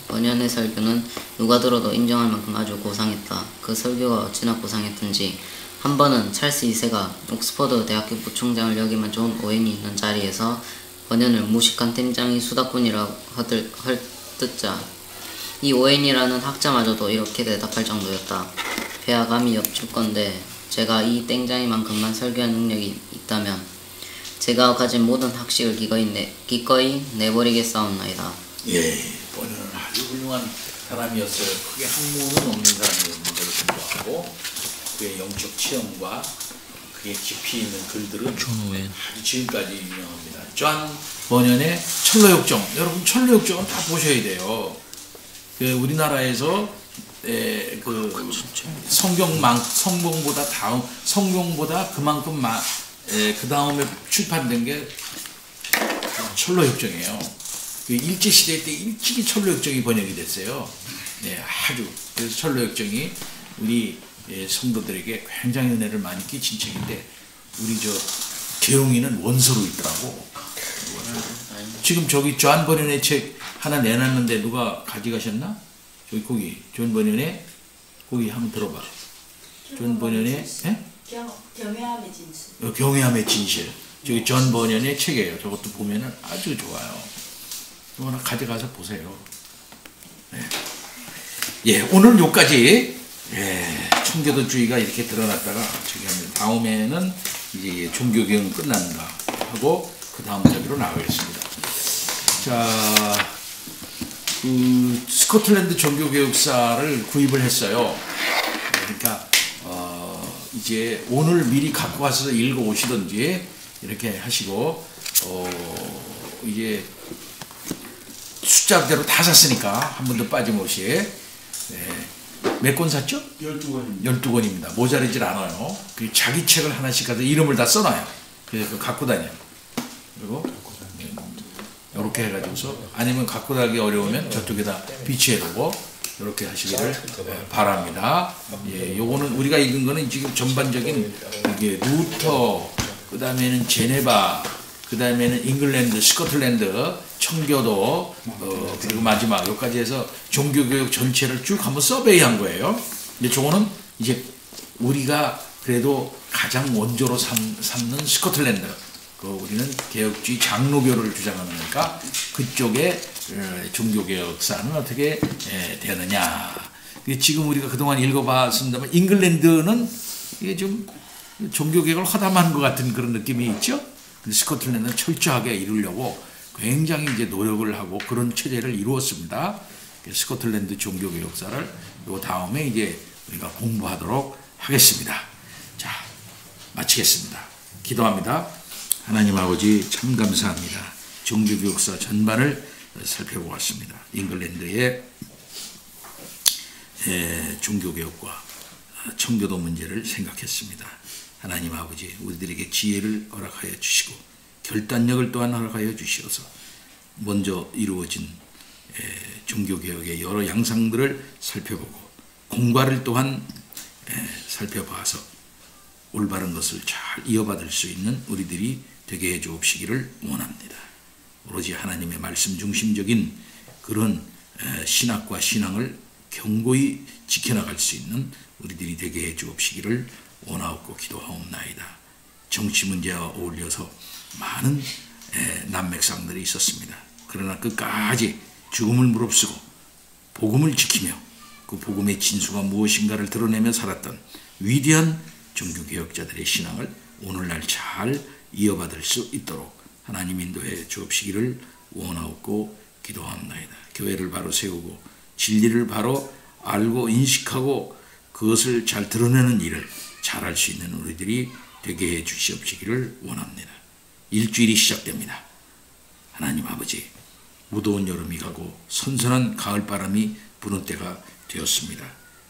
버년의 설교는 누가 들어도 인정할 만큼 아주 고상했다. 그 설교가 어찌나 고상했던지 한 번은 찰스 2세가 옥스퍼드 대학교 부총장을 역임한 존 오웬이 있는 자리에서 버년을 무식한 팀장이 수다꾼이라 헐뜯자 이 오웬이라는 학자마저도 이렇게 대답할 정도였다. 폐하 감히 엿줄 건데 제가 이 땡장이만큼만 설교한 능력이 있다면 제가 가진 모든 학식을 기꺼이 내버리겠사옵나이다. 예, 버년은 아주 훌륭한 사람이었어요. 크게 학문은 없는 사람이었는데도 불구하고 그의 영적 체험과 그의 깊이 있는 글들은 아주 지금까지 유명합니다. 존 버년의 천로역정, 여러분 천로역정은 다 보셔야 돼요. 그 우리나라에서 그 성경보다 그만큼 그 다음에 출판된 게 천로역정이에요. 그 일제시대 때 일찍이 천로역정이 번역이 됐어요. 네, 아주. 그래서 천로역정이 우리 성도들에게 굉장히 은혜를 많이 끼친 책인데, 우리 개용이는 원서로 있더라고. 지금 저기 존 버년의 책 하나 내놨는데 누가 가져가셨나? 저기 거기 존 버년의 거기 한번 들어봐. 존 버년의 경외함의 진실. 경외함의 진실. 저기 존 버년의 책이에요. 저것도 보면은 아주 좋아요. 이거 하나 가져가서 보세요. 네. 예, 오늘 여기까지. 예, 청교도주의가 이렇게 드러났다가 저기 하면 다음에는 이제 종교개혁은 끝난다 하고 그 다음 자기로 나가겠습니다. 자, 그 스코틀랜드 종교개혁사를 구입을 했어요. 그러니까 이제 오늘 미리 갖고 와서 읽어 오시든지 이렇게 하시고 이제 숫자대로 다 샀으니까 한 번도 빠짐없이. 네. 몇 권 샀죠? 12권입니다. 12권입니다. 모자르질 않아요. 그 자기 책을 하나씩 가서 이름을 다 써놔요. 그래서 갖고 다녀요. 그리고 이렇게 해가지고서 아니면 갖고 다니기 어려우면 저쪽에다 비치해두고 이렇게 하시기를 바랍니다. 예, 요거는 우리가 읽은 거는 지금 전반적인 이게 루터, 그 다음에는 제네바, 그 다음에는 잉글랜드, 스코틀랜드, 청교도, 그리고 마지막 여기까지 해서 종교교육 전체를 쭉 한번 서베이한 거예요. 근데 저거는 이제 우리가 그래도 가장 원조로 삼는 스코틀랜드, 우리는 개혁주의 장로교를 주장하니까 그쪽의 종교개혁사는 어떻게 되느냐. 지금 우리가 그동안 읽어봤습니다만 잉글랜드는 이게 좀 종교개혁을 허담한 것 같은 그런 느낌이 있죠. 근데 스코틀랜드는 철저하게 이루려고 굉장히 이제 노력을 하고 그런 체제를 이루었습니다. 스코틀랜드 종교개혁사를 요 다음에 이제 우리가 공부하도록 하겠습니다. 자, 마치겠습니다. 기도합니다. 하나님 아버지 참 감사합니다. 종교개혁사 전반을 살펴보았습니다. 잉글랜드의 종교개혁과 청교도 문제를 생각했습니다. 하나님 아버지 우리들에게 지혜를 허락하여 주시고 결단력을 또한 허락하여 주시어서 먼저 이루어진 종교개혁의 여러 양상들을 살펴보고 공과를 또한 살펴봐서 올바른 것을 잘 이어받을 수 있는 우리들이 되게 해 주옵시기를 원합니다. 오로지 하나님의 말씀 중심적인 그런 신학과 신앙을 견고히 지켜나갈 수 있는 우리들이 되게 해 주옵시기를 원하옵고 기도하옵나이다. 정치 문제와 어울려서 많은 난맥상들이 있었습니다. 그러나 끝까지 죽음을 무릅쓰고 복음을 지키며 그 복음의 진수가 무엇인가를 드러내며 살았던 위대한 종교개혁자들의 신앙을 오늘날 잘 이어받을 수 있도록 하나님 인도해 주옵시기를 원하옵고 기도합나이다. 교회를 바로 세우고 진리를 바로 알고 인식하고 그것을 잘 드러내는 일을 잘할 수 있는 우리들이 되게 해 주시옵시기를 원합니다. 일주일이 시작됩니다. 하나님 아버지 무더운 여름이 가고 선선한 가을바람이 부는 때가 되었습니다.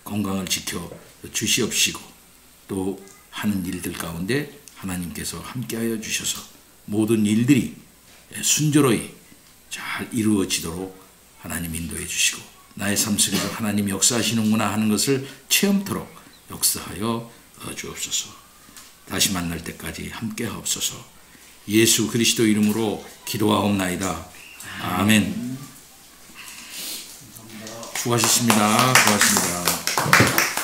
건강을 지켜 주시옵시고 또 하는 일들 가운데 하나님께서 함께하여 주셔서 모든 일들이 순조로이 잘 이루어지도록 하나님 인도해 주시고 나의 삶 속에서 하나님 역사하시는구나 하는 것을 체험토록 역사하여 주옵소서. 다시 만날 때까지 함께하옵소서. 예수 그리스도 이름으로 기도하옵나이다. 아멘. 수고하셨습니다. 고맙습니다.